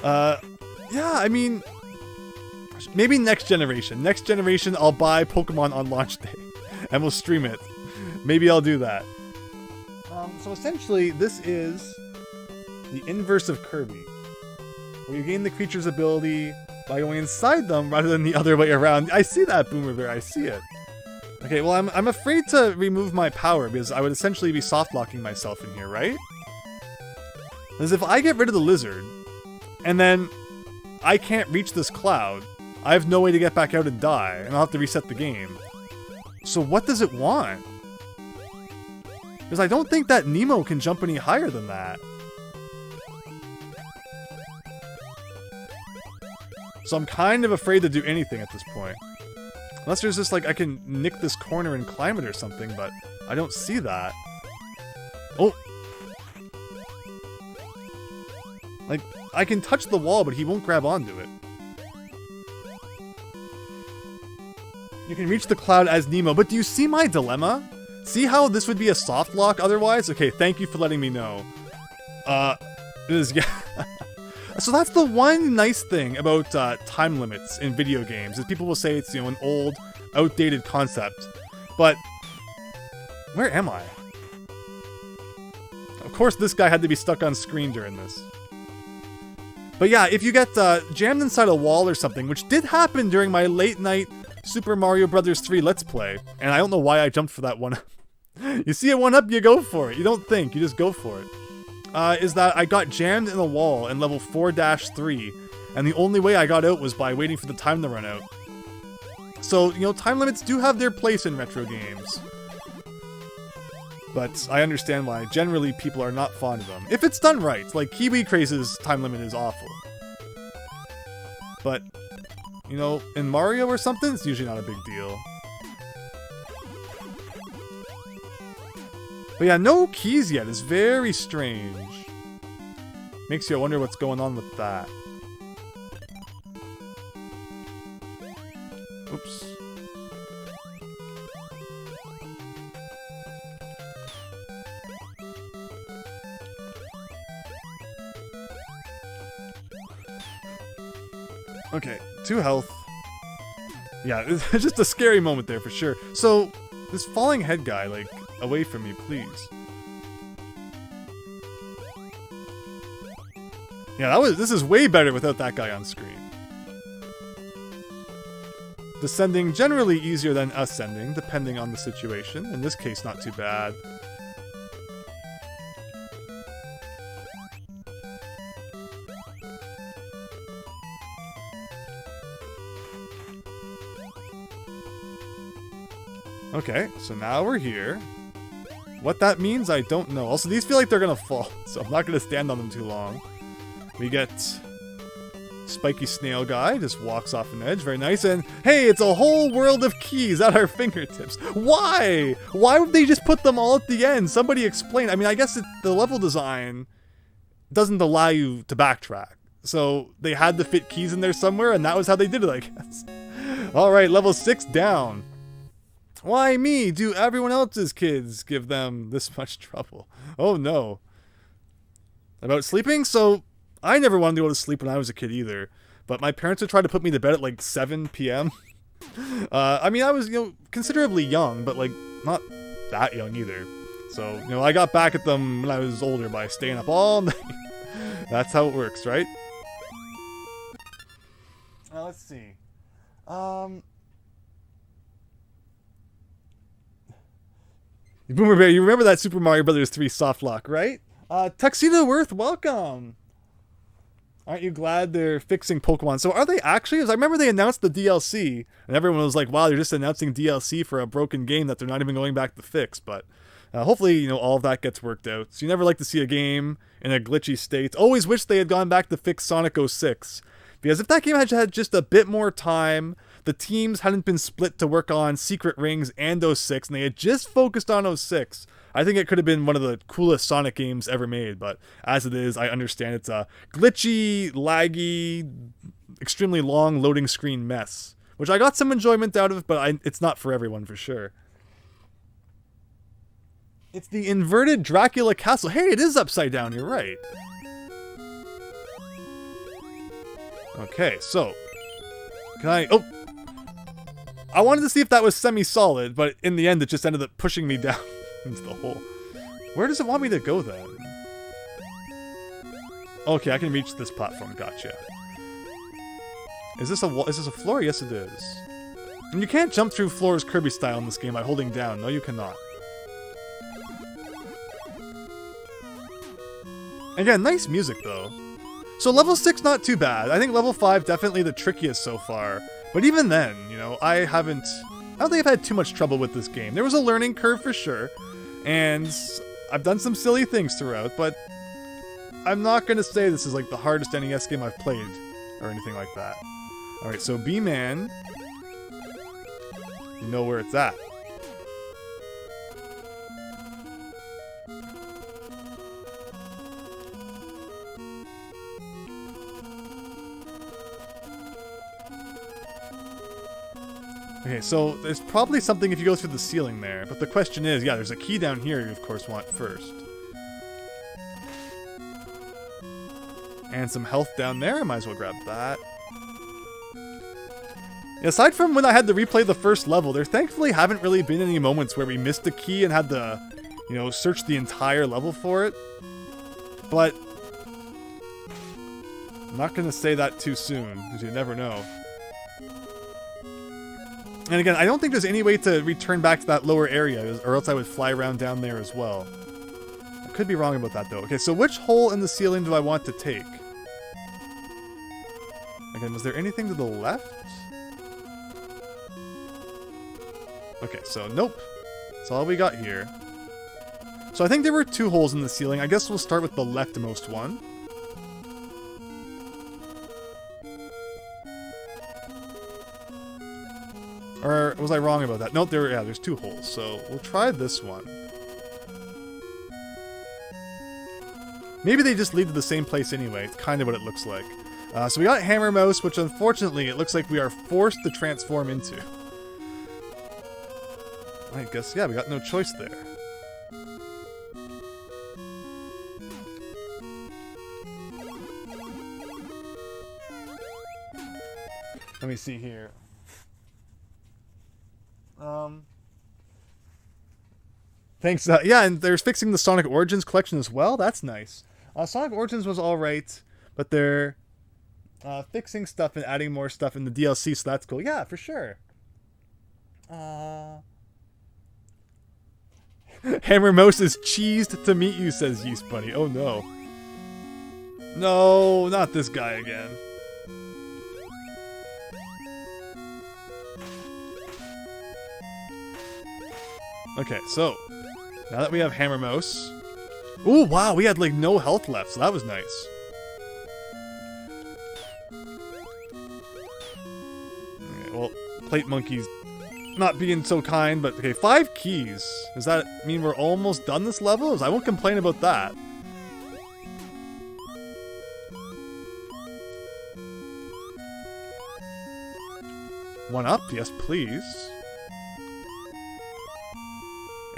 Yeah, I mean, maybe next generation. Next generation, I'll buy Pokemon on launch day, and we'll stream it. Maybe I'll do that. So essentially, this is the inverse of Kirby, where you gain the creature's ability by going inside them rather than the other way around. I see that, Boomer Bear. I see it. Okay, well, I'm afraid to remove my power because I would essentially be soft-locking myself in here, right? Because if I get rid of the lizard, and then I can't reach this cloud, I have no way to get back out and die, and I'll have to reset the game. So what does it want? Because I don't think that Nemo can jump any higher than that. So I'm kind of afraid to do anything at this point. Unless there's just like, I can nick this corner and climb it or something, but I don't see that. Oh! Like, I can touch the wall, but he won't grab onto it. You can reach the cloud as Nemo, but do you see my dilemma? See how this would be a soft lock otherwise? Okay, thank you for letting me know. It is, yeah. So that's the one nice thing about time limits in video games, is people will say it's, you know, an old, outdated concept. But where am I? Of course this guy had to be stuck on screen during this. But yeah, if you get jammed inside a wall or something, which did happen during my late night Super Mario Bros. 3 Let's Play, and I don't know why I jumped for that one. You see a one-up, you go for it. You don't think, you just go for it. Is that I got jammed in a wall in level 4-3, and the only way I got out was by waiting for the time to run out. So, you know, time limits do have their place in retro games. But I understand why generally people are not fond of them. If it's done right, like Kiwi Craze's time limit is awful. But, you know, in Mario or something, it's usually not a big deal. But yeah, no keys yet is very strange. Makes you wonder what's going on with that. Oops. Okay, 2 health. Yeah, it's just a scary moment there for sure. So, this falling head guy, like, away from me, please. Yeah, this is way better without that guy on screen. Descending generally easier than ascending, depending on the situation. In this case, not too bad. Okay, so now we're here. What that means, I don't know. Also, these feel like they're gonna fall, so I'm not gonna stand on them too long. We get spiky snail guy, just walks off an edge, very nice, and hey, it's a whole world of keys at our fingertips. Why? Why would they just put them all at the end? Somebody explain. I mean, I guess the level design doesn't allow you to backtrack, so they had to fit keys in there somewhere, and that was how they did it, I guess. Alright, level 6 down. Why me? Do everyone else's kids give them this much trouble? Oh no. About sleeping? So, I never wanted to go to sleep when I was a kid either. But my parents would try to put me to bed at like 7 p.m. I mean, I was, you know, considerably young, but like, not that young either. So, you know, I got back at them when I was older by staying up all night. That's how it works, right? Now, let's see. Boomer Bear, you remember that Super Mario Bros. 3 soft lock, right? Tuxedo Worth, welcome! Aren't you glad they're fixing Pokemon? So are they actually? Because I remember they announced the DLC, and everyone was like, wow, they're just announcing DLC for a broken game that they're not even going back to fix. But hopefully, you know, all of that gets worked out. So you never like to see a game in a glitchy state. Always wish they had gone back to fix Sonic 06. Because if that game had had just a bit more time, the teams hadn't been split to work on Secret Rings and 06, and they had just focused on 06, I think it could have been one of the coolest Sonic games ever made. But as it is, I understand it's a glitchy, laggy, extremely long loading screen mess, which I got some enjoyment out of, but it's not for everyone for sure. It's the inverted Dracula castle. Hey, it is upside down, you're right. Okay, so can I... Oh! I wanted to see if that was semi-solid, but in the end it just ended up pushing me down into the hole. Where does it want me to go then? Okay, I can reach this platform, gotcha. Is this a floor? Yes it is. And you can't jump through floors Kirby style in this game by holding down. No, you cannot. Again, nice music though. So level 6 not too bad. I think level 5 definitely the trickiest so far. But even then, you know, I don't think I've had too much trouble with this game. There was a learning curve for sure. And I've done some silly things throughout, but I'm not gonna say this is like the hardest NES game I've played or anything like that. Alright, so B-Man, you know where it's at. Okay, so there's probably something if you go through the ceiling there, but the question is, yeah, there's a key down here you of course want first. And some health down there, I might as well grab that. Aside from when I had to replay the first level, there thankfully haven't really been any moments where we missed a key and had to, you know, search the entire level for it. But I'm not gonna say that too soon, because you never know. And again, I don't think there's any way to return back to that lower area, or else I would fly around down there as well. I could be wrong about that though. Okay, so which hole in the ceiling do I want to take? Again, was there anything to the left? Okay, so nope. That's all we got here. So I think there were 2 holes in the ceiling. I guess we'll start with the leftmost one. Or was I wrong about that? Nope, there's 2 holes. So we'll try this one. Maybe they just lead to the same place anyway. It's kind of what it looks like. So we got Hammer Mouse, which unfortunately it looks like we are forced to transform into. I guess, yeah, we got no choice there. Let me see here. Thanks. Yeah, and there's fixing the Sonic Origins collection as well. That's nice. Sonic Origins was alright, but they're fixing stuff and adding more stuff in the DLC, so that's cool. Yeah, for sure. Hammer Mouse is cheesed to meet you, says Yeast Bunny. Oh no. No, not this guy again. Okay, so now that we have Hammer Mouse. Ooh, wow, we had like no health left, so that was nice. Okay, well, Plate Monkey's not being so kind, but okay, 5 keys. Does that mean we're almost done this level? I won't complain about that. One up? Yes, please.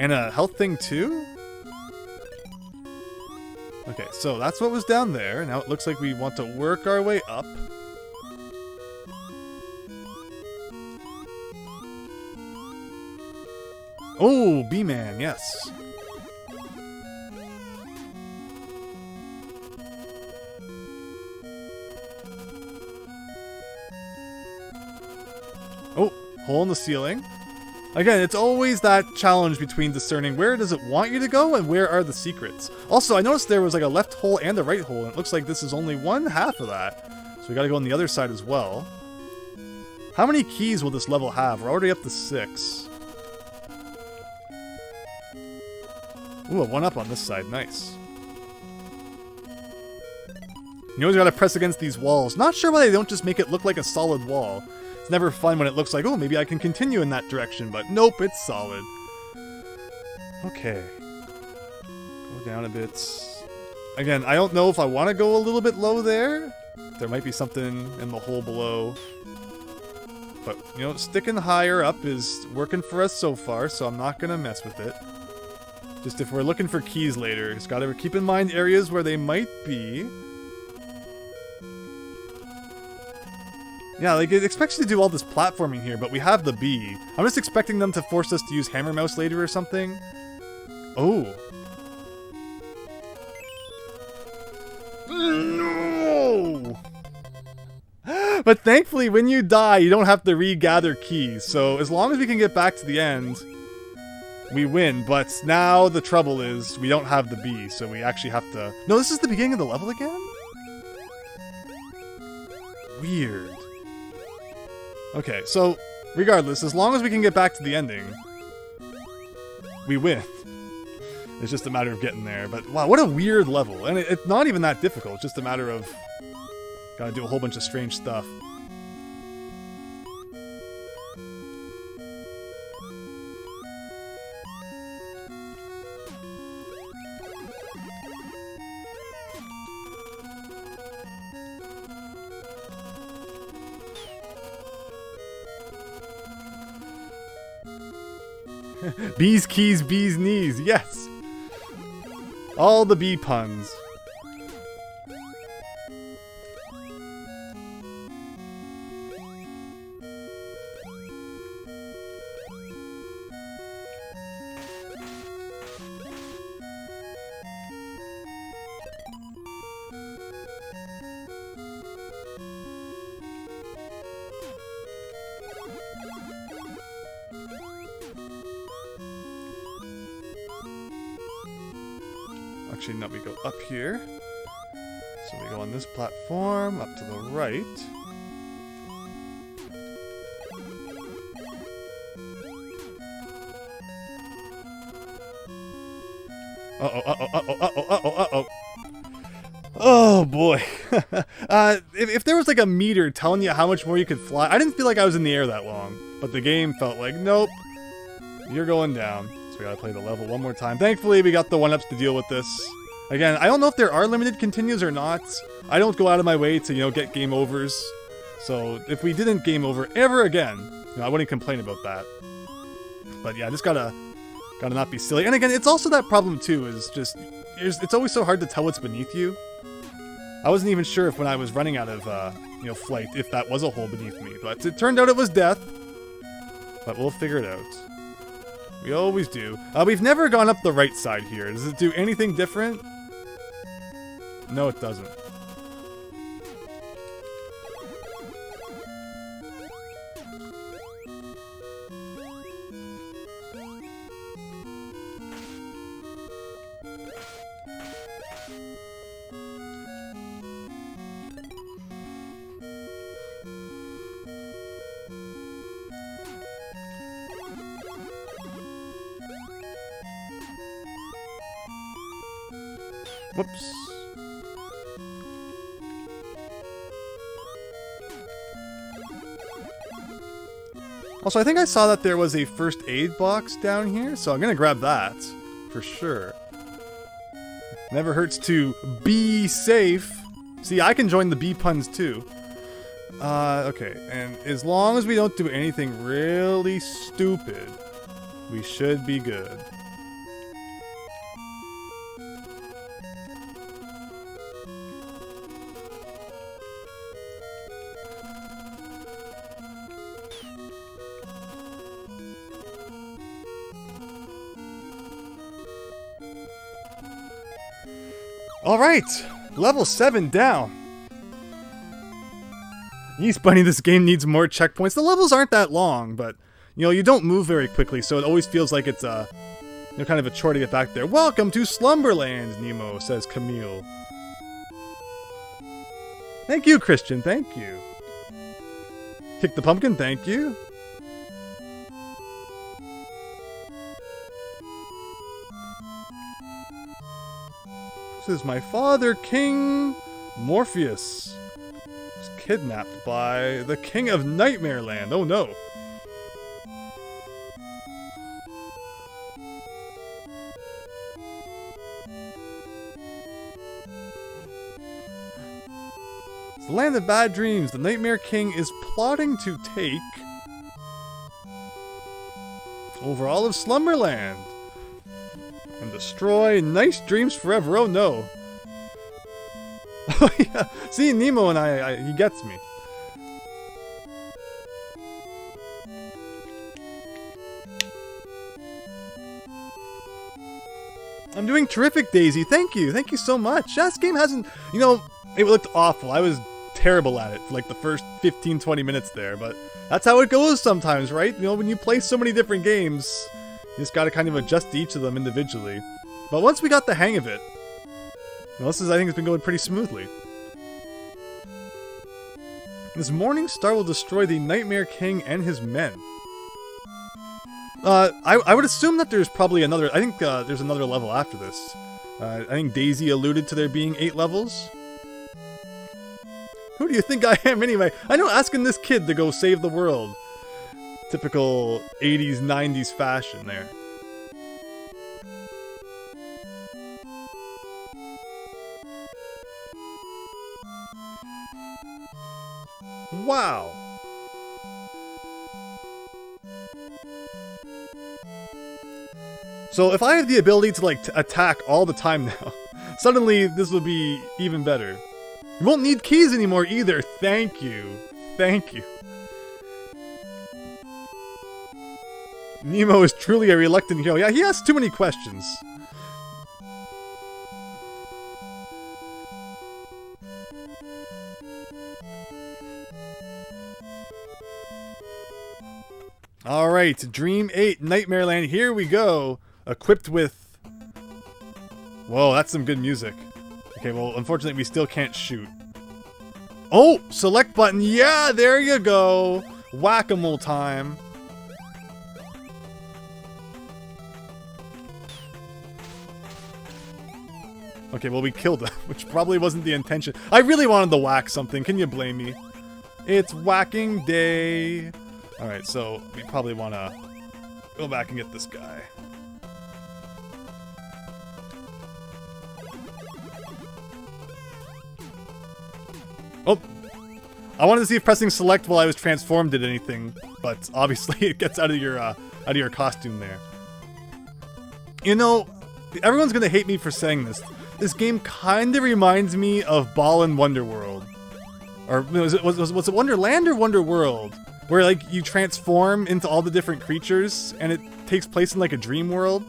And a health thing too? Okay, so that's what was down there. Now it looks like we want to work our way up. Oh, B-Man, yes. Oh, hole in the ceiling. Again, it's always that challenge between discerning where does it want you to go and where are the secrets. Also, I noticed there was like a left hole and a right hole, and it looks like this is only one half of that. So we gotta go on the other side as well. How many keys will this level have? We're already up to 6. Ooh, a 1-up on this side. Nice. You always gotta press against these walls. Not sure why they don't just make it look like a solid wall. It's never fun when it looks like, oh, maybe I can continue in that direction, but nope, it's solid. Okay. Go down a bit. Again, I don't know if I want to go a little bit low there. There might be something in the hole below. But, you know, sticking higher up is working for us so far, so I'm not gonna mess with it. Just if we're looking for keys later, just gotta keep in mind areas where they might be. Yeah, like, it expects you to do all this platforming here, but we have the bee. I'm just expecting them to force us to use Hammer Mouse later or something. Oh. No! But thankfully, when you die, you don't have to regather keys. So as long as we can get back to the end, we win. But now the trouble is we don't have the bee, so we actually have to... No, this is the beginning of the level again? Weird. Okay, so regardless, as long as we can get back to the ending, we win. It's just a matter of getting there. But wow, what a weird level. And it's not even that difficult. It's just a matter of... Gotta do a whole bunch of strange stuff. Bees keys, bees knees, yes! All the bee puns. Actually, no, we go up here. So we go on this platform, up to the right. Uh-oh, uh-oh, uh-oh, uh-oh, uh-oh, uh-oh. Oh, boy. If there was like a meter telling you how much more you could fly, I didn't feel like I was in the air that long. But the game felt like, nope, you're going down. So we gotta play the level one more time. Thankfully, we got the 1-ups to deal with this. Again, I don't know if there are limited continues or not. I don't go out of my way to, you know, get game overs. So if we didn't game over ever again, you know, I wouldn't complain about that. But yeah, just gotta not be silly. And again, it's also that problem too, is just, it's always so hard to tell what's beneath you. I wasn't even sure if when I was running out of, you know, flight, if that was a hole beneath me. But it turned out it was death. But we'll figure it out. We always do. We've never gone up the right side here. Does it do anything different? No, it doesn't. Whoops. Also, I think I saw that there was a first aid box down here, so I'm gonna grab that for sure. Never hurts to be safe. See, I can join the bee puns too. Okay, and as long as we don't do anything really stupid, we should be good. Alright, level 7 down. Yeast Bunny, this game needs more checkpoints. The levels aren't that long, but, you know, you don't move very quickly, so it always feels like it's a, you know, kind of a chore to get back there. Welcome to Slumberland, Nemo, says Camille. Thank you, Christian, thank you. Kick the pumpkin, thank you. This is my father, King Morpheus. Was kidnapped by the King of Nightmare Land. Oh no. It's the land of bad dreams. The Nightmare King is plotting to take over all of Slumberland and destroy nice dreams forever. Oh no. Oh yeah. See, Nemo and he gets me. I'm doing terrific, Daisy. Thank you. Thank you so much. This game hasn't, you know, it looked awful. I was terrible at it for like the first 15, 20 minutes there, but that's how it goes sometimes, right? You know, when you play so many different games, you just gotta kind of adjust to each of them individually. But once we got the hang of it, well, I think it's been going pretty smoothly. This morning star will destroy the Nightmare King and his men. I would assume that there's probably another, I think there's another level after this. I think Daisy alluded to there being 8 levels. Who do you think I am anyway? I know, asking this kid to go save the world. Typical 80s, 90s fashion there. Wow. So if I have the ability to like attack all the time now, suddenly this would be even better. You won't need keys anymore either. Thank you. Thank you. Nemo is truly a reluctant hero. Yeah, he asks too many questions. Alright, Dream 8, Nightmare Land, here we go. Equipped with... Whoa, that's some good music. Okay, well, unfortunately, we still can't shoot. Oh! Select button! Yeah, there you go! Whack-a-mole time. Okay, well, we killed him, which probably wasn't the intention. I really wanted to whack something. Can you blame me? It's whacking day. Alright, so we probably want to go back and get this guy. Oh! I wanted to see if pressing select while I was transformed did anything, but obviously it gets out of your costume there. You know, everyone's gonna hate me for saying this. This game kind of reminds me of Ball and Wonderworld. Or was it Wonderland or Wonderworld? Where, like, you transform into all the different creatures, and it takes place in, like, a dream world?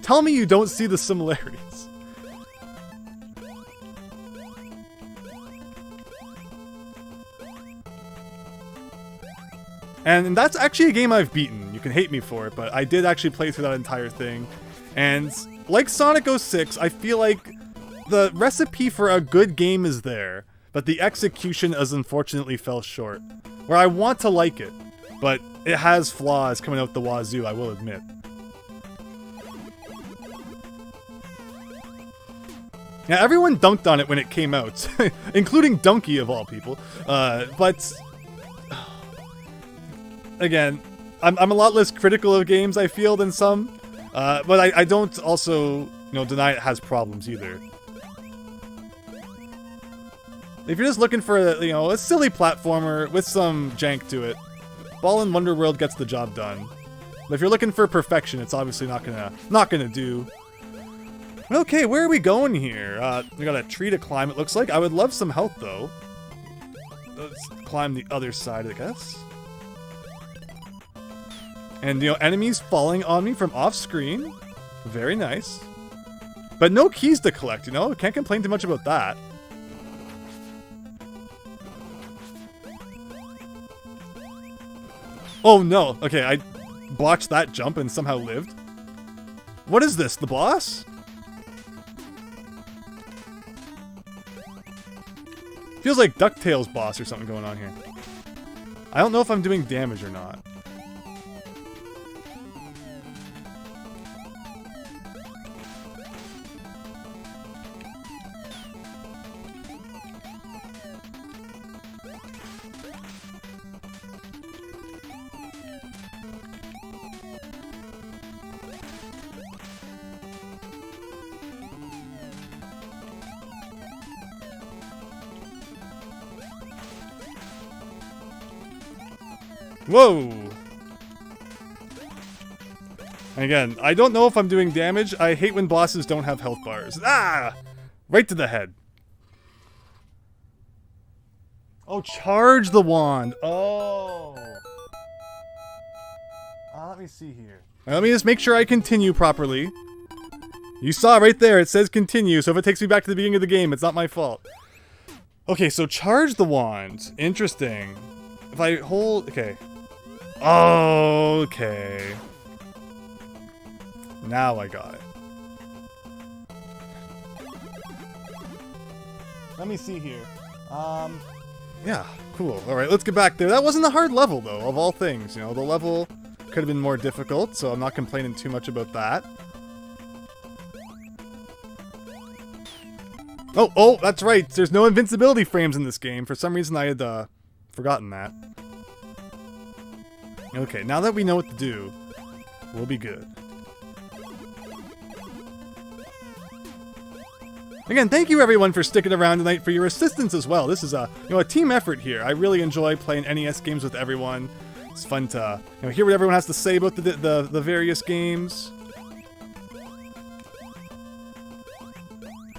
Tell me you don't see the similarities. And that's actually a game I've beaten. You can hate me for it, but I did actually play through that entire thing. And, like Sonic 06, I feel like the recipe for a good game is there, but the execution has unfortunately fell short. Where I want to like it, but it has flaws coming out the wazoo, I will admit. Yeah, everyone dunked on it when it came out, including Donkey of all people. But again, I'm a lot less critical of games, I feel, than some. But I don't also, deny it has problems either. If you're just looking for a silly platformer with some jank to it, Ball and Wonderworld gets the job done. But if you're looking for perfection, it's obviously not gonna do. Okay, where are we going here? We got a tree to climb, it looks like. I would love some health, though. Let's climb the other side, I guess. And, enemies falling on me from off-screen. Very nice. But no keys to collect, Can't complain too much about that. Oh no, okay, I botched that jump and somehow lived. What is this, the boss? Feels like DuckTales boss or something going on here. I don't know if I'm doing damage or not. Whoa! And again, I don't know if I'm doing damage. I hate when bosses don't have health bars. Ah! Right to the head. Oh, charge the wand. Oh. Let me see here. Let me just make sure I continue properly. You saw right there, it says continue, so if it takes me back to the beginning of the game, it's not my fault. Okay, so charge the wand. Interesting. If I hold... Okay. Okay. Now I got it. Let me see here. Yeah, cool. Alright, let's get back there. That wasn't a hard level, though, of all things. You know, the level could have been more difficult, so I'm not complaining too much about that. Oh, that's right. There's no invincibility frames in this game. For some reason, I had forgotten that. Okay, now that we know what to do, we'll be good. Again, thank you everyone for sticking around tonight, for your assistance as well. This is a team effort here. I really enjoy playing NES games with everyone. It's fun to hear what everyone has to say about the various games.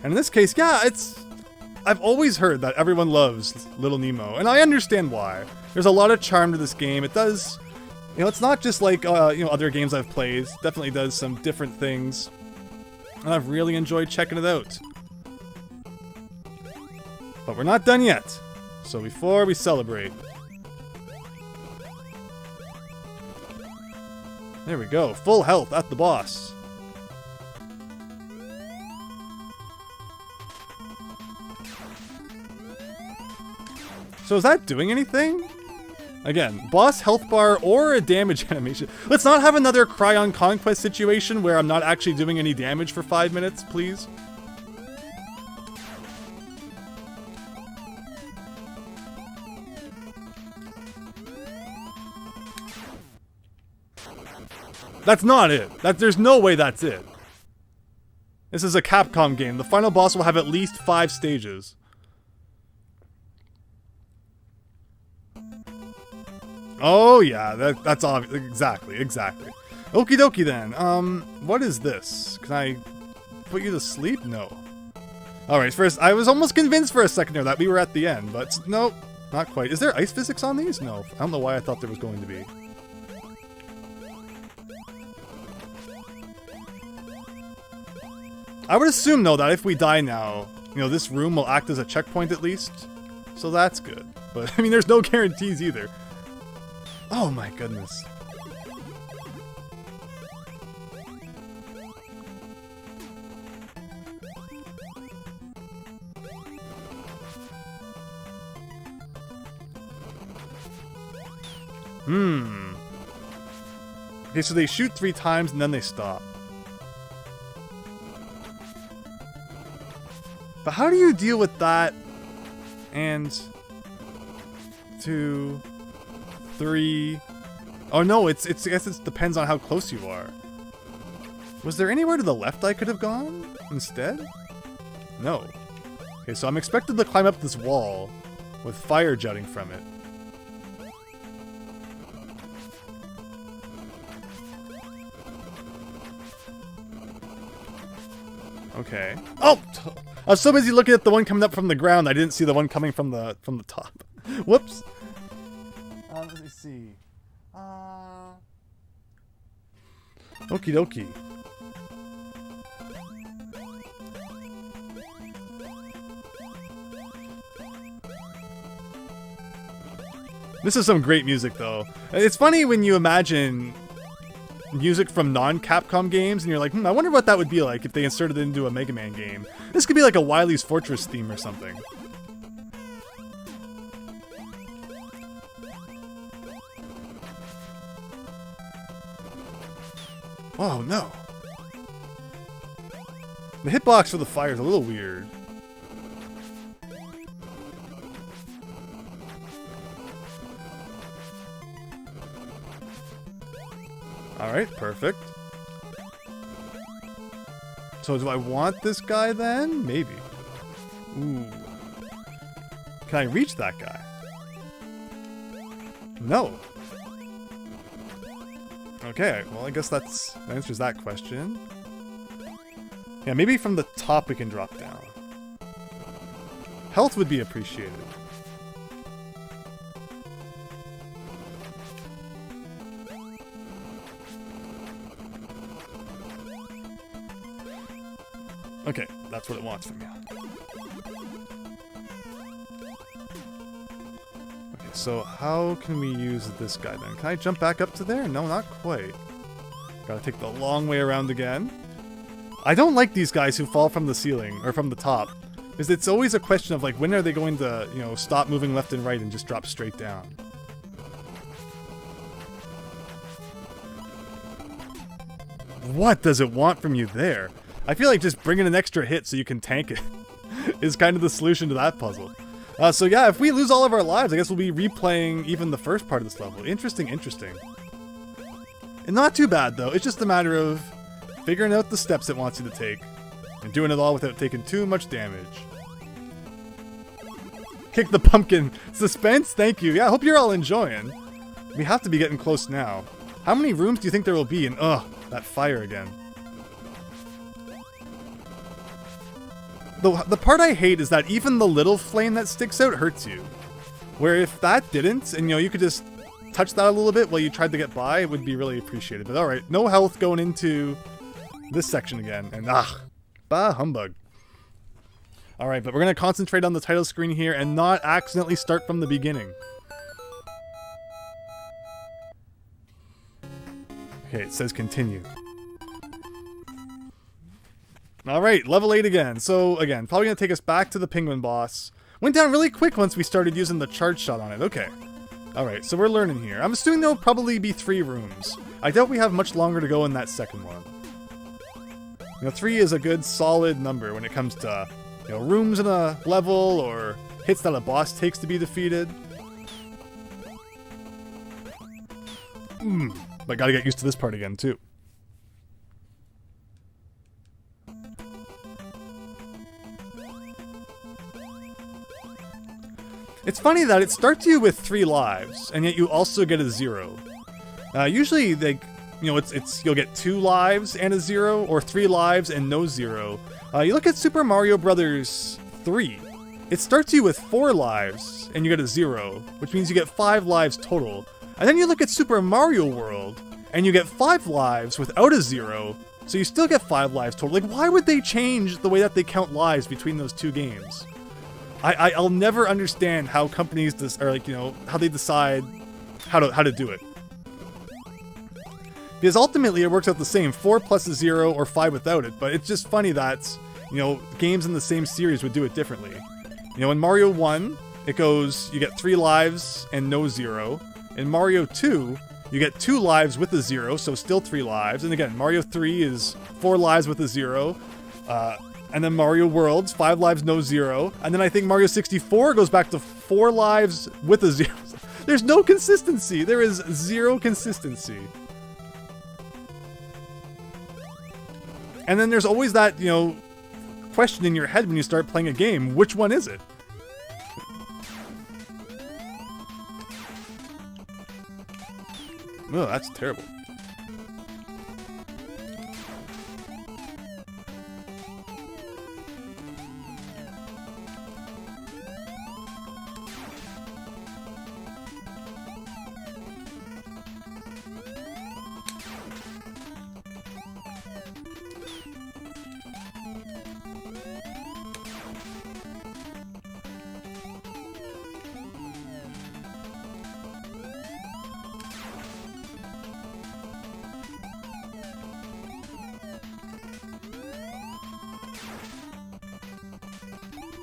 And in this case, yeah, I've always heard that everyone loves Little Nemo, and I understand why. There's a lot of charm to this game. It does, it's not just like other games I've played. It definitely does some different things, and I've really enjoyed checking it out. But we're not done yet. So before we celebrate, there we go. Full health at the boss. So is that doing anything? Again, boss health bar or a damage animation. Let's not have another Cryon Conquest situation where I'm not actually doing any damage for 5 minutes, please. That's not it. There's no way that's it. This is a Capcom game. The final boss will have at least 5 stages. Oh yeah, that's obvious. Exactly. Okie dokie then. What is this? Can I put you to sleep? No. Alright, first, I was almost convinced for a second there that we were at the end, but nope, not quite. Is there ice physics on these? No. I don't know why I thought there was going to be. I would assume, though, that if we die now, this room will act as a checkpoint at least. So that's good. But, I mean, there's no guarantees either. Oh my goodness. Okay, so they shoot 3 times and then they stop. But how do you deal with that? And 2, 3. Oh no, I guess it depends on how close you are. Was there anywhere to the left I could have gone instead? No. Okay, so I'm expected to climb up this wall with fire jutting from it. Okay. Oh! I was so busy looking at the one coming up from the ground, I didn't see the one coming from the top. Whoops. Let me see. Okie dokie. This is some great music, though. It's funny when you imagine music from non-Capcom games, and you're like, I wonder what that would be like if they inserted it into a Mega Man game. This could be like a Wily's Fortress theme or something. Oh no. The hitbox for the fire is a little weird. Alright, perfect. So do I want this guy then? Maybe. Ooh. Can I reach that guy? No. Okay, well, I guess that answers that question. Yeah, maybe from the top we can drop down. Health would be appreciated. Okay, that's what it wants from you. Okay, so how can we use this guy then? Can I jump back up to there? No, not quite. Gotta take the long way around again. I don't like these guys who fall from the ceiling, or from the top. Because it's always a question of, like, when are they going to, you know, stop moving left and right and just drop straight down? What does it want from you there? I feel like just bringing an extra hit so you can tank it is kind of the solution to that puzzle. So yeah, if we lose all of our lives, I guess we'll be replaying even the first part of this level. Interesting, interesting. And not too bad, though. It's just a matter of figuring out the steps it wants you to take and doing it all without taking too much damage. Kick the pumpkin. Suspense? Thank you. Yeah, I hope you're all enjoying. We have to be getting close now. How many rooms do you think there will be? And ugh, that fire again. The part I hate is that even the little flame that sticks out hurts you. Where if that didn't, and you know, you could just touch that a little bit while you tried to get by, it would be really appreciated. But alright, no health going into this section again. And bah humbug. Alright, but we're going to concentrate on the title screen here and not accidentally start from the beginning. Okay, it says continue. Alright, level 8 again. So, again, probably going to take us back to the penguin boss. Went down really quick once we started using the charge shot on it. Okay. Alright, so we're learning here. I'm assuming there'll probably be 3 rooms. I doubt we have much longer to go in that second one. You know, 3 is a good, solid number when it comes to, you know, rooms in a level or hits that a boss takes to be defeated. But gotta get used to this part again, too. It's funny that it starts you with 3 lives, and yet you also get a 0. Usually, you know, you'll get 2 lives and a 0, or 3 lives and no 0. You look at Super Mario Bros. 3. It starts you with 4 lives, and you get a 0, which means you get 5 lives total. And then you look at Super Mario World, and you get 5 lives without a 0, so you still get 5 lives total. Like, why would they change the way that they count lives between those 2 games? I'll never understand how companies how they decide how to do it. Because ultimately it works out the same, 4 plus a 0 or 5 without it, but it's just funny that, you know, games in the same series would do it differently. You know, in Mario 1, it goes, you get 3 lives and no 0. In Mario 2, you get 2 lives with a 0, so still 3 lives. And again, Mario 3 is 4 lives with a 0. And then Mario Worlds, 5 lives, no 0. And then I think Mario 64 goes back to 4 lives with a 0. There's no consistency. There is 0 consistency. And then there's always that, you know, question in your head when you start playing a game. Which one is it? Oh, that's terrible.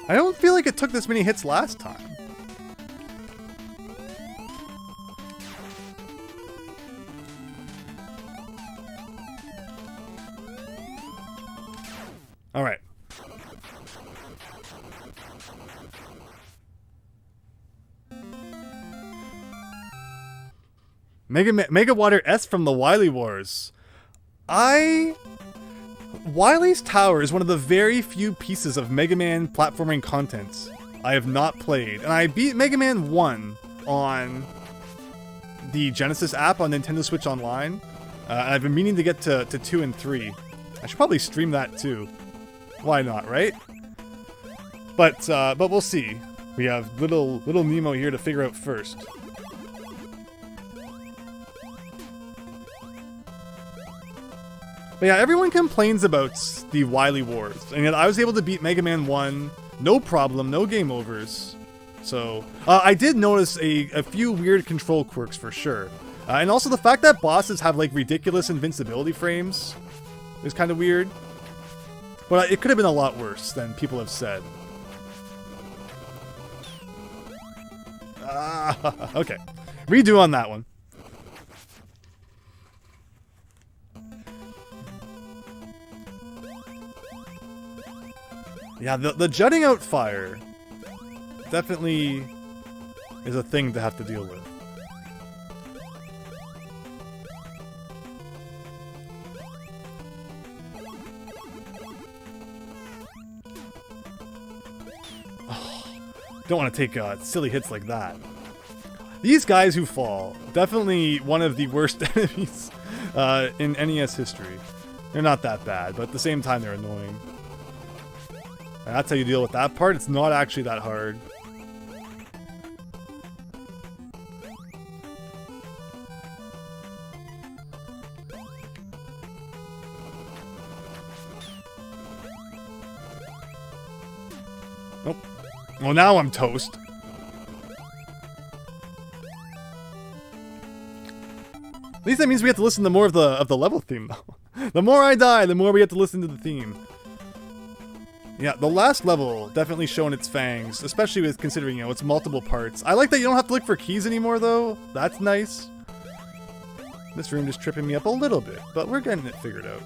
I don't feel like it took this many hits last time. Alright. Mega Water S from the Wily Wars. Wily's Tower is one of the very few pieces of Mega Man platforming content I have not played, and I beat Mega Man 1 on the Genesis app on Nintendo Switch Online, And I've been meaning to get to 2 and 3. I should probably stream that too. Why not, right? But we'll see. We have little Nemo here to figure out first. But yeah, everyone complains about the Wily Wars, and yet I was able to beat Mega Man 1, no problem, no game overs. So, I did notice a few weird control quirks for sure. And also the fact that bosses have like ridiculous invincibility frames is kind of weird. But it could have been a lot worse than people have said. Okay. Redo on that one. Yeah, the jutting out fire definitely is a thing to have to deal with. Don't want to take silly hits like that. These guys who fall, definitely one of the worst enemies in NES history. They're not that bad, but at the same time they're annoying. And that's how you deal with that part. It's not actually that hard. Nope. Well, now I'm toast. At least that means we have to listen to more of the level theme, though. The more I die, the more we have to listen to the theme. Yeah, the last level definitely showing its fangs, especially with considering, you know, it's multiple parts. I like that you don't have to look for keys anymore, though. That's nice. This room is tripping me up a little bit, but we're getting it figured out.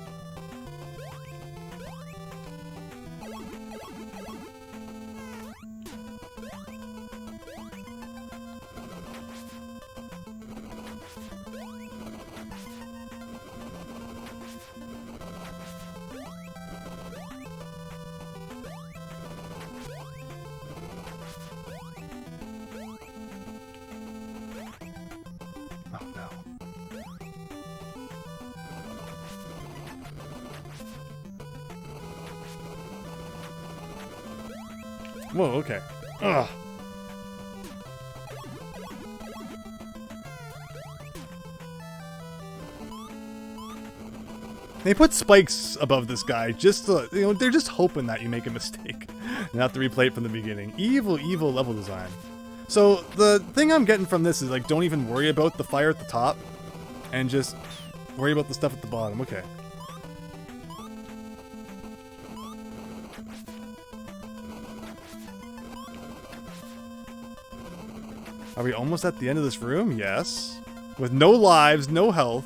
Whoa, okay. Ugh. They put spikes above this guy just to, you know, they're just hoping that you make a mistake and have to replay it from the beginning. Evil level design. So the thing I'm getting from this is like, don't even worry about the fire at the top and just worry about the stuff at the bottom. Okay. Are we almost at the end of this room? Yes. With no lives, no health.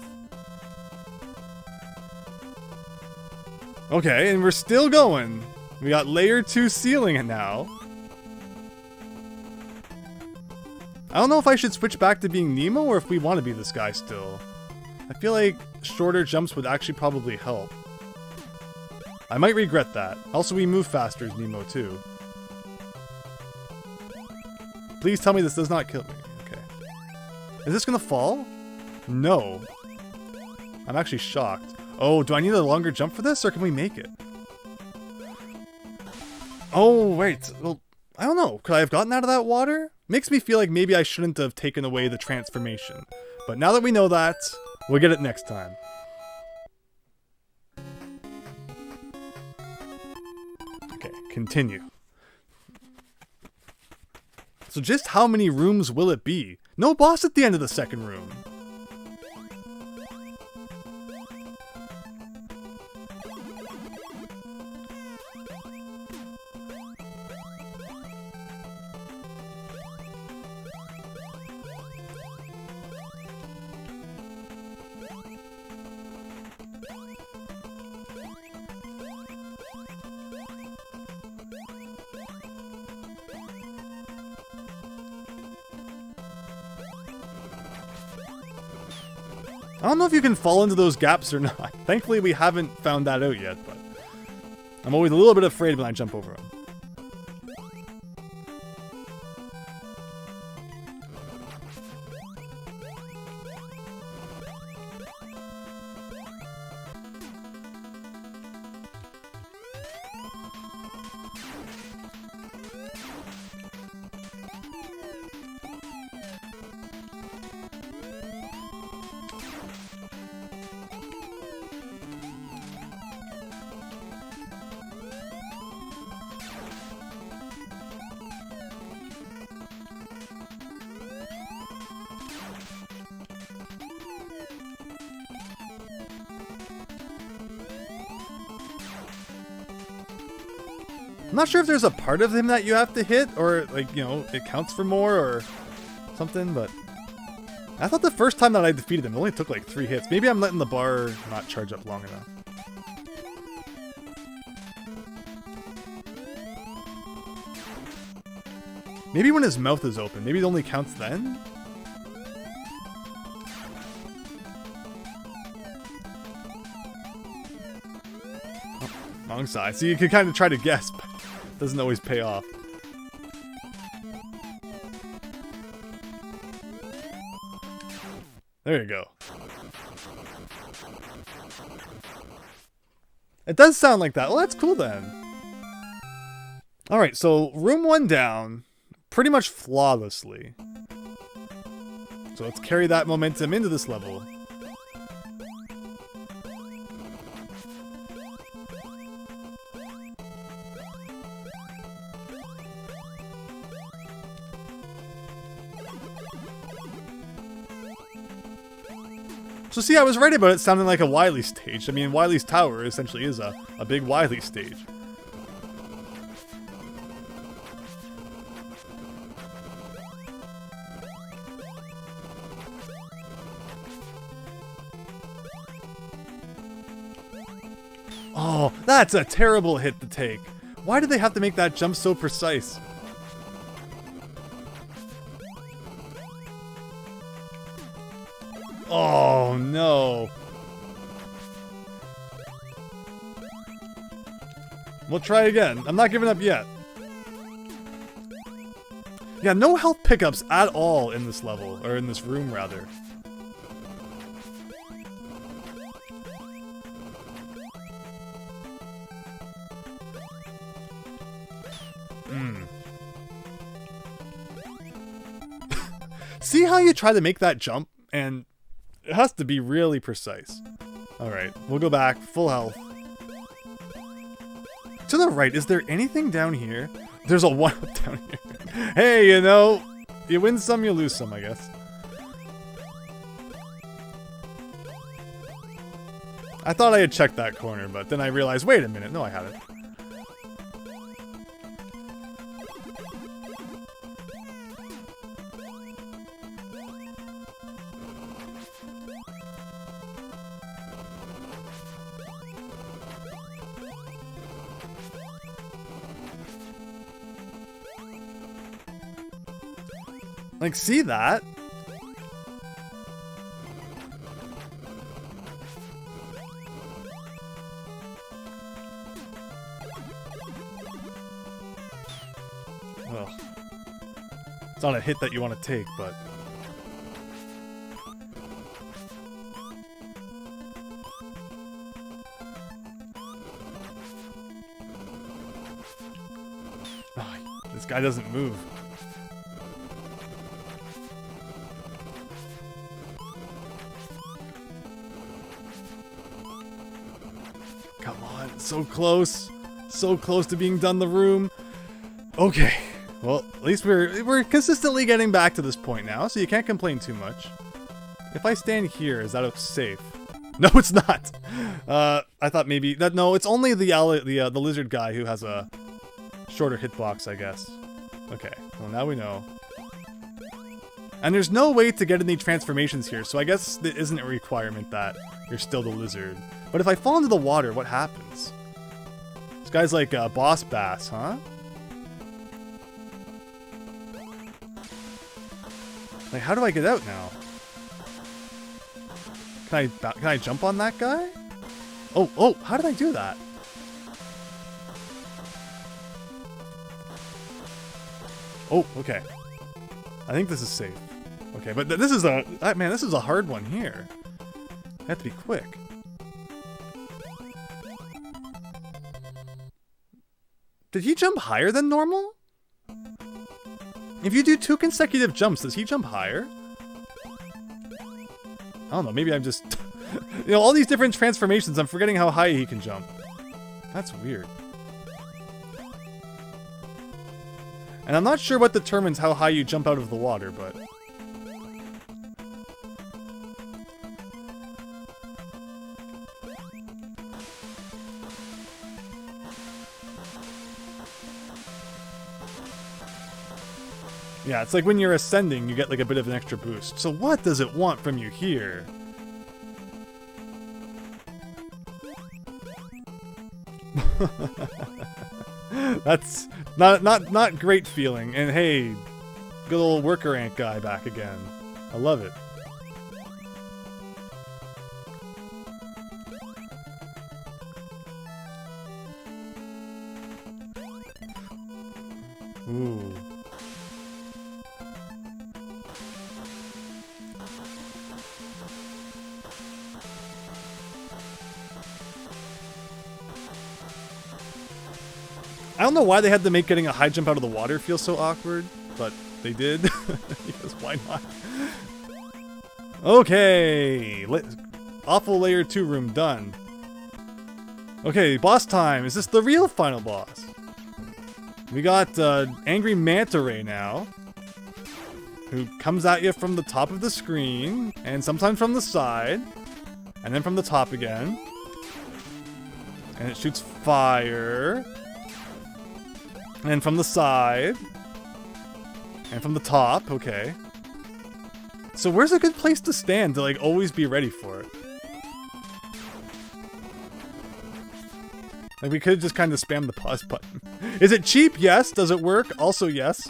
Okay, and we're still going. We got layer 2 ceiling it now. I don't know if I should switch back to being Nemo or if we want to be this guy still. I feel like shorter jumps would actually probably help. I might regret that. Also, we move faster as Nemo too. Please tell me this does not kill me. Okay. Is this gonna fall? No. I'm actually shocked. Oh, do I need a longer jump for this, or can we make it? Oh, wait. Well, I don't know. Could I have gotten out of that water? Makes me feel like maybe I shouldn't have taken away the transformation. But now that we know that, we'll get it next time. Okay, continue. So just how many rooms will it be? No boss at the end of the second room. I don't know if you can fall into those gaps or not. Thankfully, we haven't found that out yet, but I'm always a little bit afraid when I jump over them. I'm not sure if there's a part of him that you have to hit, or, like, you know, it counts for more, or something, but I thought the first time that I defeated him, it only took like 3 hits. Maybe I'm letting the bar not charge up long enough. Maybe when his mouth is open, maybe it only counts then? Oh, wrong side. So you can kind of try to guess, but it doesn't always pay off. There you go. It does sound like that. Well, that's cool then. Alright, so room 1 down. Pretty much flawlessly. So let's carry that momentum into this level. So see, I was right about it sounding like a Wily stage. I mean, Wily's Tower essentially is a big Wily stage. Oh, that's a terrible hit to take. Why did they have to make that jump so precise? Oh, no. We'll try again. I'm not giving up yet. Yeah, no health pickups at all in this level, or in this room, rather. See how you try to make that jump, and it has to be really precise. Alright, we'll go back, full health. To the right, is there anything down here? There's a 1-up down here. Hey, you know, you win some, you lose some, I guess. I thought I had checked that corner, but then I realized, wait a minute, no I hadn't. Like, see that? Well, it's not a hit that you want to take, but... Oh, this guy doesn't move. Come on, so close. So close to being done the room. Okay. Well, at least we're consistently getting back to this point now, so you can't complain too much. If I stand here, is that safe? No, it's not. I thought maybe that. No, it's only the lizard guy who has a shorter hitbox, I guess. Okay. Well, now we know. And there's no way to get any transformations here, so I guess there isn't a requirement that you're still the lizard. But if I fall into the water, what happens? This guy's like a boss bass, huh? Like, how do I get out now? Can I jump on that guy? Oh, how did I do that? Oh, okay. I think this is safe. Okay, but this is this is a hard one here. I have to be quick. Did he jump higher than normal? If you do 2 consecutive jumps, does he jump higher? I don't know, maybe I'm just... you know, all these different transformations, I'm forgetting how high he can jump. That's weird. And I'm not sure what determines how high you jump out of the water, but... Yeah, it's like when you're ascending, you get like a bit of an extra boost. So what does it want from you here? That's not great feeling. And hey, good old worker ant guy back again. I love it. Ooh. I don't know why they had to make getting a high jump out of the water feel so awkward, but they did. Because why not? Okay. Awful layer 2 room done. Okay, boss time. Is this the real final boss? We got Angry Manta Ray now, who comes at you from the top of the screen, and sometimes from the side, and then from the top again. And it shoots fire. And from the side. And from the top, okay. So where's a good place to stand to like always be ready for it? Like we could just kind of spam the pause button. Is it cheap? Yes. Does it work? Also yes.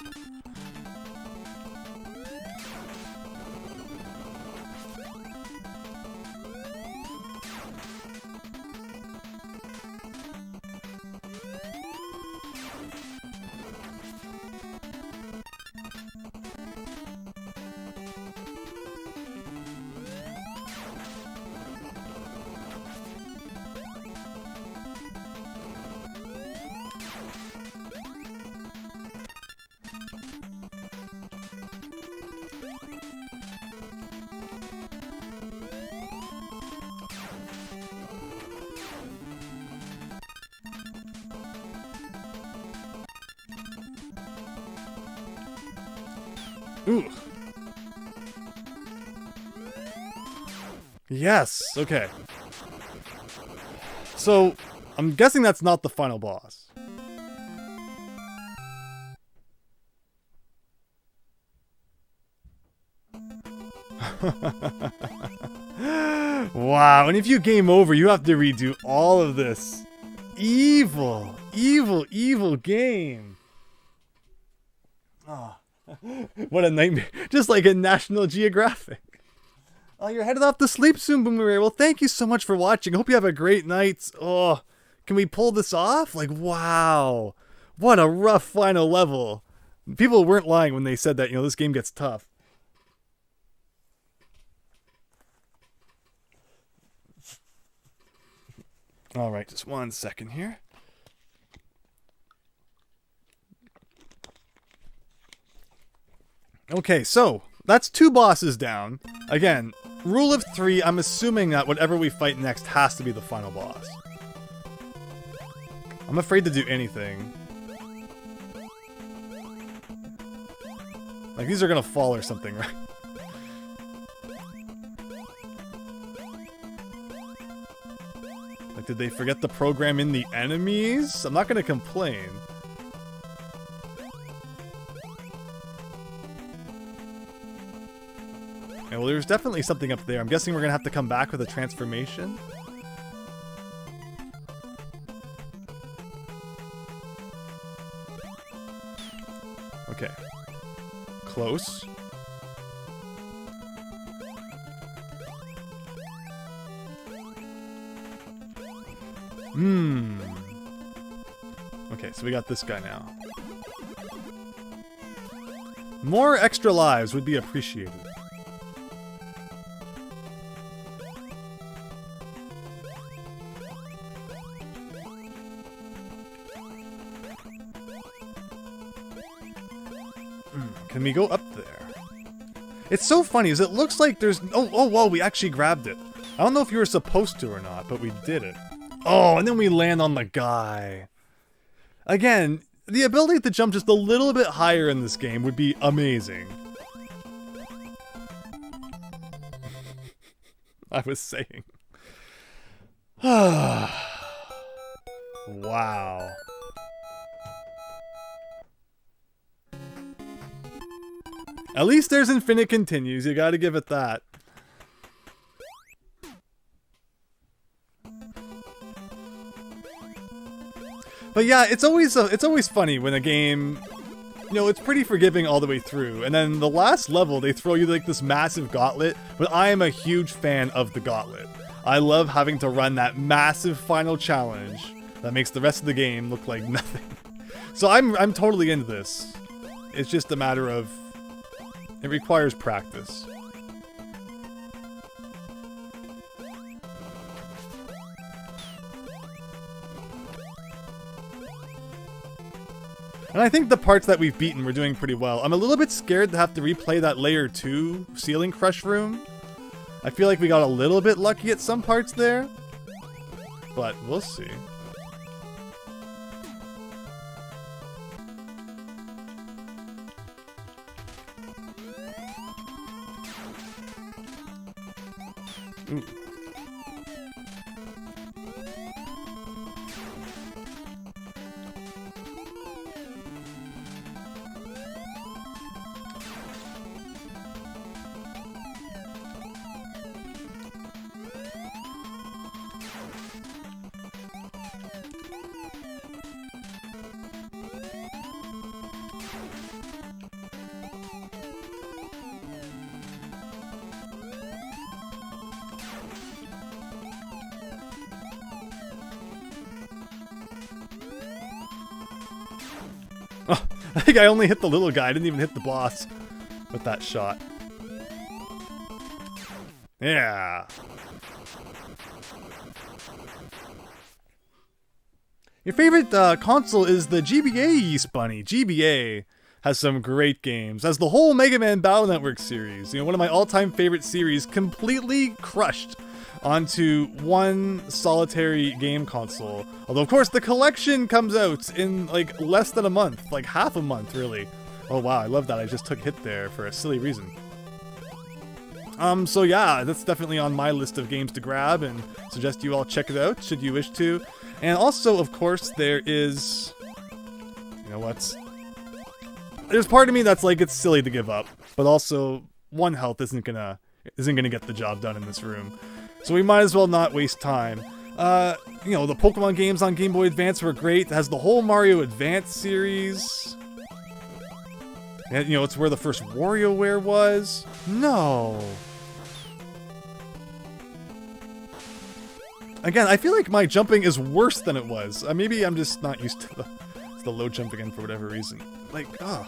Ooh. Yes, okay. So, I'm guessing that's not the final boss. Wow, and if you game over, you have to redo all of this. Evil, evil, evil game. Oh. What a nightmare. Just like in National Geographic. Oh, you're headed off to sleep soon, Boomerang. Well, thank you so much for watching. Hope you have a great night. Oh, can we pull this off? Like, wow. What a rough final level. People weren't lying when they said that, you know, this game gets tough. All right, just 1 second here. Okay, so that's 2 bosses down. Again, rule of 3, I'm assuming that whatever we fight next has to be the final boss. I'm afraid to do anything. Like, these are gonna fall or something, right? Like, did they forget to program in the enemies? I'm not gonna complain. Okay, well, there's definitely something up there. I'm guessing we're gonna have to come back with a transformation. Okay. Close. Okay, so we got this guy now. More extra lives would be appreciated. Can we go up there? It's so funny, is it looks like there's... Oh, whoa, we actually grabbed it. I don't know if you were supposed to or not, but we did it. Oh, and then we land on the guy. Again, the ability to jump just a little bit higher in this game would be amazing. I was saying. Wow. At least there's infinite continues. You gotta give it that. But yeah, it's always funny when a game, you know, it's pretty forgiving all the way through, and then the last level they throw you like this massive gauntlet. But I am a huge fan of the gauntlet. I love having to run that massive final challenge that makes the rest of the game look like nothing. So I'm totally into this. It's just a matter of, it requires practice. And I think the parts that we've beaten, we're doing pretty well. I'm a little bit scared to have to replay that layer 2 ceiling crush room. I feel like we got a little bit lucky at some parts there, but we'll see. Ooh. Oh, I think I only hit the little guy. I didn't even hit the boss with that shot. Yeah. Your favorite console is the GBA, Yeast Bunny. GBA has some great games. Has the whole Mega Man Battle Network series. You know, one of my all-time favorite series, completely crushed onto one solitary game console. Although, of course, the collection comes out in, like, less than a month. Like, half a month, really. Oh, wow, I love that. I just took a hit there for a silly reason. So yeah, that's definitely on my list of games to grab, and suggest you all check it out, should you wish to. And also, of course, there is... You know what? There's part of me that's like, it's silly to give up. But also, 1 health isn't gonna get the job done in this room. So we might as well not waste time. You know, the Pokemon games on Game Boy Advance were great. It has the whole Mario Advance series. And, you know, it's where the first WarioWare was. No. Again, I feel like my jumping is worse than it was. Maybe I'm just not used to the low jump again for whatever reason. Like, oh.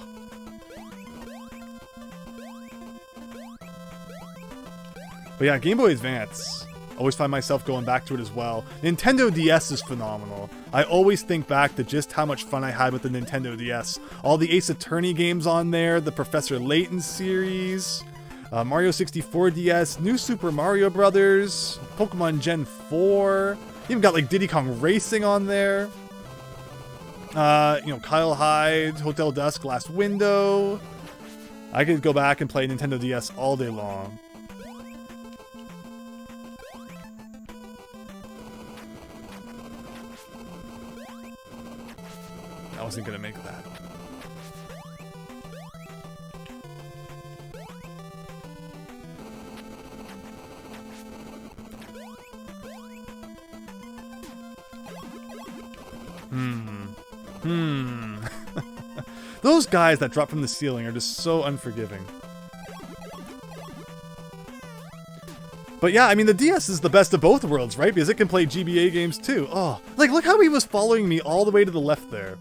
But yeah, Game Boy Advance. Always find myself going back to it as well. Nintendo DS is phenomenal. I always think back to just how much fun I had with the Nintendo DS. All the Ace Attorney games on there, the Professor Layton series, Mario 64 DS, New Super Mario Brothers, Pokemon Gen 4. Even got like Diddy Kong Racing on there. You know, Kyle Hyde, Hotel Dusk, Last Window. I could go back and play Nintendo DS all day long. I wasn't gonna make that. Those guys that drop from the ceiling are just so unforgiving. But yeah, I mean, the DS is the best of both worlds, right? Because it can play GBA games too. Oh, like, look how he was following me all the way to the left there.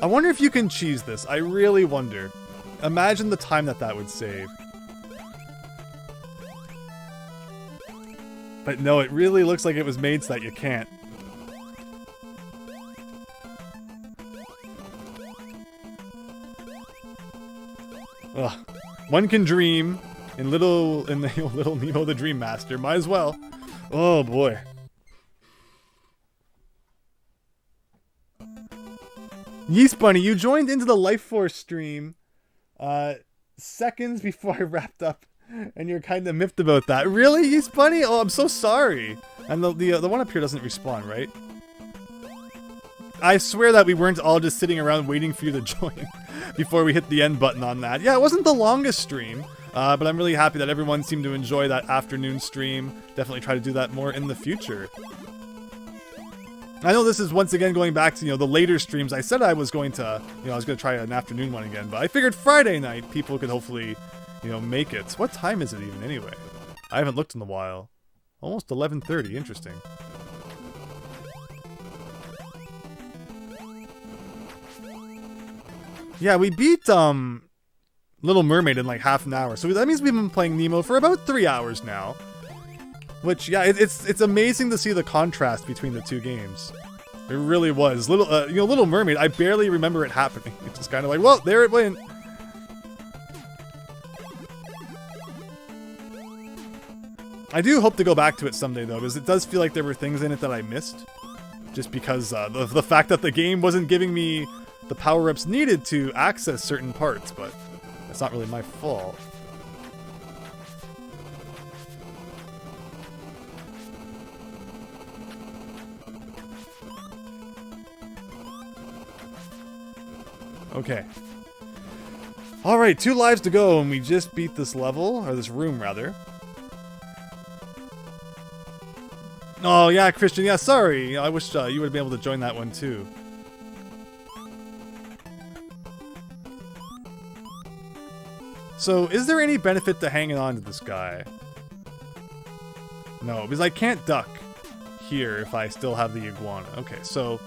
I wonder if you can cheese this. I really wonder. Imagine the time that would save. But no, it really looks like it was made so that you can't. Ugh. One can dream in Little Nemo the Dream Master. Might as well. Oh boy. Yeast Bunny, you joined into the Life Force stream seconds before I wrapped up, and you're kind of miffed about that. Really, Yeast Bunny? Oh, I'm so sorry. And the one up here doesn't respawn, right? I swear that we weren't all just sitting around waiting for you to join before we hit the end button on that. Yeah, it wasn't the longest stream, but I'm really happy that everyone seemed to enjoy that afternoon stream. Definitely try to do that more in the future. I know this is once again going back to, you know, the later streams. I said I was going to, you know, I was going to try an afternoon one again, but I figured Friday night people could hopefully, you know, make it. What time is it even anyway? I haven't looked in a while. Almost 11:30. Interesting. Yeah, we beat Little Mermaid in like half an hour, so that means we've been playing Nemo for about 3 hours now. Which, yeah, it's amazing to see the contrast between the two games. It really was. Little Mermaid, I barely remember it happening. It's just kind of like, well, there it went. I do hope to go back to it someday, though, because it does feel like there were things in it that I missed. Just because the fact that the game wasn't giving me the power-ups needed to access certain parts, but that's not really my fault. Okay. Alright, 2 lives to go, and we just beat this level, or this room, rather. Oh, yeah, Christian, yeah, sorry. I wish you would have been able to join that one, too. So, is there any benefit to hanging on to this guy? No, because I can't duck here if I still have the iguana. Okay, so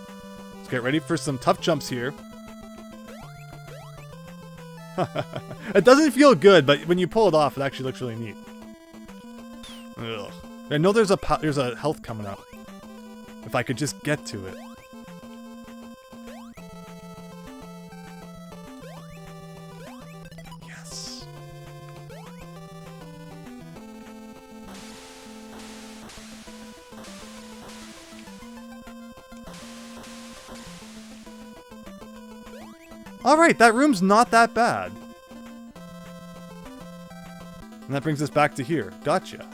let's get ready for some tough jumps here. It doesn't feel good, but when you pull it off, it actually looks really neat. Ugh. I know there's a health coming up. If I could just get to it. Yes. Alright, that room's not that bad. And that brings us back to here. Gotcha.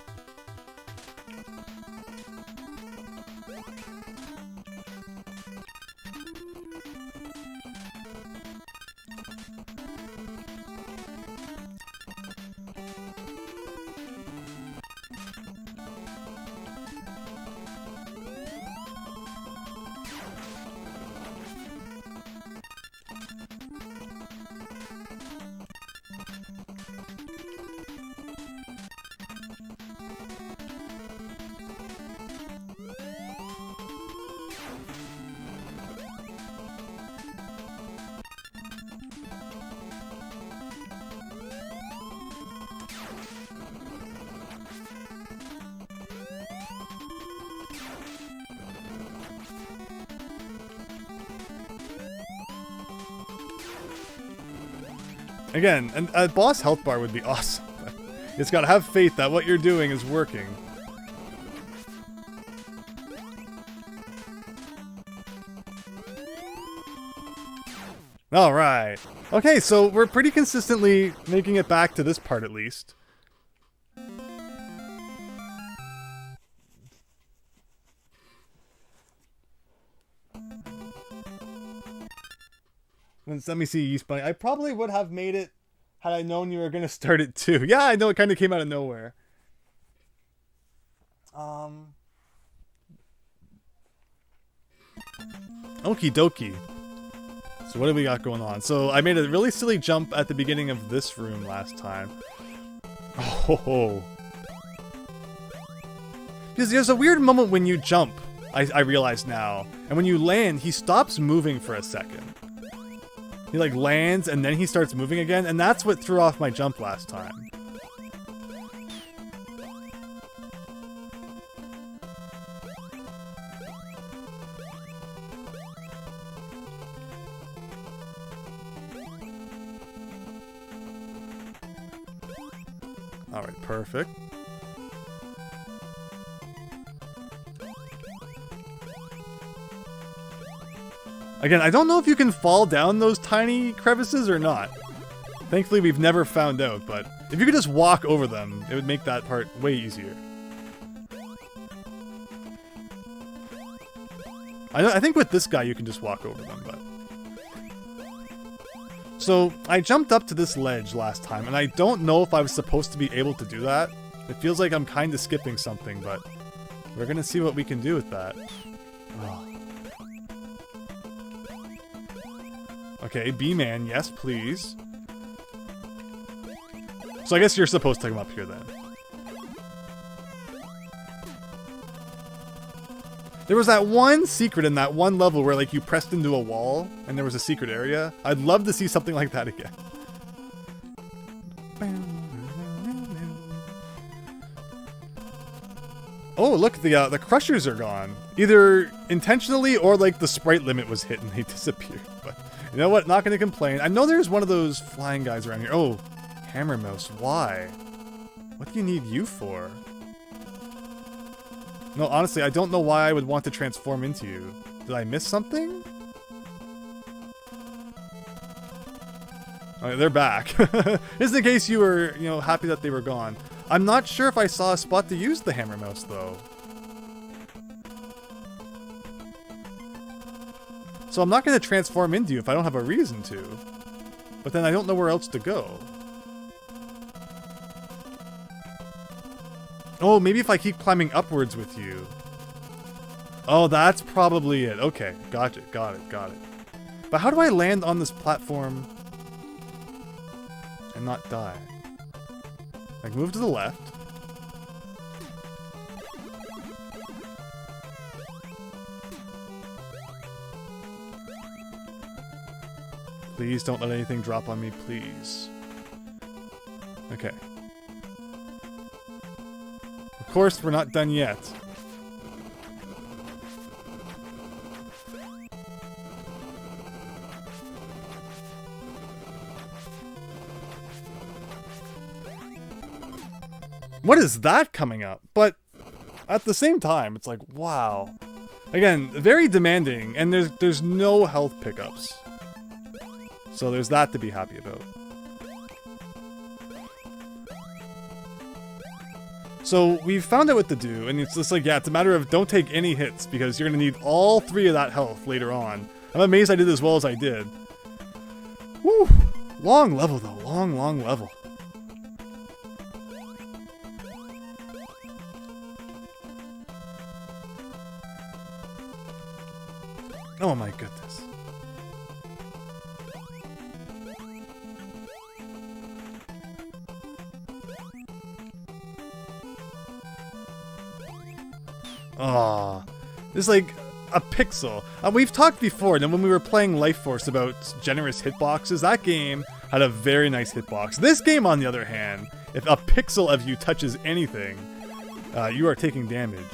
Again, a boss health bar would be awesome. You just gotta have faith that what you're doing is working. Alright. Okay, so we're pretty consistently making it back to this part at least. Let me see, Yeast Bunny. I probably would have made it had I known you were going to start it too. Yeah, I know, it kind of came out of nowhere. Okie dokie. So what do we got going on? So I made a really silly jump at the beginning of this room last time. Oh. Because there's a weird moment when you jump, I realize now. And when you land, he stops moving for a second. He like lands and then he starts moving again, and that's what threw off my jump last time. Alright, perfect. Again, I don't know if you can fall down those tiny crevices or not. Thankfully, we've never found out, but if you could just walk over them, it would make that part way easier. I think with this guy you can just walk over them, but... So, I jumped up to this ledge last time, and I don't know if I was supposed to be able to do that. It feels like I'm kind of skipping something, but we're gonna see what we can do with that. Oh. Okay, B-Man, yes, please. So I guess you're supposed to come up here then. There was that one secret in that one level where like you pressed into a wall and there was a secret area. I'd love to see something like that again. Oh, look, the crushers are gone. Either intentionally or like the sprite limit was hit and they disappeared. But you know what? Not gonna complain. I know there's one of those flying guys around here. Oh, Hammer Mouse, why? What do you need you for? No, honestly, I don't know why I would want to transform into you. Did I miss something? Alright, they're back. Just in case you were, you know, happy that they were gone. I'm not sure if I saw a spot to use the Hammer Mouse, though. So I'm not going to transform into you if I don't have a reason to. But then I don't know where else to go. Oh, maybe if I keep climbing upwards with you. Oh, that's probably it. Okay, gotcha, got it. But how do I land on this platform and not die? Like, move to the left. Please don't let anything drop on me, please. Okay. Of course, we're not done yet. What is that coming up? But at the same time, it's like, wow. Again, very demanding, and there's no health pickups. So there's that to be happy about. So we've found out what to do, and it's just like, yeah, it's a matter of don't take any hits, because you're going to need all 3 of that health later on. I'm amazed I did as well as I did. Woo! Long level, though. Long level. Oh my goodness. Aw, this is like a pixel. We've talked before, and when we were playing Life Force about generous hitboxes, that game had a very nice hitbox. This game, on the other hand, if a pixel of you touches anything, you are taking damage.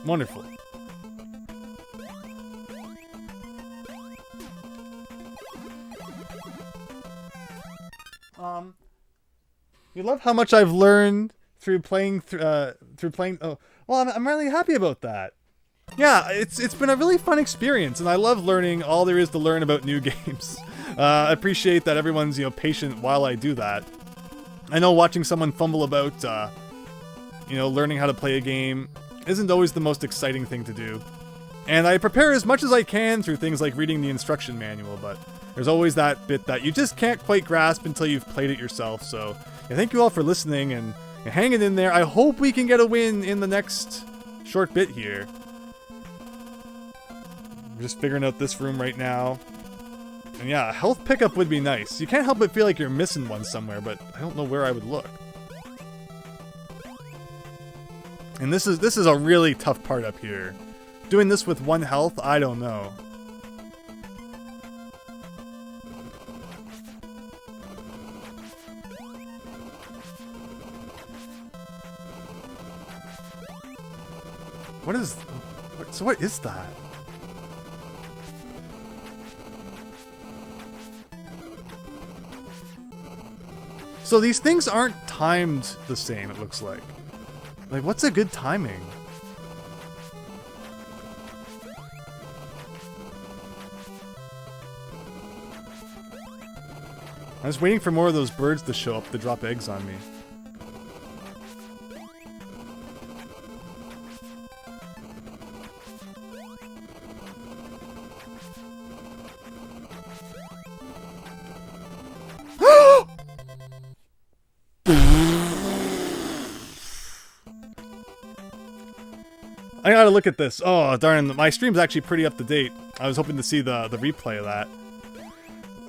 Wonderful. You love how much I've learned through playing. Oh, well, I'm really happy about that. Yeah, it's been a really fun experience, and I love learning all there is to learn about new games. I appreciate that everyone's patient while I do that. I know watching someone fumble about learning how to play a game isn't always the most exciting thing to do. And I prepare as much as I can through things like reading the instruction manual, but there's always that bit that you just can't quite grasp until you've played it yourself. So yeah, thank you all for listening and hanging in there. I hope we can get a win in the next short bit here. We're just figuring out this room right now. And yeah, a health pickup would be nice. You can't help but feel like you're missing one somewhere, but I don't know where I would look. And this is a really tough part up here. Doing this with 1 health, I don't know. What is that? So these things aren't timed the same, it looks like. Like, what's a good timing? I was waiting for more of those birds to show up to drop eggs on me. I gotta look at this. Oh, darn. My stream's actually pretty up to date. I was hoping to see the replay of that.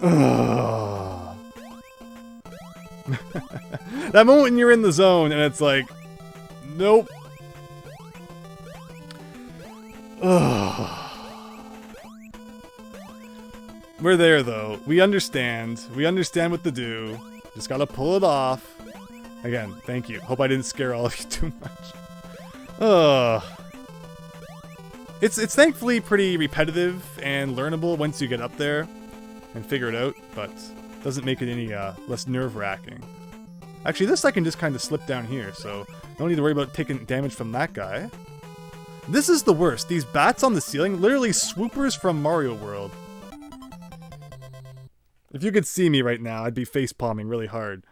Ugh. That moment when you're in the zone and it's like, nope. Ugh. We're there, though. We understand. We understand what to do. Just gotta pull it off. Again, thank you. Hope I didn't scare all of you too much. Ugh. It's thankfully pretty repetitive and learnable once you get up there and figure it out, but doesn't make it any less nerve-wracking. Actually, this I can just kind of slip down here, so don't need to worry about taking damage from that guy. This is the worst. These bats on the ceiling, literally swoopers from Mario World. If you could see me right now, I'd be face-palming really hard.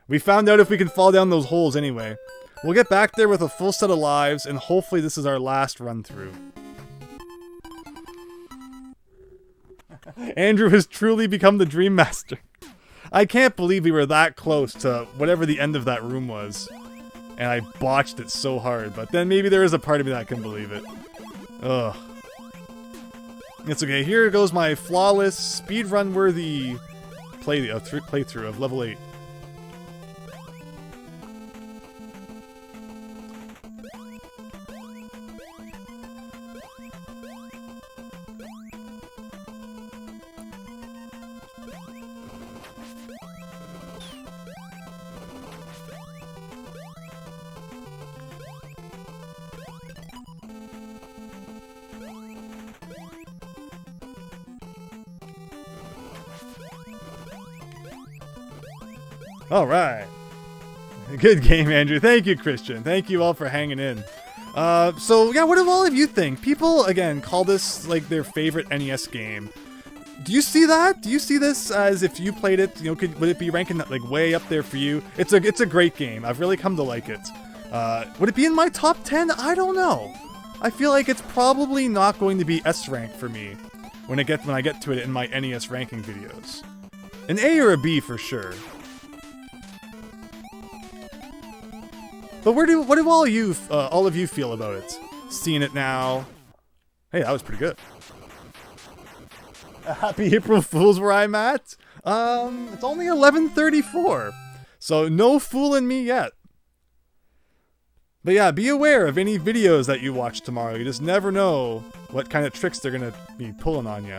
We found out if we can fall down those holes anyway. We'll get back there with a full set of lives, and hopefully this is our last run-through. Andrew has truly become the Dream Master. I can't believe we were that close to whatever the end of that room was. And I botched it so hard, but then maybe there is a part of me that can believe it. Ugh. It's okay, here goes my flawless, speedrun-worthy playthrough of level 8. Alright. Good game, Andrew. Thank you, Christian. Thank you all for hanging in. So, yeah, what do all of you think? People, again, call this, like, their favorite NES game. Do you see that? Do you see this as if you played it, you know, would it be ranking, like, way up there for you? It's a great game. I've really come to like it. Would it be in my top 10? I don't know. I feel like it's probably not going to be S rank for me when I get to it in my NES ranking videos. An A or a B for sure. But what do all of you feel about it? Seeing it now. Hey, that was pretty good. Happy April Fools where I'm at. It's only 11:34, so no fooling me yet. But yeah, be aware of any videos that you watch tomorrow. You just never know what kind of tricks they're gonna be pulling on you.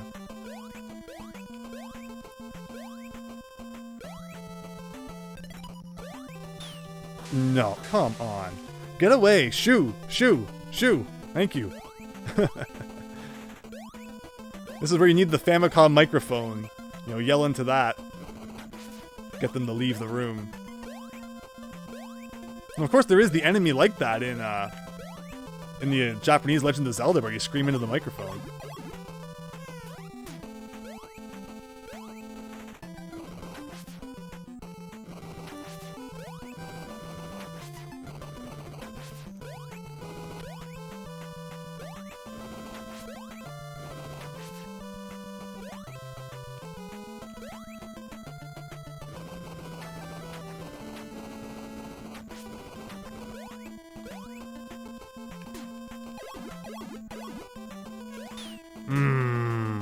No, come on. Get away. Shoo. Shoo. Shoo. Thank you. This is where you need the Famicom microphone. You know, yell into that. Get them to leave the room. And of course, there is the enemy like that in the Japanese Legend of Zelda where you scream into the microphone.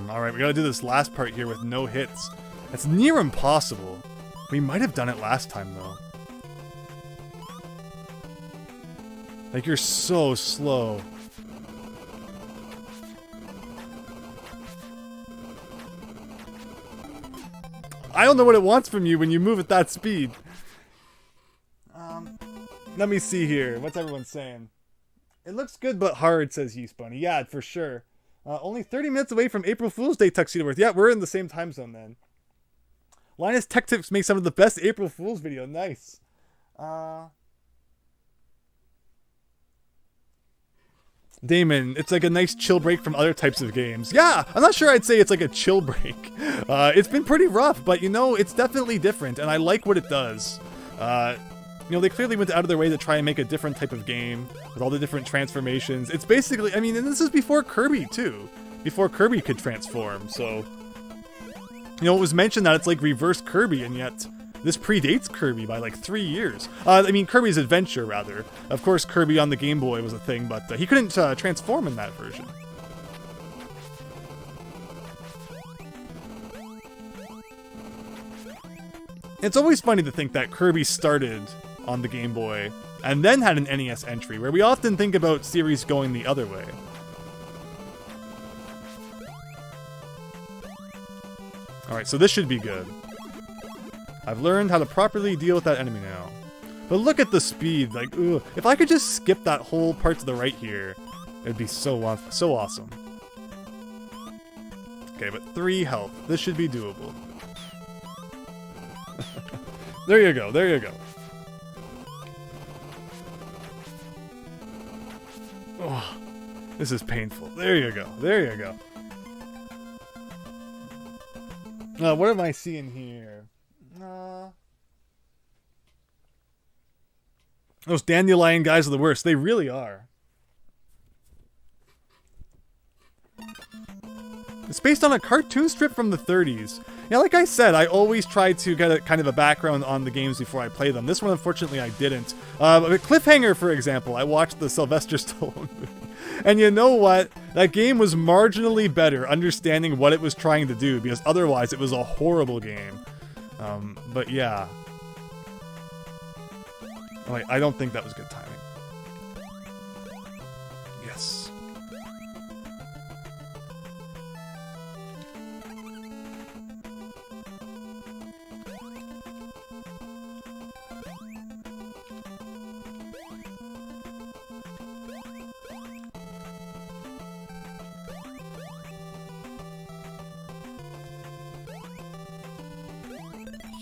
Alright, we gotta do this last part here with no hits. It's near impossible. We might have done it last time, though. Like, you're so slow. I don't know what it wants from you when you move at that speed. Let me see here. What's everyone saying? It looks good but hard, says Yeast Bunny. Yeah, for sure. Only 30 minutes away from April Fool's Day, Tuxedo Worth. Yeah, we're in the same time zone then. Linus Tech Tips makes some of the best April Fool's video. Nice. Damon, it's like a nice chill break from other types of games. Yeah, I'm not sure I'd say it's like a chill break. It's been pretty rough, but you know, it's definitely different, and I like what it does. You know, they clearly went out of their way to try and make a different type of game with all the different transformations. It's basically, I mean, and this is before Kirby too. Before Kirby could transform, so... You know, it was mentioned that it's like reverse Kirby, and yet this predates Kirby by like 3 years. I mean, Kirby's Adventure, rather. Of course, Kirby on the Game Boy was a thing, but he couldn't transform in that version. It's always funny to think that Kirby started on the Game Boy and then had an NES entry, where we often think about series going the other way. Alright, so this should be good. I've learned how to properly deal with that enemy now. But look at the speed, like, ooh. If I could just skip that whole part to the right here, it'd be so awesome. Okay, but 3 health. This should be doable. There you go, there you go. Oh, this is painful. There you go, there you go. What am I seeing here? Those dandelion guys are the worst. They really are. It's based on a cartoon strip from the 30s. Yeah, like I said, I always try to get a kind of a background on the games before I play them. This one, unfortunately, I didn't. But Cliffhanger, for example, I watched the Sylvester Stallone movie. And you know what? That game was marginally better understanding what it was trying to do, because otherwise it was a horrible game. But yeah. Oh, wait, I don't think that was good timing. Yes.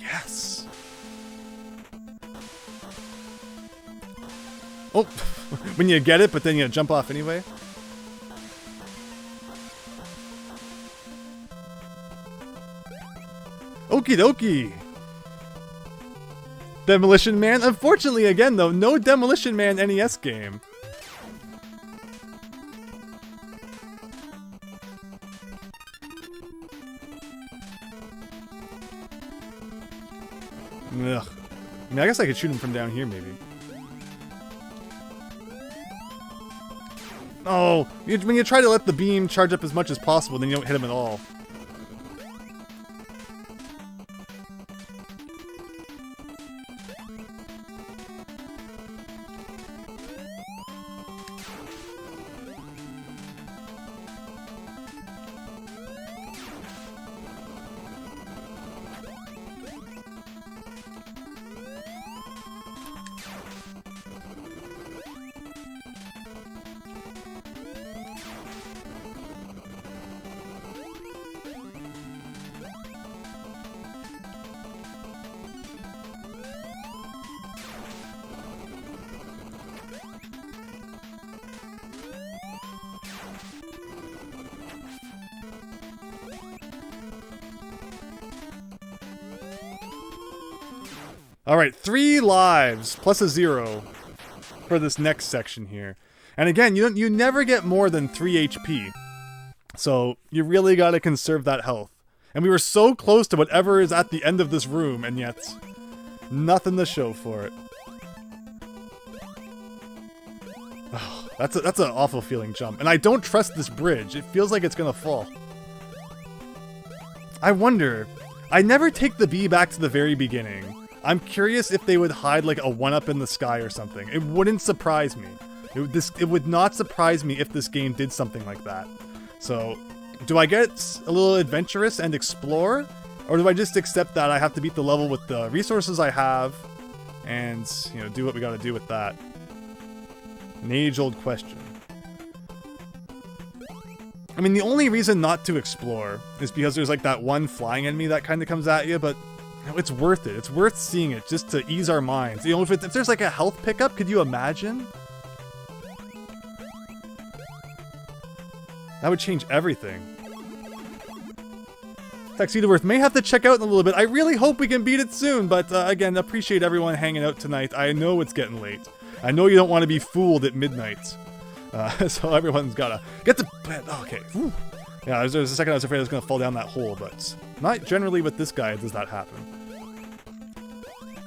Yes. Oh, when you get it, but then you jump off anyway. Okie dokie. Demolition Man. Unfortunately, again though, no Demolition Man NES game. Ugh. I mean, I guess I could shoot him from down here, maybe. Oh, when you try to let the beam charge up as much as possible, then you don't hit him at all. Alright, 3 lives plus a 0 for this next section here. And again, you never get more than 3 HP. So you really gotta conserve that health. And we were so close to whatever is at the end of this room, and yet nothing to show for it. Oh, that's an awful feeling jump. And I don't trust this bridge. It feels like it's gonna fall. I wonder, I never take the bee back to the very beginning. I'm curious if they would hide like a 1-up in the sky or something. It wouldn't surprise me. It would not surprise me if this game did something like that. So, do I get a little adventurous and explore? Or do I just accept that I have to beat the level with the resources I have and, you know, do what we gotta do with that? An age-old question. I mean, the only reason not to explore is because there's like that one flying enemy that kind of comes at you, but It's worth it. It's worth seeing it just to ease our minds. You know, if there's like a health pickup, could you imagine? That would change everything. Tuxedo Worth may have to check out in a little bit. I really hope we can beat it soon, but again, appreciate everyone hanging out tonight. I know it's getting late. I know you don't want to be fooled at midnight. So everyone's gotta get to bed. Oh, okay. Whew. Yeah, there's a second I was afraid I was gonna fall down that hole, but not generally with this guy does that happen.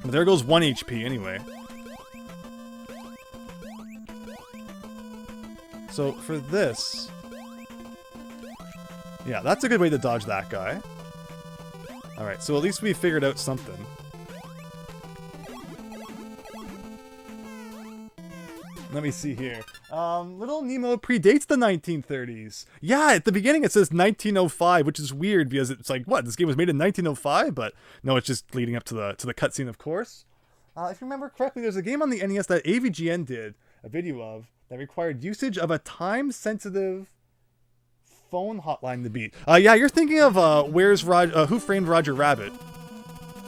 But there goes 1 HP anyway. So for this... yeah, that's a good way to dodge that guy. Alright, so at least we figured out something. Let me see here. Little Nemo predates the 1930s. Yeah, at the beginning it says 1905, which is weird because it's like, what? This game was made in 1905? But no, it's just leading up to the cutscene, of course. If you remember correctly, there's a game on the NES that AVGN did a video of that required usage of a time-sensitive phone hotline to beat. Yeah, you're thinking of Who Framed Roger Rabbit,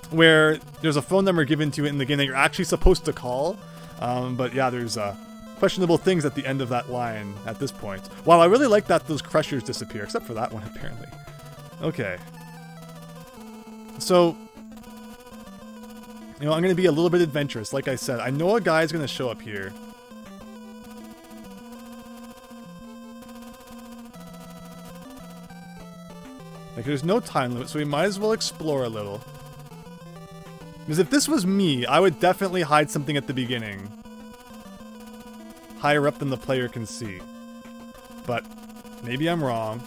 where there's a phone number given to it in the game that you're actually supposed to call. But yeah, there's questionable things at the end of that line at this point. Wow, I really like that those crushers disappear, except for that one apparently. Okay. So, you know, I'm going to be a little bit adventurous. Like I said, I know a guy's going to show up here. Like, there's no time limit, so we might as well explore a little. Because if this was me, I would definitely hide something at the beginning. Higher up than the player can see. But maybe I'm wrong.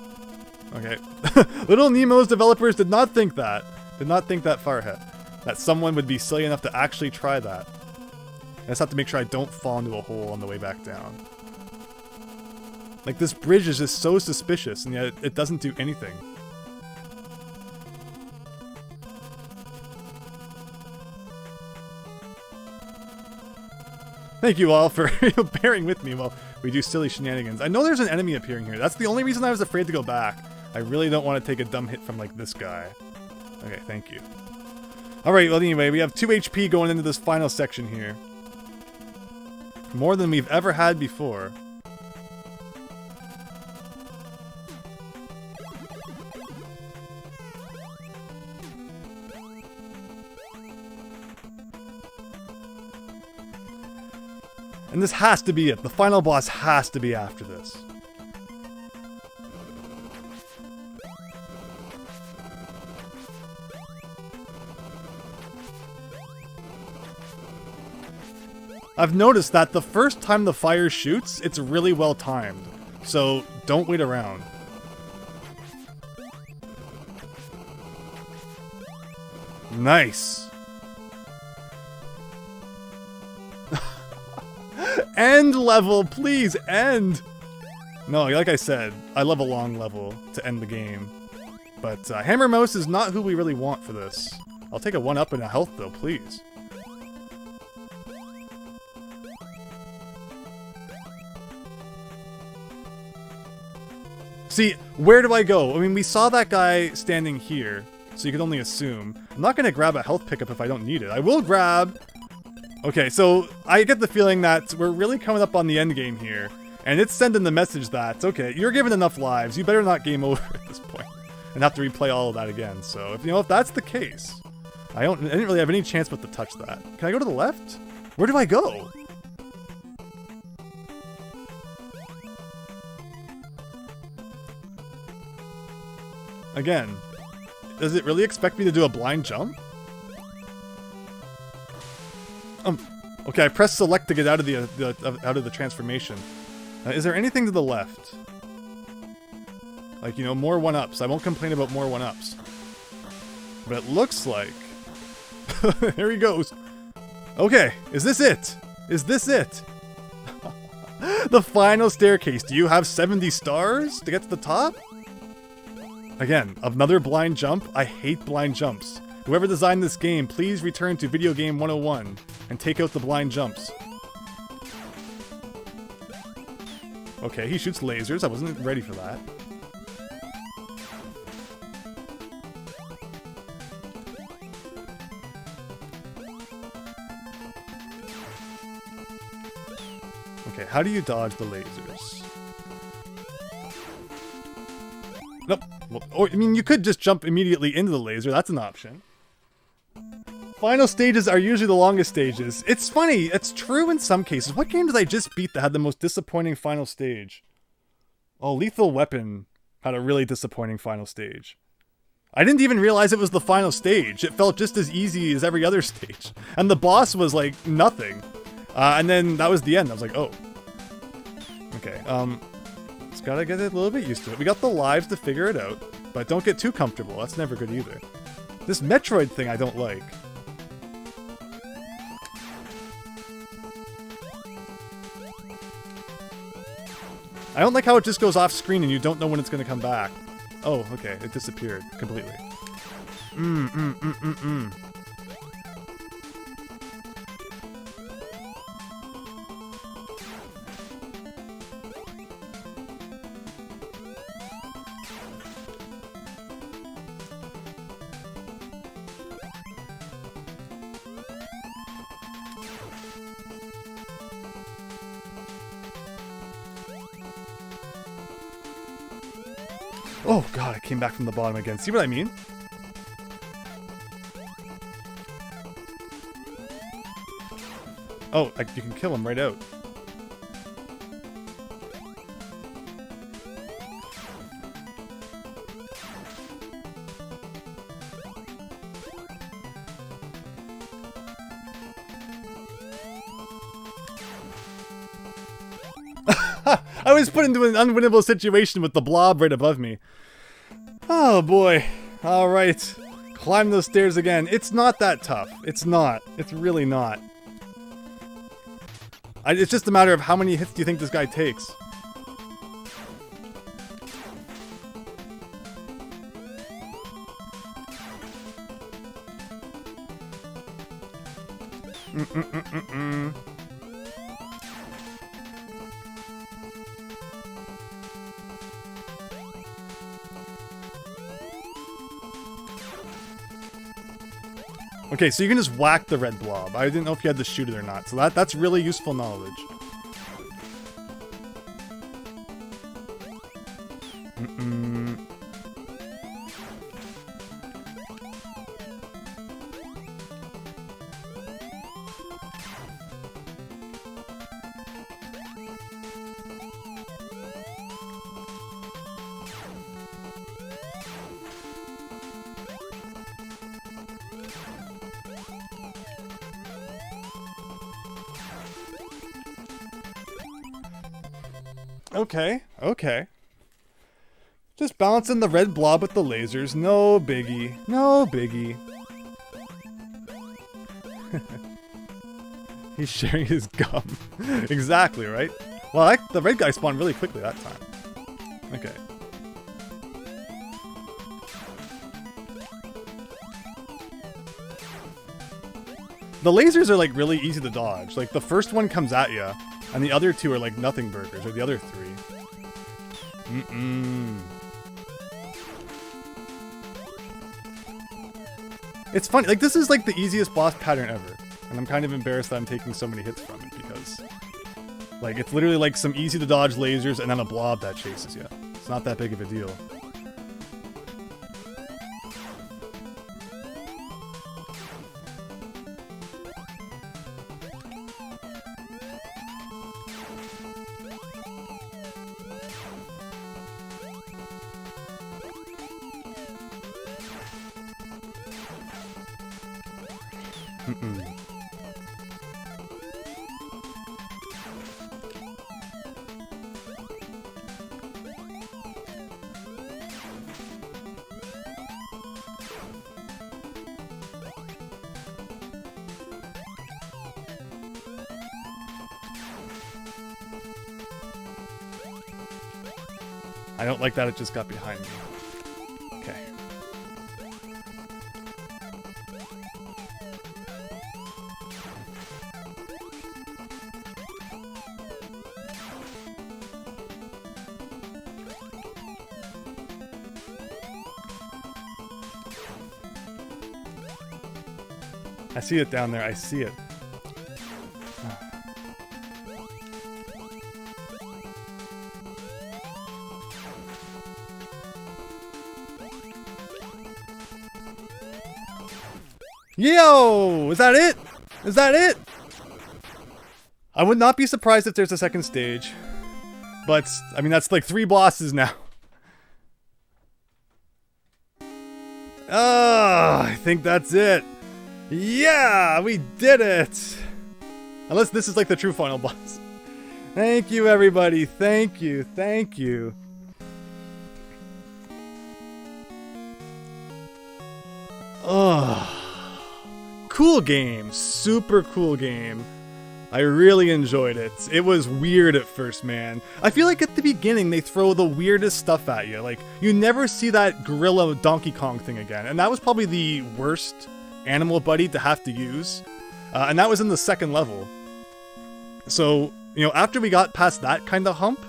Okay. Little Nemo's developers did not think that. Did not think that far ahead. That someone would be silly enough to actually try that. I just have to make sure I don't fall into a hole on the way back down. Like, this bridge is just so suspicious, and yet it doesn't do anything. Thank you all for bearing with me while we do silly shenanigans. I know there's an enemy appearing here. That's the only reason I was afraid to go back. I really don't want to take a dumb hit from, like, this guy. Okay, thank you. Alright, well, anyway, we have 2 HP going into this final section here. More than we've ever had before. And this has to be it. The final boss has to be after this. I've noticed that the first time the fire shoots, it's really well timed. So don't wait around. Nice. End level, please, end! No, like I said, I love a long level to end the game. But Hammer Mouse is not who we really want for this. I'll take a 1-up in a health though, please. See, where do I go? I mean, we saw that guy standing here, so you could only assume. I'm not gonna grab a health pickup if I don't need it. I will grab... Okay, so I get the feeling that we're really coming up on the end game here, and it's sending the message that, okay, you're given enough lives, you better not game over at this point, and have to replay all of that again. So, if that's the case, I didn't really have any chance but to touch that. Can I go to the left? Where do I go? Again, does it really expect me to do a blind jump? Okay, I pressed select to get out of the transformation. Is there anything to the left? Like, more 1-ups. I won't complain about more 1-ups. But it looks like... There he goes. Okay, is this it? Is this it? The final staircase. Do you have 70 stars to get to the top? Again, another blind jump. I hate blind jumps. Whoever designed this game, please return to Video Game 101 and take out the blind jumps. Okay, he shoots lasers. I wasn't ready for that. Okay, how do you dodge the lasers? Nope. Well, or, I mean, you could just jump immediately into the laser. That's an option. Final stages are usually the longest stages. It's funny. It's true in some cases. What game did I just beat that had the most disappointing final stage? Oh, Lethal Weapon had a really disappointing final stage. I didn't even realize it was the final stage. It felt just as easy as every other stage. And the boss was like nothing. And then that was the end. I was like, oh. Okay, just gotta get a little bit used to it. We got the lives to figure it out, but don't get too comfortable. That's never good either. This Metroid thing I don't like. I don't like how it just goes off screen and you don't know when it's gonna come back. Oh, okay, it disappeared completely. Oh god, I came back from the bottom again. See what I mean? Oh, you can kill him right out. I was put into an unwinnable situation with the blob right above me. Oh boy. Alright. Climb those stairs again. It's not that tough. It's not. It's really not. It's just a matter of how many hits do you think this guy takes? Okay, so you can just whack the red blob. I didn't know if you had to shoot it or not, so that's really useful knowledge. Okay, okay. Just balancing the red blob with the lasers. No biggie. No biggie. He's sharing his gum. Exactly, right? Well, the red guy spawned really quickly that time. Okay. The lasers are like really easy to dodge. Like the first one comes at you. And the other two are like nothing burgers, or the other three. It's funny, like this is like the easiest boss pattern ever. And I'm kind of embarrassed that I'm taking so many hits from it because like it's literally like some easy to dodge lasers and then a blob that chases you. It's not that big of a deal. I don't like that it just got behind me. Okay. I see it down there. I see it. Yo! Is that it? Is that it? I would not be surprised if there's a second stage. But, I mean, that's like 3 bosses now. I think that's it. Yeah, we did it! Unless this is like the true final boss. Thank you, everybody. Thank you. Thank you. Oh. Cool game. Super cool game. I really enjoyed it. It was weird at first, man. I feel like at the beginning they throw the weirdest stuff at you. Like, you never see that gorilla Donkey Kong thing again. And that was probably the worst animal buddy to have to use. And that was in the second level. So, you know, after we got past that kind of hump,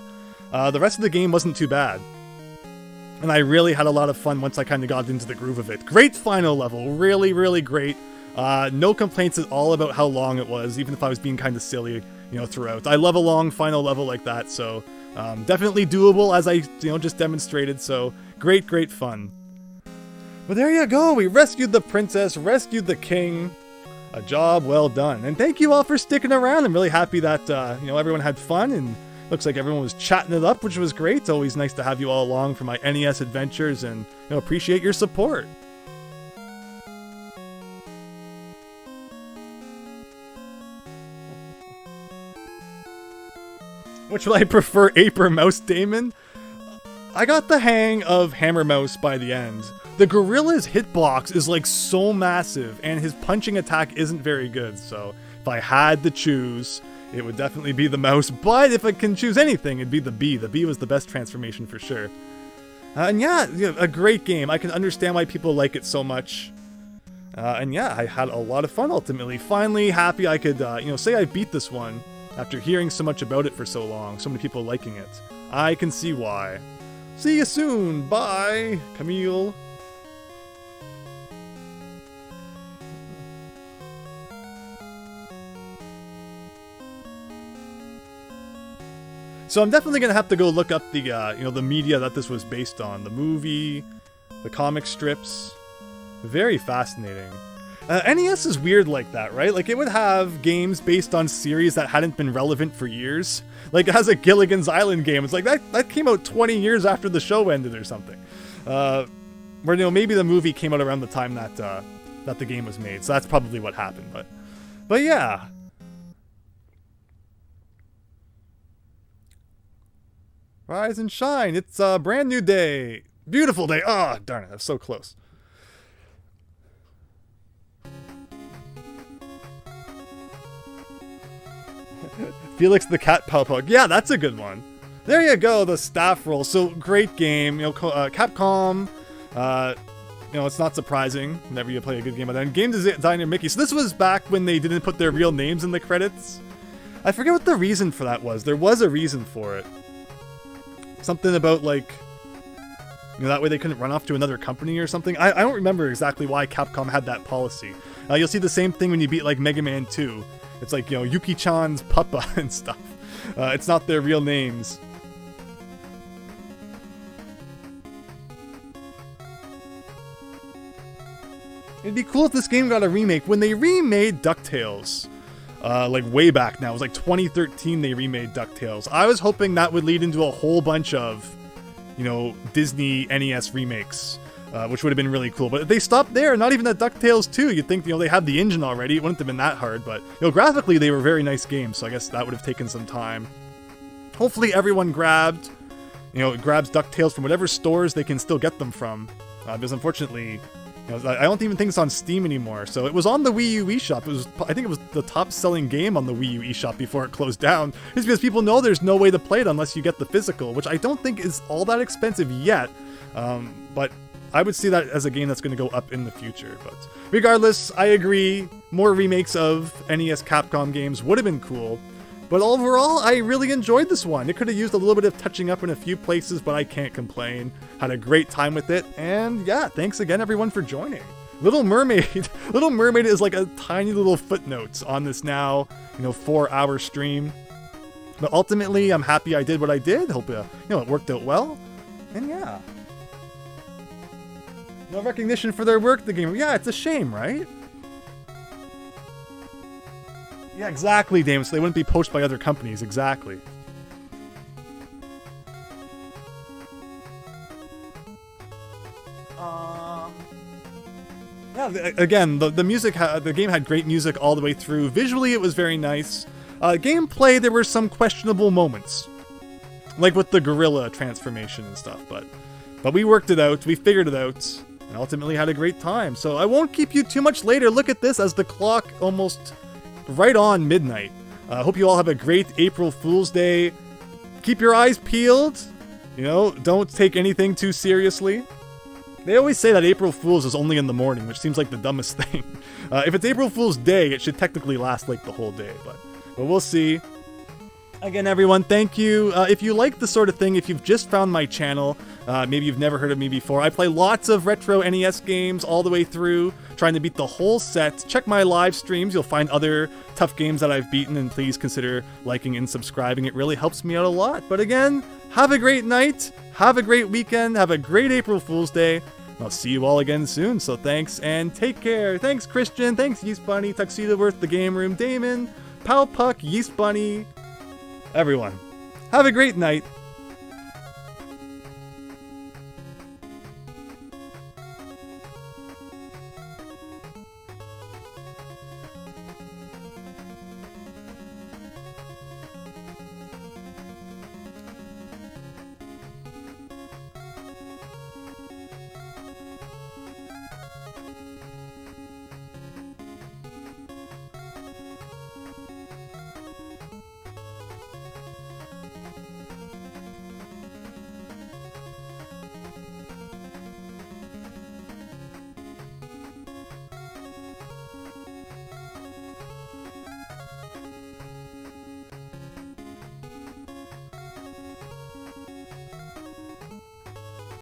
the rest of the game wasn't too bad. And I really had a lot of fun once I kind of got into the groove of it. Great final level. Really, really great. No complaints at all about how long it was, even if I was being kind of silly, you know, throughout. I love a long final level like that, so definitely doable, as I, you know, just demonstrated. So great, great fun. But there you go. We rescued the princess, rescued the king. A job well done. And thank you all for sticking around. I'm really happy that, you know, everyone had fun, and looks like everyone was chatting it up, which was great. It's always nice to have you all along for my NES adventures, and, you know, appreciate your support. Which will I prefer, Ape or Mouse Damon? I got the hang of Hammer Mouse by the end. The gorilla's hitbox is like so massive, and his punching attack isn't very good, so if I had to choose, it would definitely be the mouse, but if I can choose anything, it'd be the bee. The bee was the best transformation for sure. And yeah, a great game. I can understand why people like it so much. And yeah, I had a lot of fun ultimately. Finally happy I could, you know, say I beat this one after hearing so much about it for so long. So many people liking it. I can see why. See you soon. Bye, Camille. So I'm definitely going to have to go look up the, you know, the media that this was based on. The movie, the comic strips. Very fascinating. NES is weird like that, right? Like, it would have games based on series that hadn't been relevant for years. Like, it has a Gilligan's Island game. It's like, that came out 20 years after the show ended or something. Where, you know, maybe the movie came out around the time that, that the game was made. So that's probably what happened. But yeah. Rise and shine. It's a brand new day. Beautiful day. Oh, darn it. That's so close. Felix the Cat Pawpug. Yeah, that's a good one. There you go. The staff roll. So great game. You know, Capcom. You know, it's not surprising whenever you play a good game. But then game designer Mickey. So this was back when they didn't put their real names in the credits. I forget what the reason for that was. There was a reason for it. Something about, like, you know, that way they couldn't run off to another company or something. I don't remember exactly why Capcom had that policy. You'll see the same thing when you beat, like, Mega Man 2. It's like, you know, Yuki-chan's Puppa and stuff. It's not their real names. It'd be cool if this game got a remake. When they remade DuckTales, like way back now, it was like 2013 they remade DuckTales. I was hoping that would lead into a whole bunch of, you know, Disney NES remakes, which would have been really cool. But if they stopped there, not even at DuckTales 2, you'd think, you know, they had the engine already. It wouldn't have been that hard, but, you know, graphically they were very nice games, so I guess that would have taken some time. Hopefully everyone grabs DuckTales from whatever stores they can still get them from, because unfortunately, you know, I don't even think it's on Steam anymore. So it was on the Wii U eShop. I think it was the top-selling game on the Wii U eShop before it closed down. It's because people know there's no way to play it unless you get the physical, which I don't think is all that expensive yet. But I would see that as a game that's going to go up in the future. But regardless, I agree. More remakes of NES Capcom games would have been cool. But overall, I really enjoyed this one. It could have used a little bit of touching up in a few places, but I can't complain. Had a great time with it, and yeah, thanks again everyone for joining. Little Mermaid. Little Mermaid is like a tiny little footnote on this now, you know, 4-hour stream. But ultimately, I'm happy I did what I did. Hope, you know, it worked out well. And yeah. No recognition for their work, the game. Yeah, it's a shame, right? Yeah, exactly, Damon, so they wouldn't be poached by other companies, exactly. Yeah, again, the music, the game had great music all the way through. Visually, it was very nice. Gameplay, there were some questionable moments, like with the gorilla transformation and stuff, but we worked it out, we figured it out, and ultimately had a great time. So I won't keep you too much later. Look at this as the clock almost right on midnight. I hope you all have a great April Fool's Day. Keep your eyes peeled. You know, don't take anything too seriously. They always say that April Fool's is only in the morning, which seems like the dumbest thing. If it's April Fool's Day, it should technically last like the whole day, but we'll see. Again, everyone, thank you. If you like the sort of thing, if you've just found my channel, maybe you've never heard of me before, I play lots of retro NES games all the way through, trying to beat the whole set. Check my live streams, you'll find other tough games that I've beaten, and please consider liking and subscribing. It really helps me out a lot. But again, have a great night, have a great weekend, have a great April Fool's Day. I'll see you all again soon, so thanks and take care. Thanks, Christian. Thanks, Yeast Bunny, Tuxedo Worth, The Game Room, Damon, Pal Puck, Yeast Bunny, everyone. Have a great night.